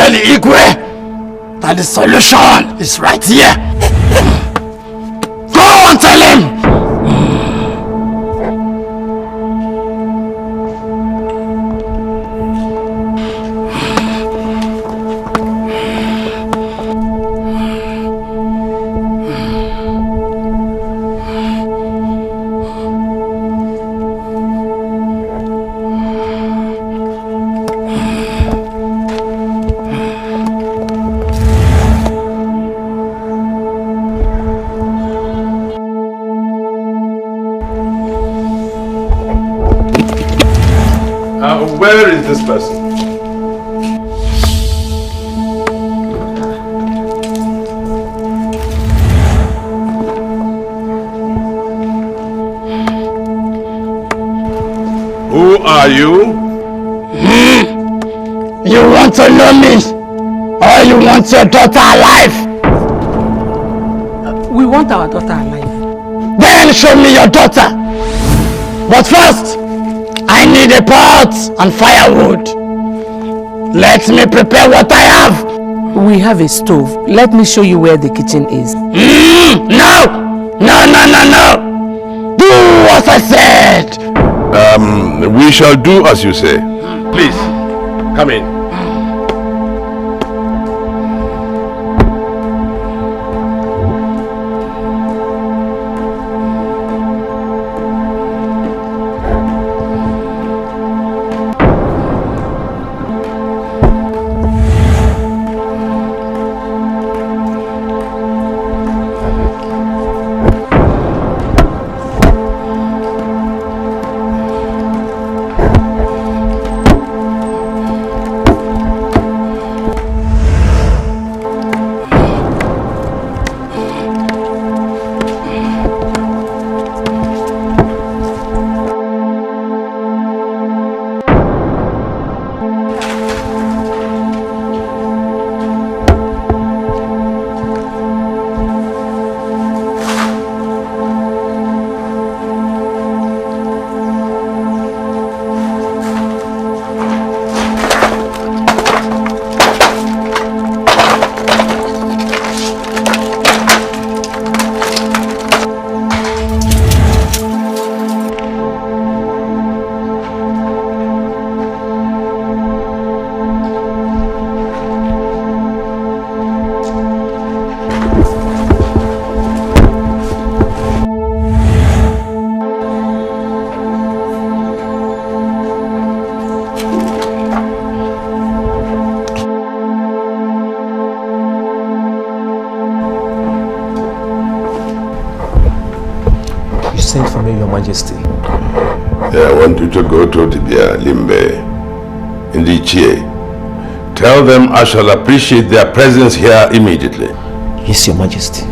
tell Igwe that the solution is right here. Go and tell him. Where is this person? Who are you? You want to know me? Or you want your daughter alive? We want our daughter alive. Then show me your daughter. But first, I need a pot and firewood. Let me prepare what I have. We have a stove. Let me show you where the kitchen is. No! No! Do as I said. We shall do as you say. Please, come in. Sent for me, Your Majesty. I want you to go to Dibia Limbe in the Ichie. Tell them I shall appreciate their presence here immediately. Yes, Your Majesty.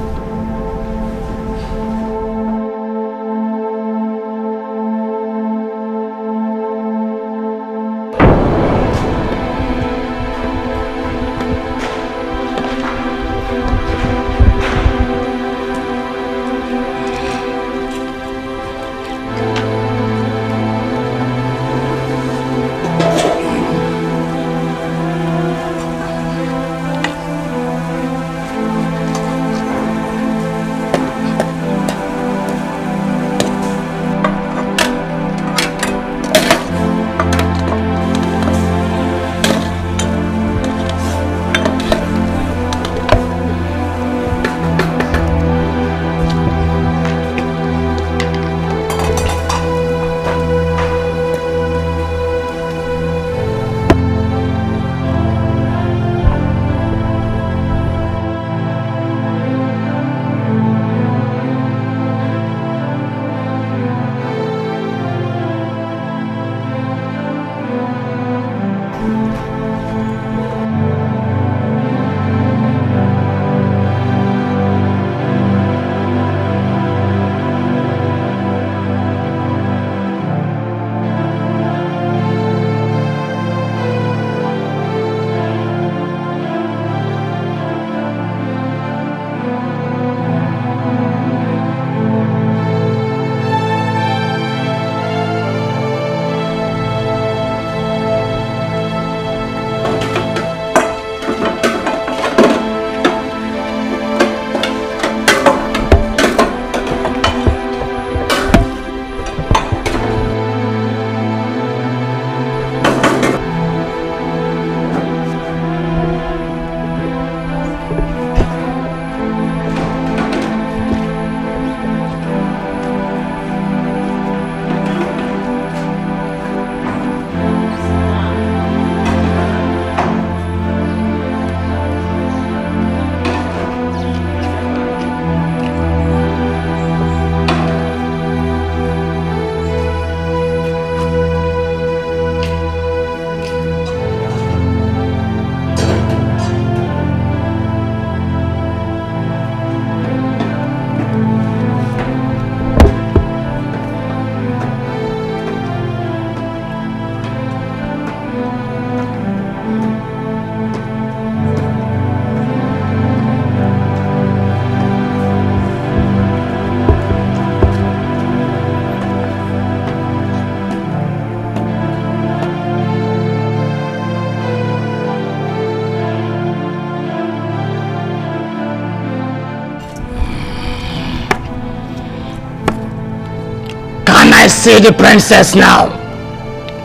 I see the princess now?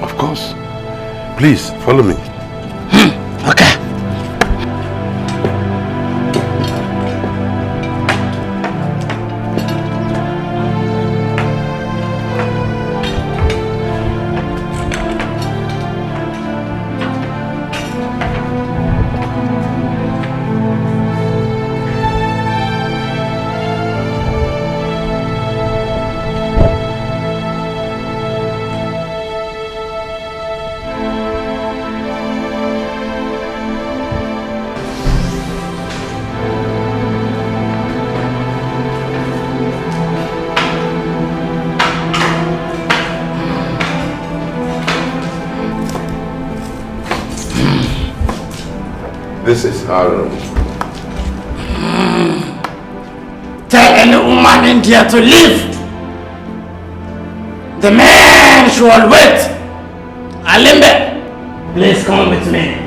Of course. Please, follow me. Okay. This is our room. Tell any woman in here to leave. The man should wait. Alimbe, please come with me.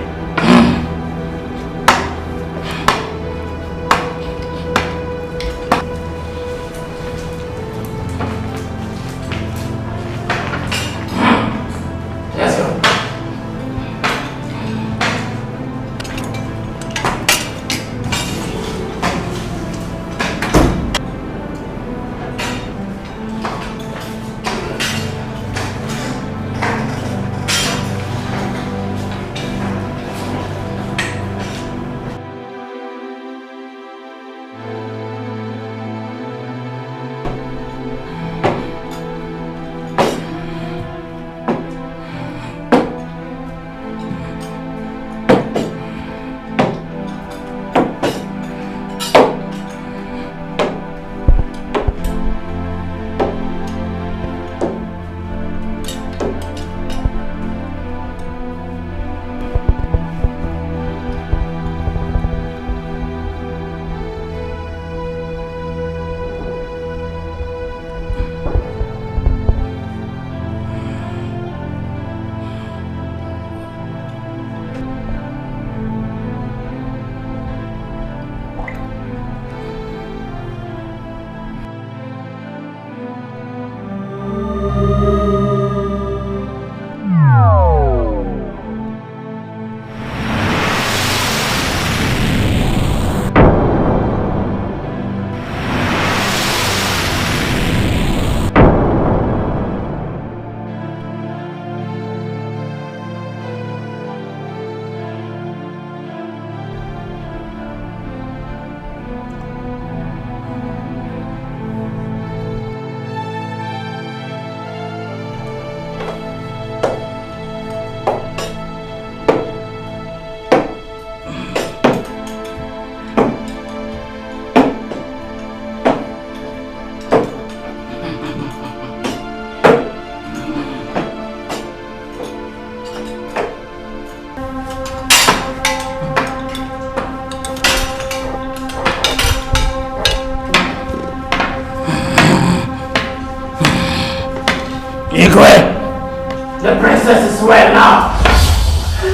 The princess is well now.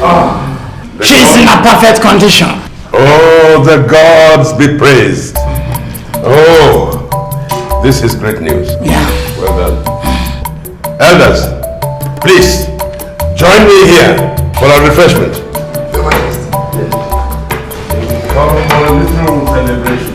Oh, she's in a perfect condition. Oh, the gods be praised. Oh, this is great news. Yeah. Well done. Elders, please join me here for our refreshment. Come for a little celebration.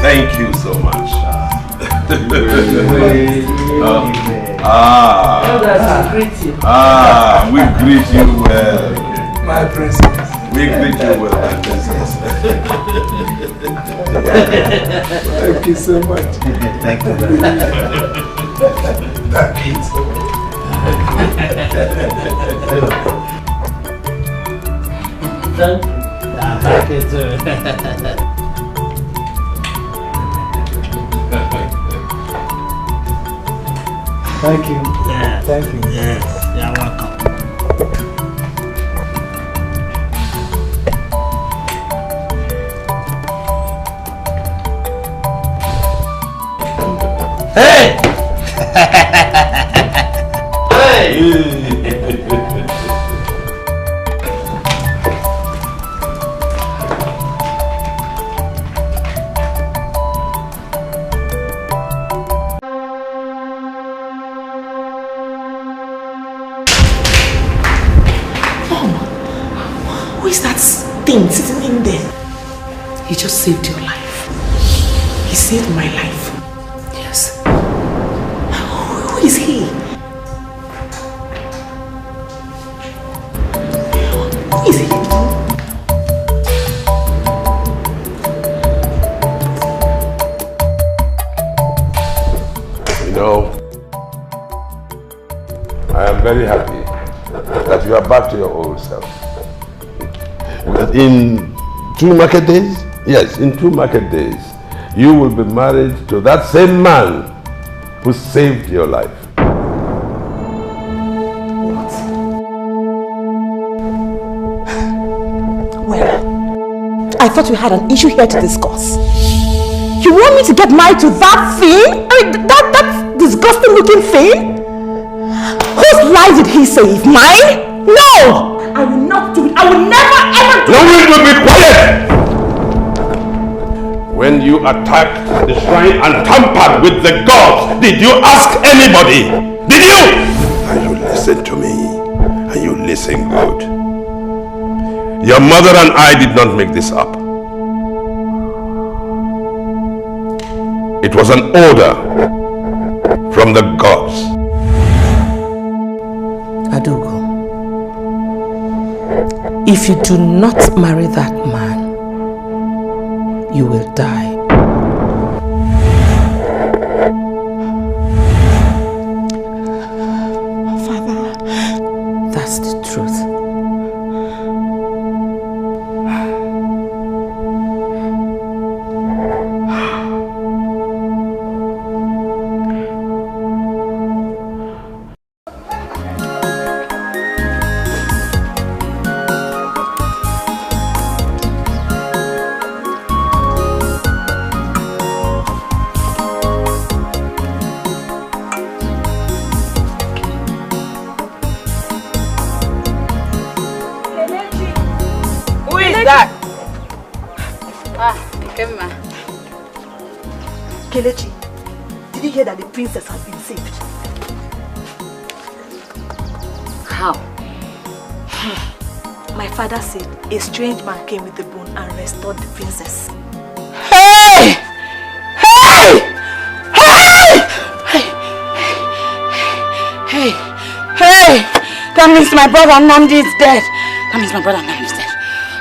Thank you so much. We greet you well. My princess. We greet you well, my princess. Thank you so much. Thank you. Thank you so much. Thank you too. Thank you. Yeah. Thank you. Yes, you're welcome. Hey! Who is that thing sitting in there? He just saved your life. He saved my life. Yes. Who is he? Who is he? You know, I am very happy that you are back to your old self. In 2 market days, yes, in 2 market days, you will be married to that same man who saved your life. What? Well, I thought we had an issue here to discuss. You want me to get married to that thing? I mean, that disgusting looking thing? Whose life did he save? Mine? No! I will not do it. I will never ever do it. No, you will be quiet! When you attacked the shrine and tampered with the gods, did you ask anybody? Did you? And you listen to me. And you listen good. Your mother and I did not make this up. It was an order from the gods. Adogo, if you do not marry that man, you will die. Father, that's the truth. Kelechi, did you hear that the princess has been saved? How? My father said a strange man came with the bone and restored the princess. Hey! Hey! Hey! Hey! Hey! That means my brother Namdi is dead. That means my brother Namdi is dead.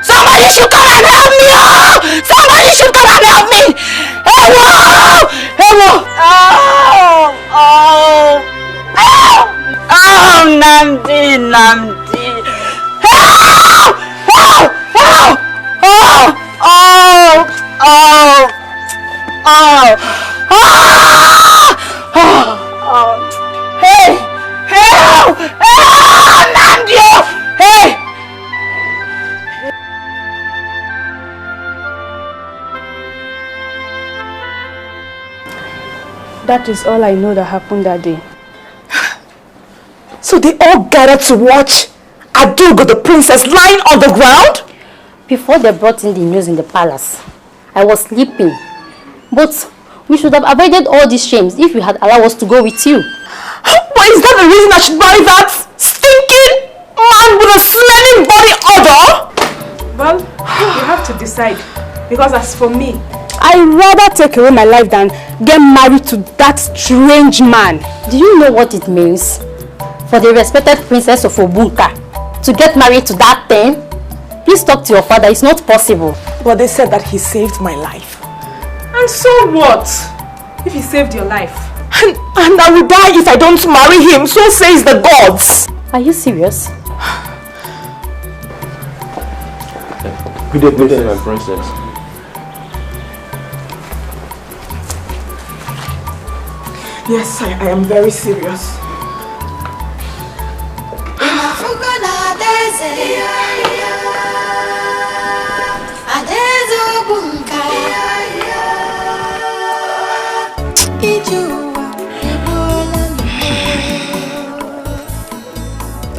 Somebody should come and help me! Oh! Somebody should come and help me! Hello! Hello! Oh! Oh! Oh! Oh! Namdi! Namdi! Help! Help! Help! Oh! Oh! Oh! Oh! Oh! Oh! Hey! Help! Help! Namdi! Hey! That is all I know that happened that day. So they all gathered to watch Adogo the princess lying on the ground? Before they brought in the news in the palace, I was sleeping. But we should have avoided all these shames if you had allowed us to go with you. But is that the reason I should marry that stinking man with a smelling body odor? Well, you have to decide. Because as for me, I'd rather take away my life than get married to that strange man. Do you know what it means for the respected princess of Obunka to get married to that thing? Please talk to your father. It's not possible. But they said that he saved my life. And so what? If he saved your life? And I will die if I don't marry him, so says the gods. Are you serious? Good day, my princess. Yes, I am very serious.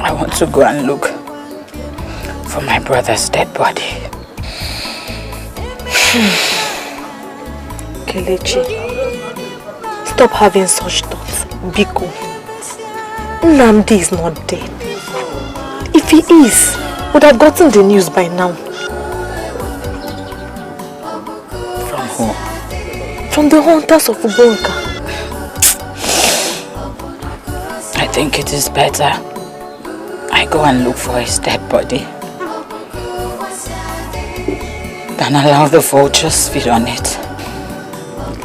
I want to go and look for my brother's dead body. Kelechi, stop having such thoughts. Biko, Nnamdi is not dead. If he is, would have gotten the news by now. From who? From the hunters of Ubonka. I think it is better I go and look for his dead body than allow the vultures feed on it.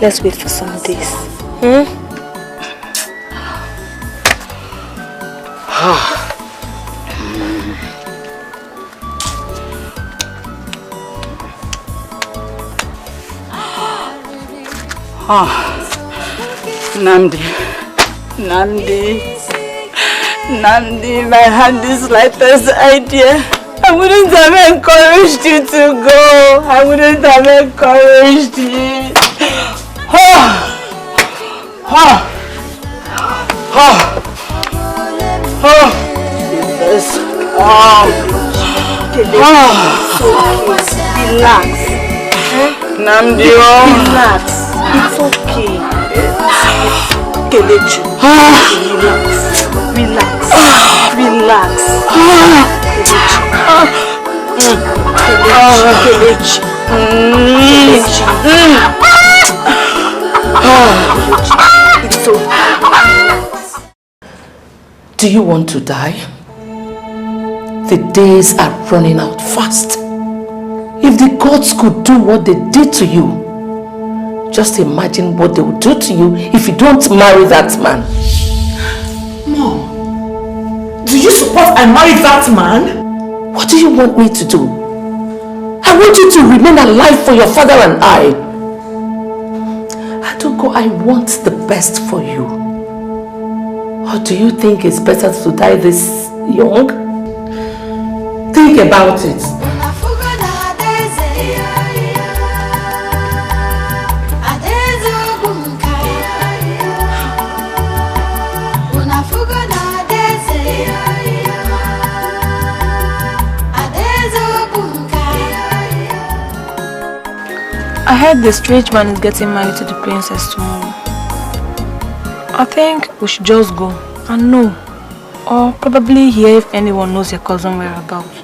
Let's wait for some days. Nnamdi, if I had the slightest idea, I wouldn't have encouraged you to go. I wouldn't have encouraged you. Relax. Nnamdi, relax. It's okay. Kelechi, relax. Relax. Kelechi. It's okay. Do you want to die? The days are running out fast. If the gods could do what they did to you, just imagine what they will do to you if you don't marry that man. Mom, do you suppose I marry that man? What do you want me to do? I want you to remain alive for your father and I. Adugo, I want the best for you. Or do you think it's better to die this young? Think about it. I heard the strange man is getting married to the princess tomorrow. I think we should just go and know, or probably hear if anyone knows your cousin whereabouts.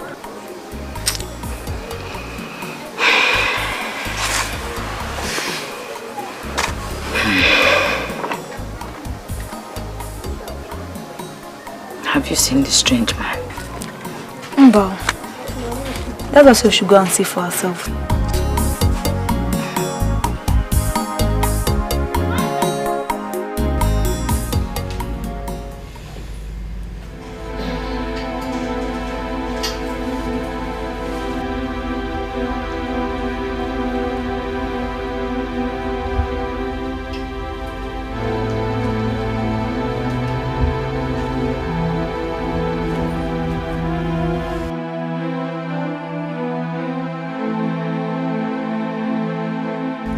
Have you seen the strange man? Mba. That's why we should go and see for ourselves.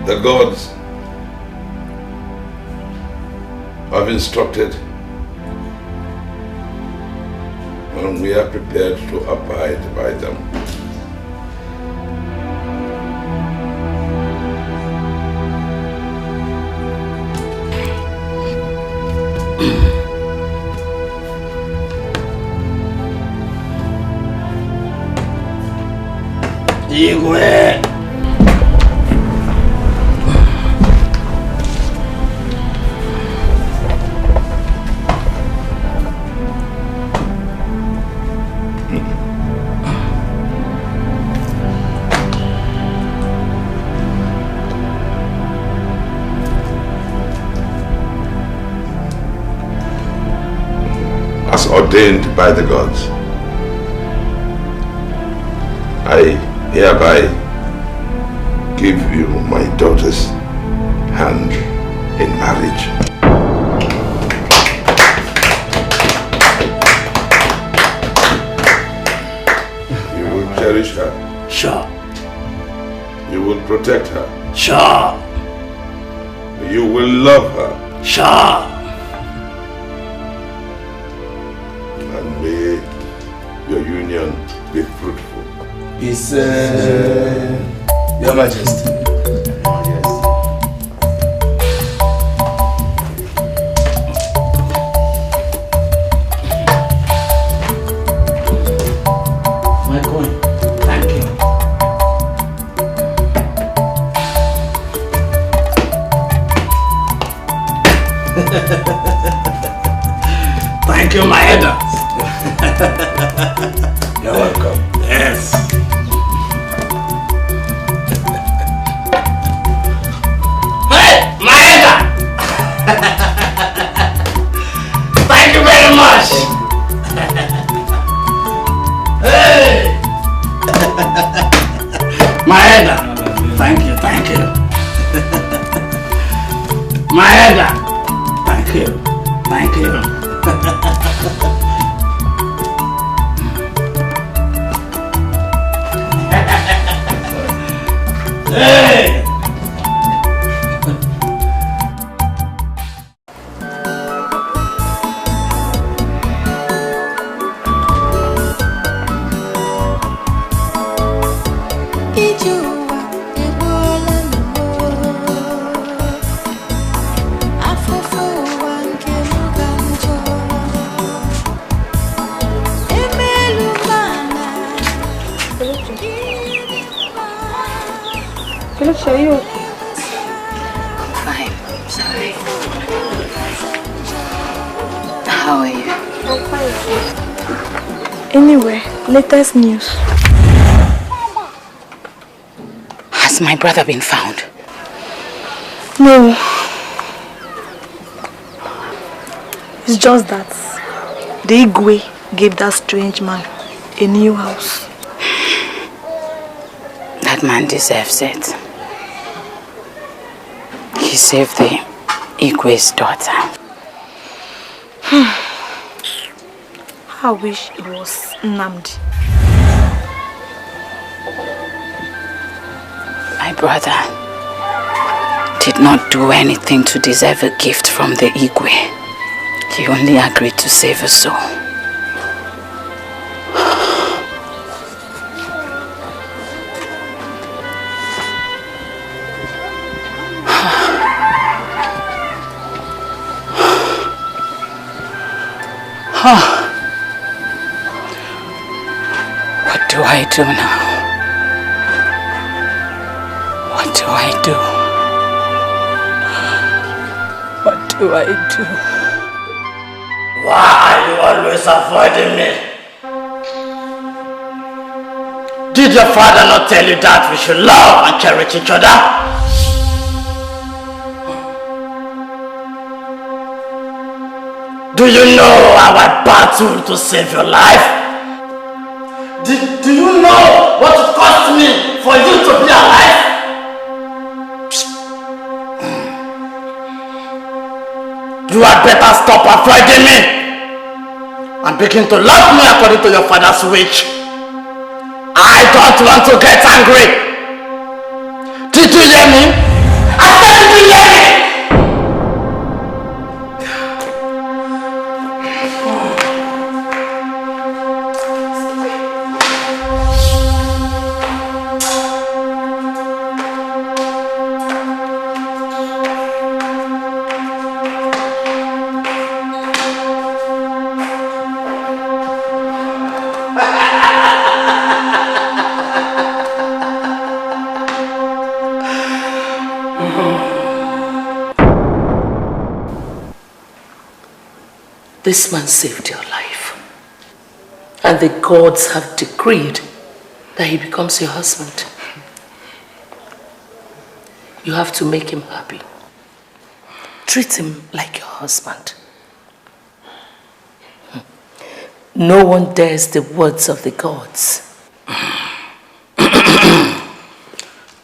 The gods have instructed, and we are prepared to abide by them. Igwe! ordained by the gods. I hereby give you my daughter's hand in marriage. You will cherish her. Sure. You will protect her. Sure. You will love her. Sure. And may your union be fruitful. It's Your Majesty. My queen, thank you. Thank you, my elder. You're welcome. Yes. Hey, my elder. Thank you very much. Hey. My elder. Thank you, thank you. My elder. Thank you, thank you. Hey! Kelechi, are you okay? Fine, sorry. How are you? I'm fine. Anyway, latest news. Has my brother been found? No. It's just that the Igwe gave that strange man a new house. That man deserves it. He saved the Igwe's daughter. I wish it was Nnamdi. My brother did not do anything to deserve a gift from the Igwe. He only agreed to save a soul. What do I do now? What do I do? What do I do? Why are you always avoiding me? Did your father not tell you that we should love and cherish each other? Do you know how I battled to save your life? Do you know what it cost me for you to be alive? You had better stop avoiding me and begin to love me according to your father's wish. I don't want to get angry. Did you hear me? I said, did you hear me? This man saved your life. And the gods have decreed that he becomes your husband. You have to make him happy. Treat him like your husband. No one dares the words of the gods.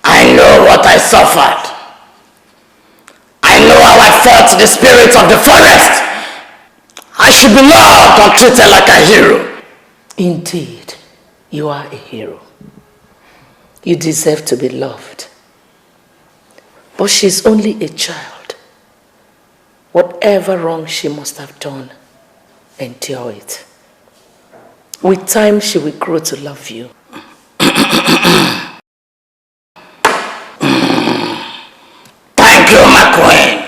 I know what I suffered. I know how I fought the spirits of the forest. I should be loved and treated like a hero. Indeed, you are a hero. You deserve to be loved. But she's only a child. Whatever wrong she must have done, endure it. With time, she will grow to love you. Thank you, my queen.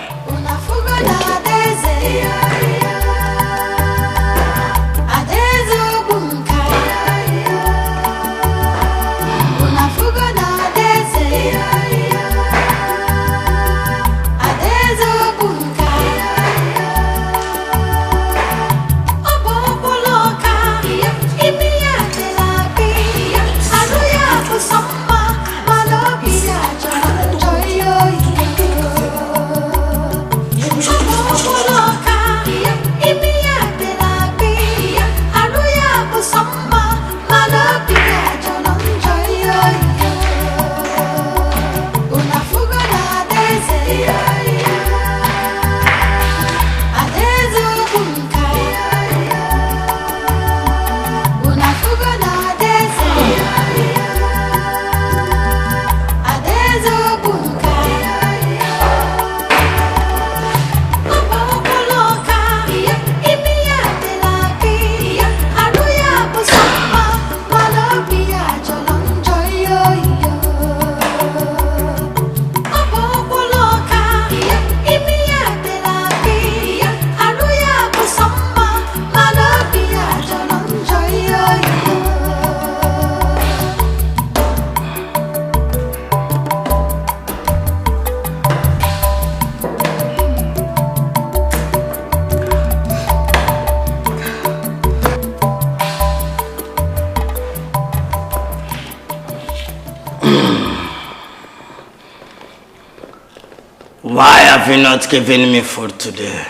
Why have you not given me food today?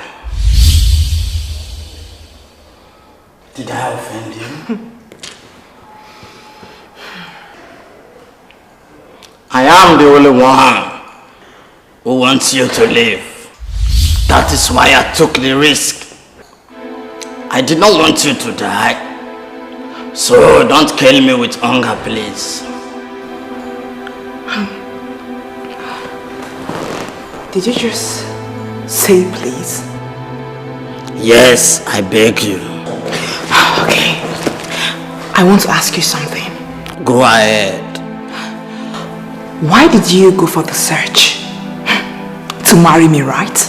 Did I offend you? I am the only one who wants you to live. That is why I took the risk. I did not want you to die. So don't kill me with hunger, please. Did you just say please? Yes, I beg you. Okay. I want to ask you something. Go ahead. Why did you go for the search? To marry me, right?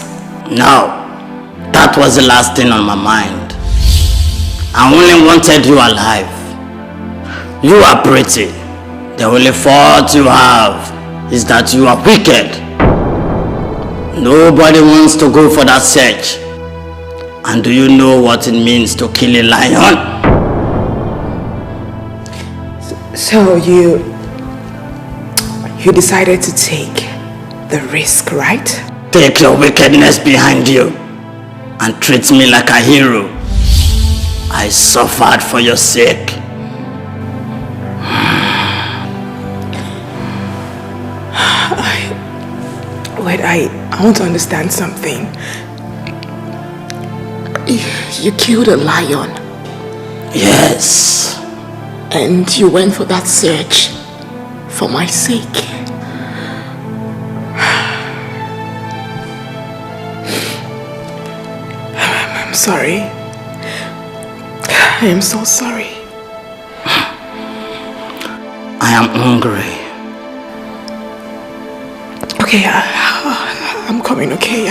No. That was the last thing on my mind. I only wanted you alive. You are pretty. The only fault you have is that you are wicked. Nobody wants to go for that search. And do you know what it means to kill a lion? So you decided to take the risk, right? Take your wickedness behind you and treat me like a hero. I suffered for your sake. Wait, I want to understand something. You killed a lion? Yes. And you went for that search for my sake? I'm sorry. I am so sorry. I am hungry. Okay, I'm coming, okay?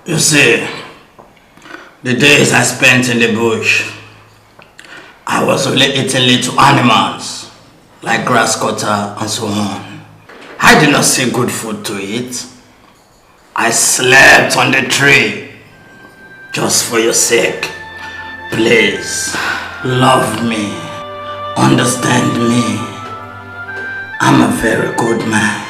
You see, the days I spent in the bush, I was only eating little animals, like grass cutter and so on. I did not see good food to eat. I slept on the tree just for your sake. Please, love me, understand me. I'm a very good man.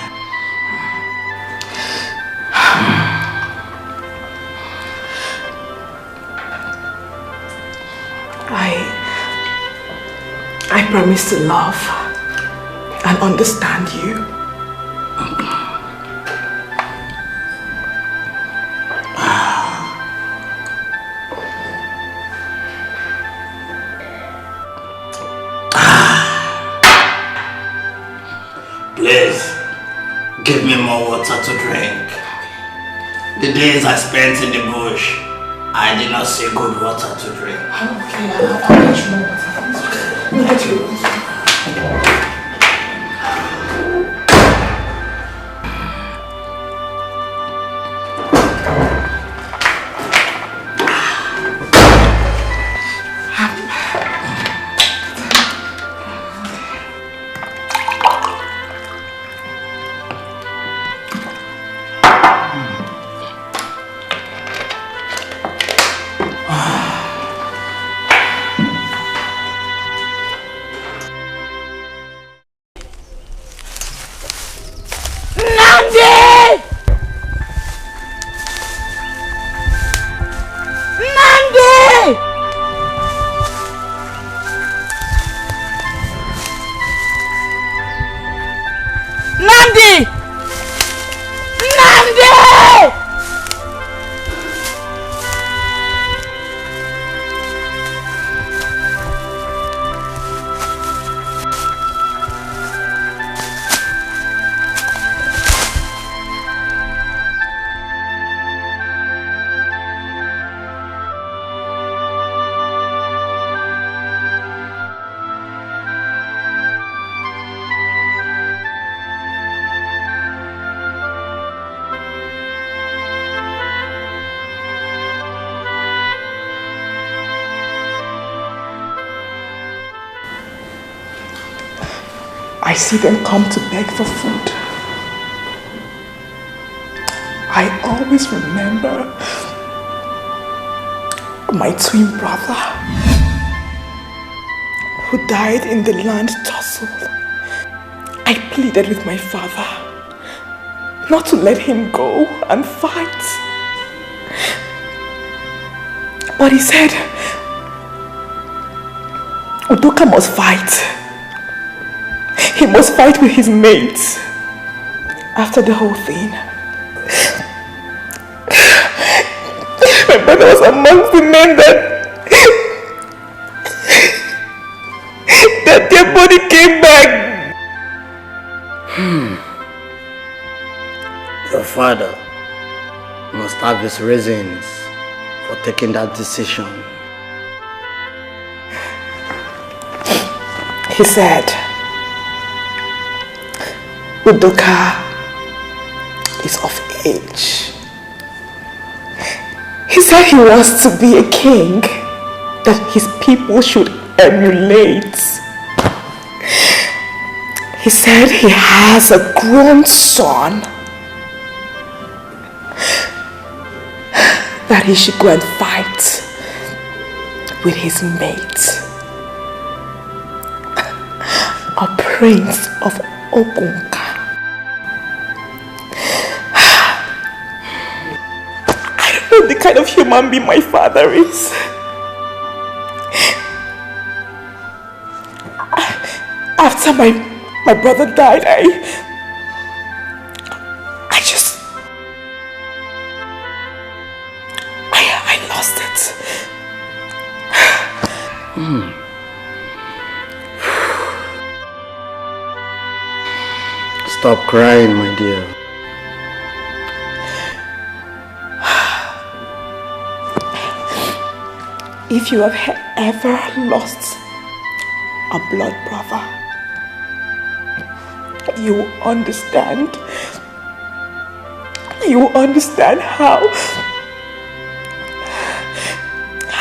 I promise to love and understand you. Please, give me more water to drink. The days I spent in the bush, I did not see good water to drink. Okay, I'll get you more water. I'll get you. I see them come to beg for food. I always remember my twin brother who died in the land tussle. I pleaded with my father not to let him go and fight. But he said, Udoka must fight. He must fight with his mates after the whole thing. My brother was amongst the men that their body came back. Your father must have his reasons for taking that decision. He said, Udoka is of age. He said he wants to be a king that his people should emulate. He said he has a grown son that he should go and fight with his mate, a prince of Ogunka. I don't know the kind of human being my father is. After my brother died, I lost it. Stop crying, my dear. If you have ever lost a blood brother, you will understand. You will understand how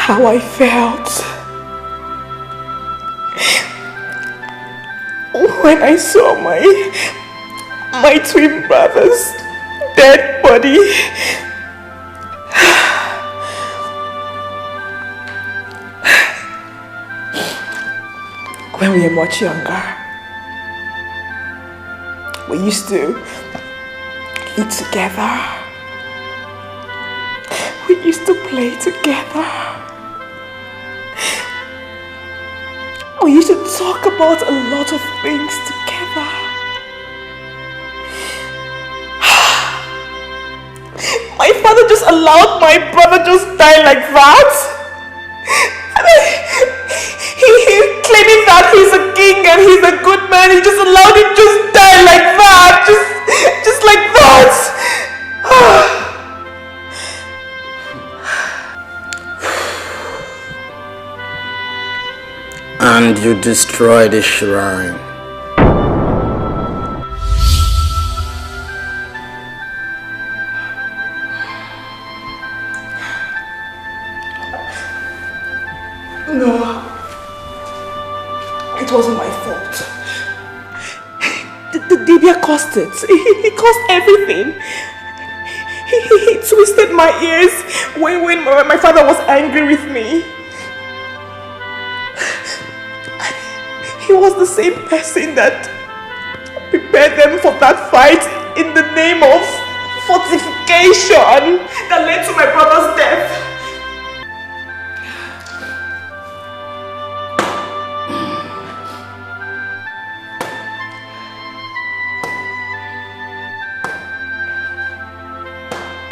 I felt when I saw my twin brothers dead body. When we were much younger, we used to eat together. We used to play together. We used to talk about a lot of things together. My father just allowed my brother just die like that. He claiming that he's a king and he's a good man. He just allowed him just die like that. Just like that. And you destroy the shrine. No, it wasn't my fault. The Dibia caused it. He caused everything. He twisted my ears when my father was angry with me. He was the same person that prepared them for that fight in the name of fortification that led to my brother's death.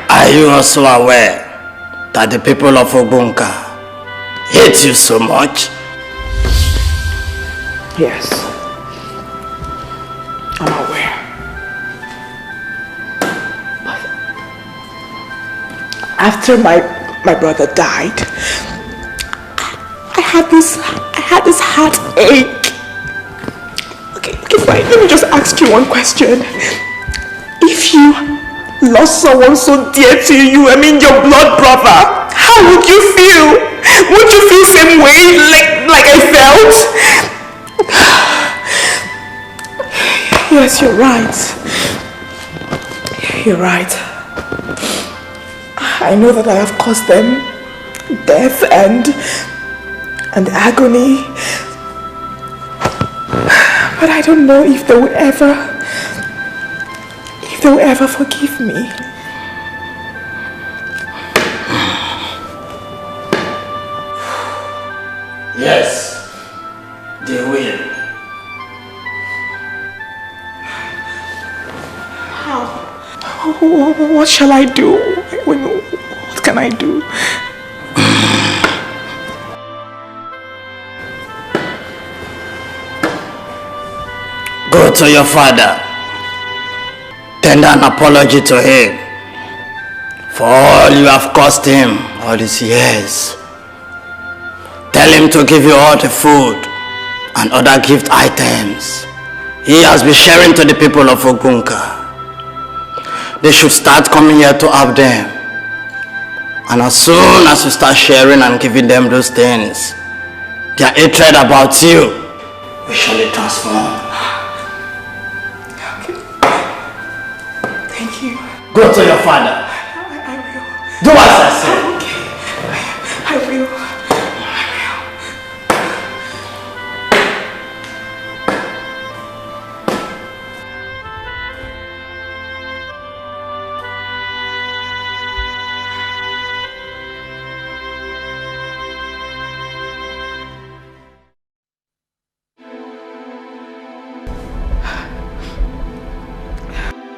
Are you also aware that the people of Obunka hate you so much? Yes, I'm aware. But after my brother died, I had this heartache. Okay, fine. Let me just ask you one question. If you lost someone so dear to you, I mean your blood brother, how would you feel? Would you feel same way like I felt? Yes, you're right. You're right. I know that I have caused them death and agony. But I don't know if they will ever forgive me. Yes, they will. How? What shall I do? What can I do? Go to your father. Tender an apology to him for all you have caused him all these years. Tell him to give you all the food and other gift items he has been sharing to the people of Ogunka. They should start coming here to have them. And as soon as you start sharing and giving them those things, their hatred about you will surely transform. Thank you. Go to your father. I will. Do as I say. Okay. I will.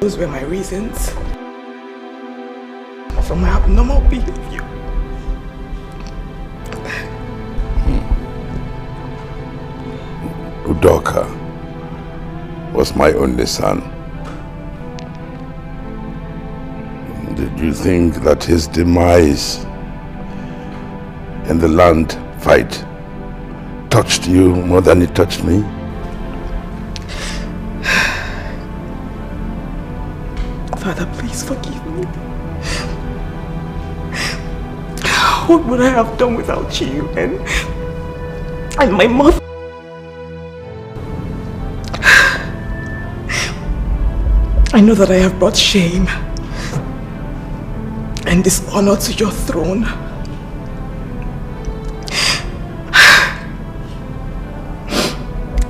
Those were my reasons for my abnormal behavior. Udoka was my only son. Did you think that his demise in the land fight touched you more than it touched me? Father, please forgive me. What would I have done without you and my mother? I know that I have brought shame and dishonor to your throne.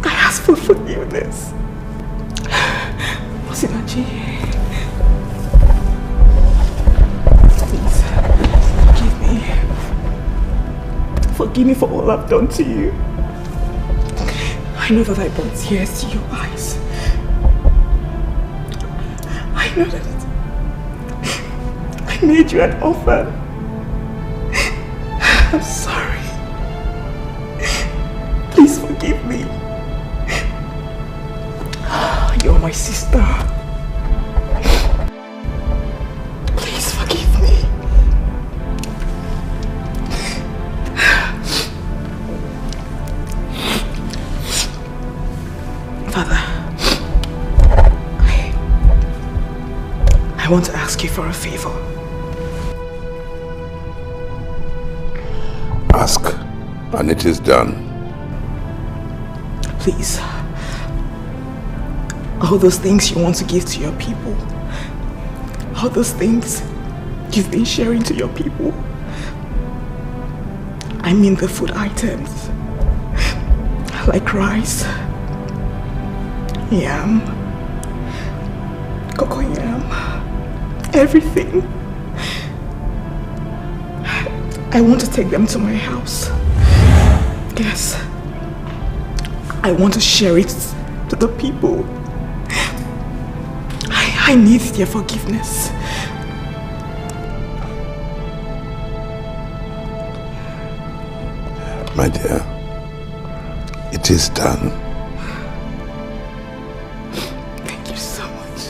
I ask for forgiveness. Osinachi, please forgive me. Forgive me for all I've done to you. I know that I brought tears to your eyes. I know that I made you an offer. I'm sorry. Please forgive me. You're my sister. Please forgive me. Father, I want to ask you for a favor. Ask, and it is done. Please. All those things you want to give to your people. All those things you've been sharing to your people. I mean the food items. Like rice, yam, cocoyam, everything. I want to take them to my house. Yes. I want to share it to the people. I need their forgiveness. My dear, it is done. Thank you so much.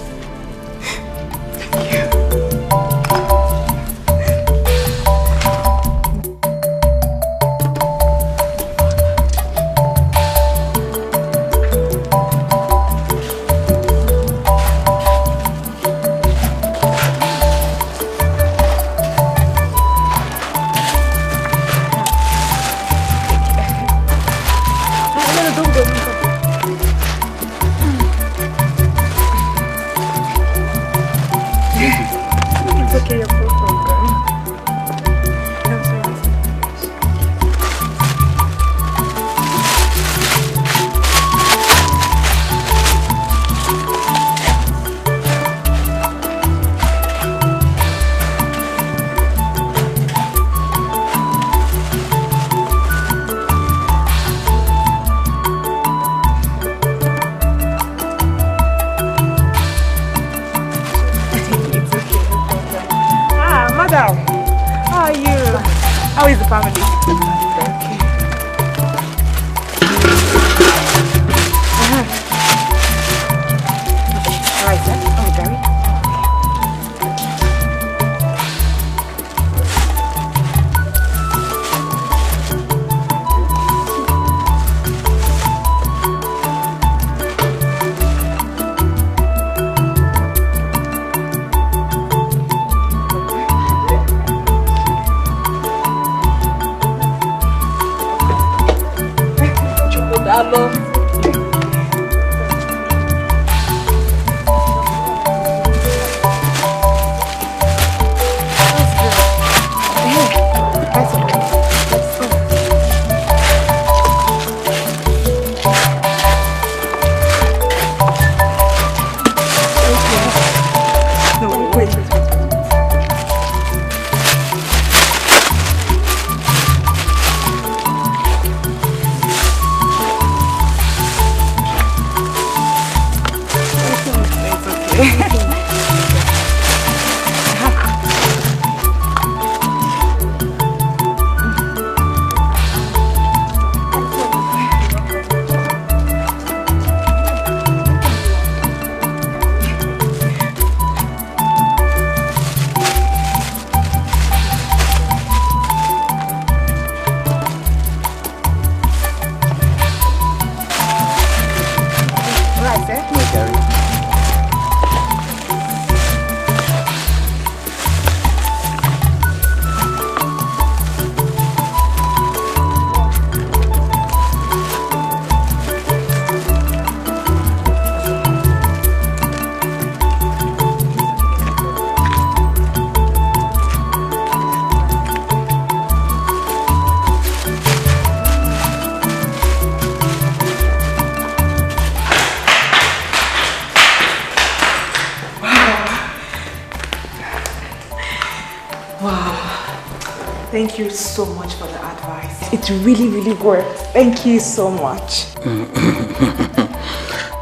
Thank you so much for the advice. It really, really worked. Thank you so much.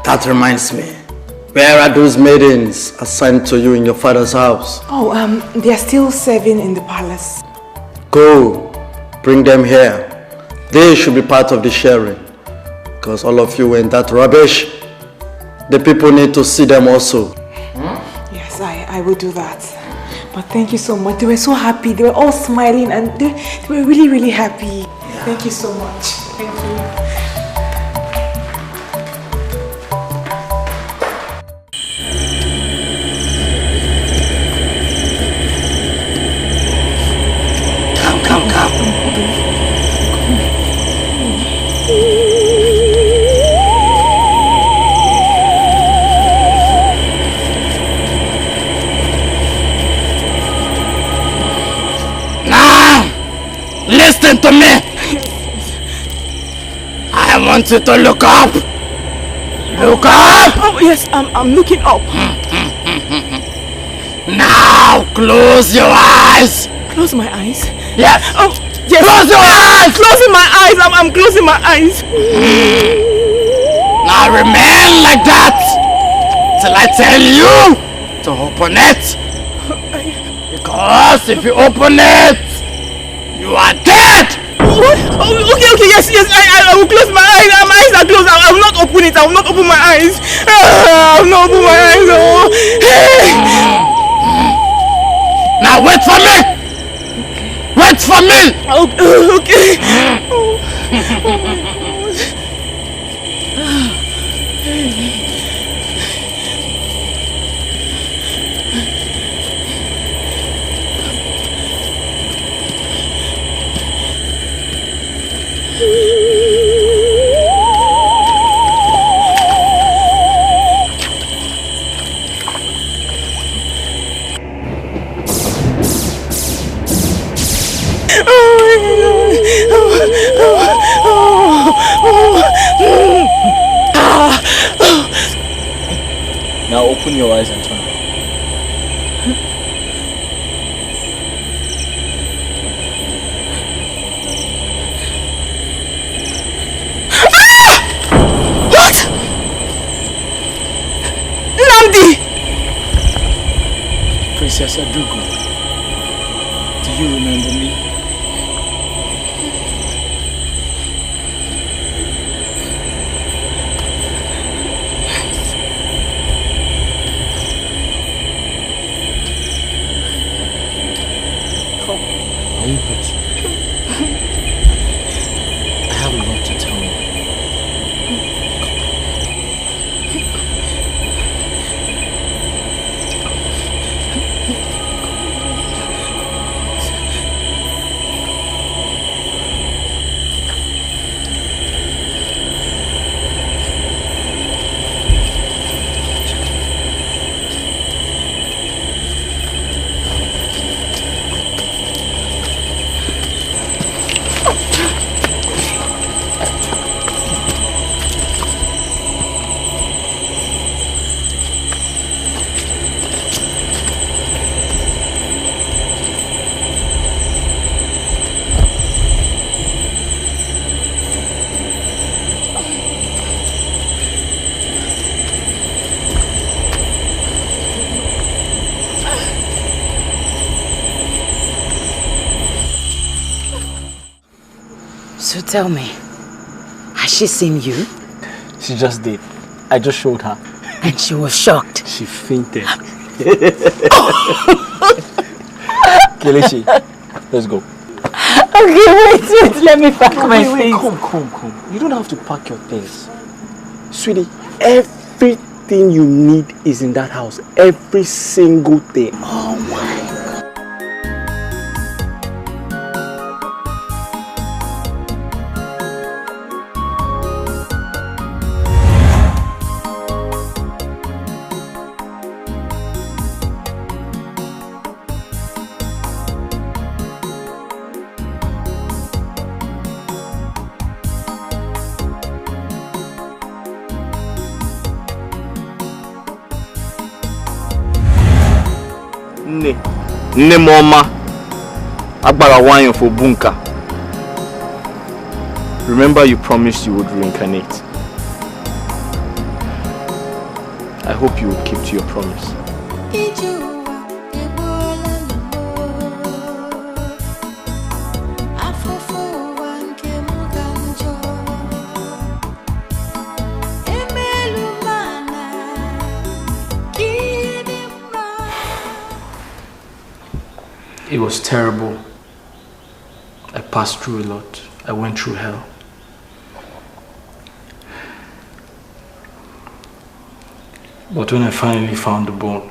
That reminds me. Where are those maidens assigned to you in your father's house? Oh, they are still serving in the palace. Go, bring them here. They should be part of the sharing. Because all of you were in that rubbish. The people need to see them also. Yes, I will do that. But thank you so much. They were so happy. They were all smiling and they were really, really happy. Yeah. Thank you so much. Thank you. Listen to me! I want you to look up! Look up! Oh yes, I'm looking up. Now close your eyes! Close my eyes? Yes! Oh, yes! Close your eyes! Closing my eyes! I'm closing my eyes! Now remain like that! Till I tell you to open it! Because if you open it, you are dead! What? Oh, okay, yes, I will close my eyes. My eyes are closed. I will not open it. I will not open my eyes. I will not open my eyes. Oh. Hey. Now wait for me! Wait for me! Okay. Now open your eyes and turn around. What? Nnamdi! Princess Adugo, do you remember me? I have a lot to tell you. So tell me, has she seen you? She just did. I just showed her. And she was shocked. She fainted. Kelechi, let's go. Okay, wait, let me pack my things. Come. You don't have to pack your things. Sweetie, everything you need is in that house. Every single thing. Oh my. Nne Moma, Agbara wine for Bunka. Remember you promised you would reincarnate. I hope you will keep to your promise. It was terrible. I passed through a lot. I went through hell. But when I finally found the bone,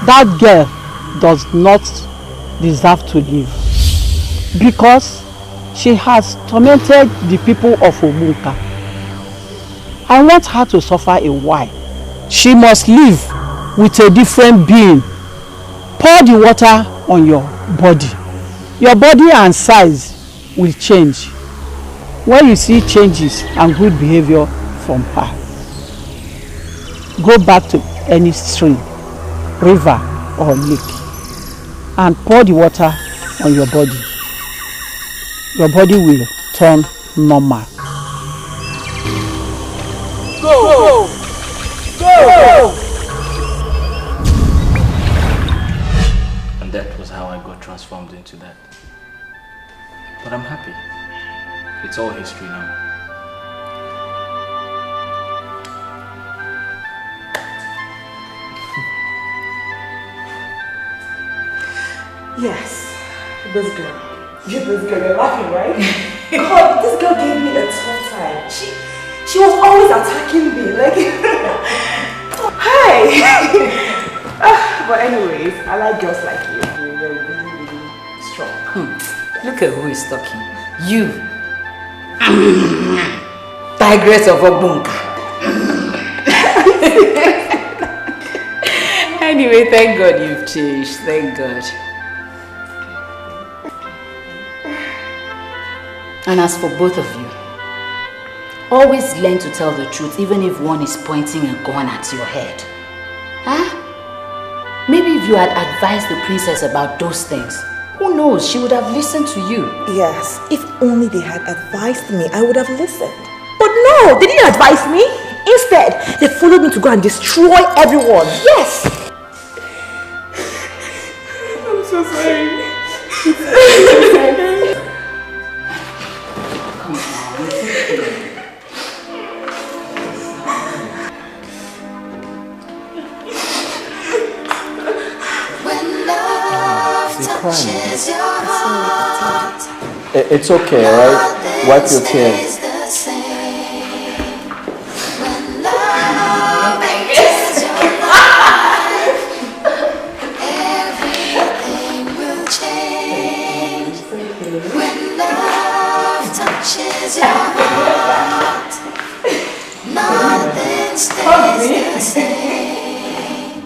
that girl does not deserve to live because she has tormented the people of Ogbunka. I want her to suffer a while. She must live with a different being. Pour the water on your body. Your body and size will change when you see changes and good behavior from her. Go back to any stream, river or lake and pour the water on your body. Your body will turn normal. Go! Go! And that was how I got transformed into that. But I'm happy. It's all history now. Yes, this girl. This girl, you're laughing, right? God, this girl gave me a tough time. She was always attacking me, like, hi! But anyways, I like girls like you. You're really strong. Look at who is talking. You. Tigress of Ogbunka. Anyway, thank God you've changed. Thank God. And as for both of you, always learn to tell the truth even if one is pointing a gun at your head. Huh? Maybe if you had advised the princess about those things, who knows, she would have listened to you. Yes, if only they had advised me, I would have listened. But no, they didn't advise me. Instead, they followed me to go and destroy everyone. Yes! I'm so sorry. Touches your heart. It's okay, right? Wipe your tears. When love enters your life, everything will change. When love touches your heart, nothing stays the same.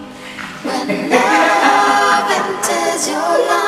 When love enters your life.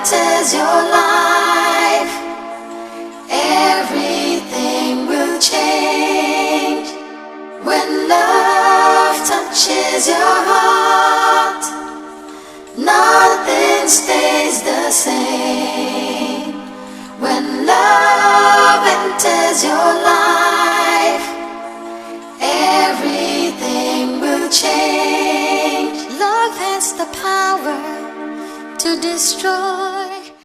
enters your life, everything will change. When love touches your heart, nothing stays the same. When love enters your life, everything will change. Love has the power to destroy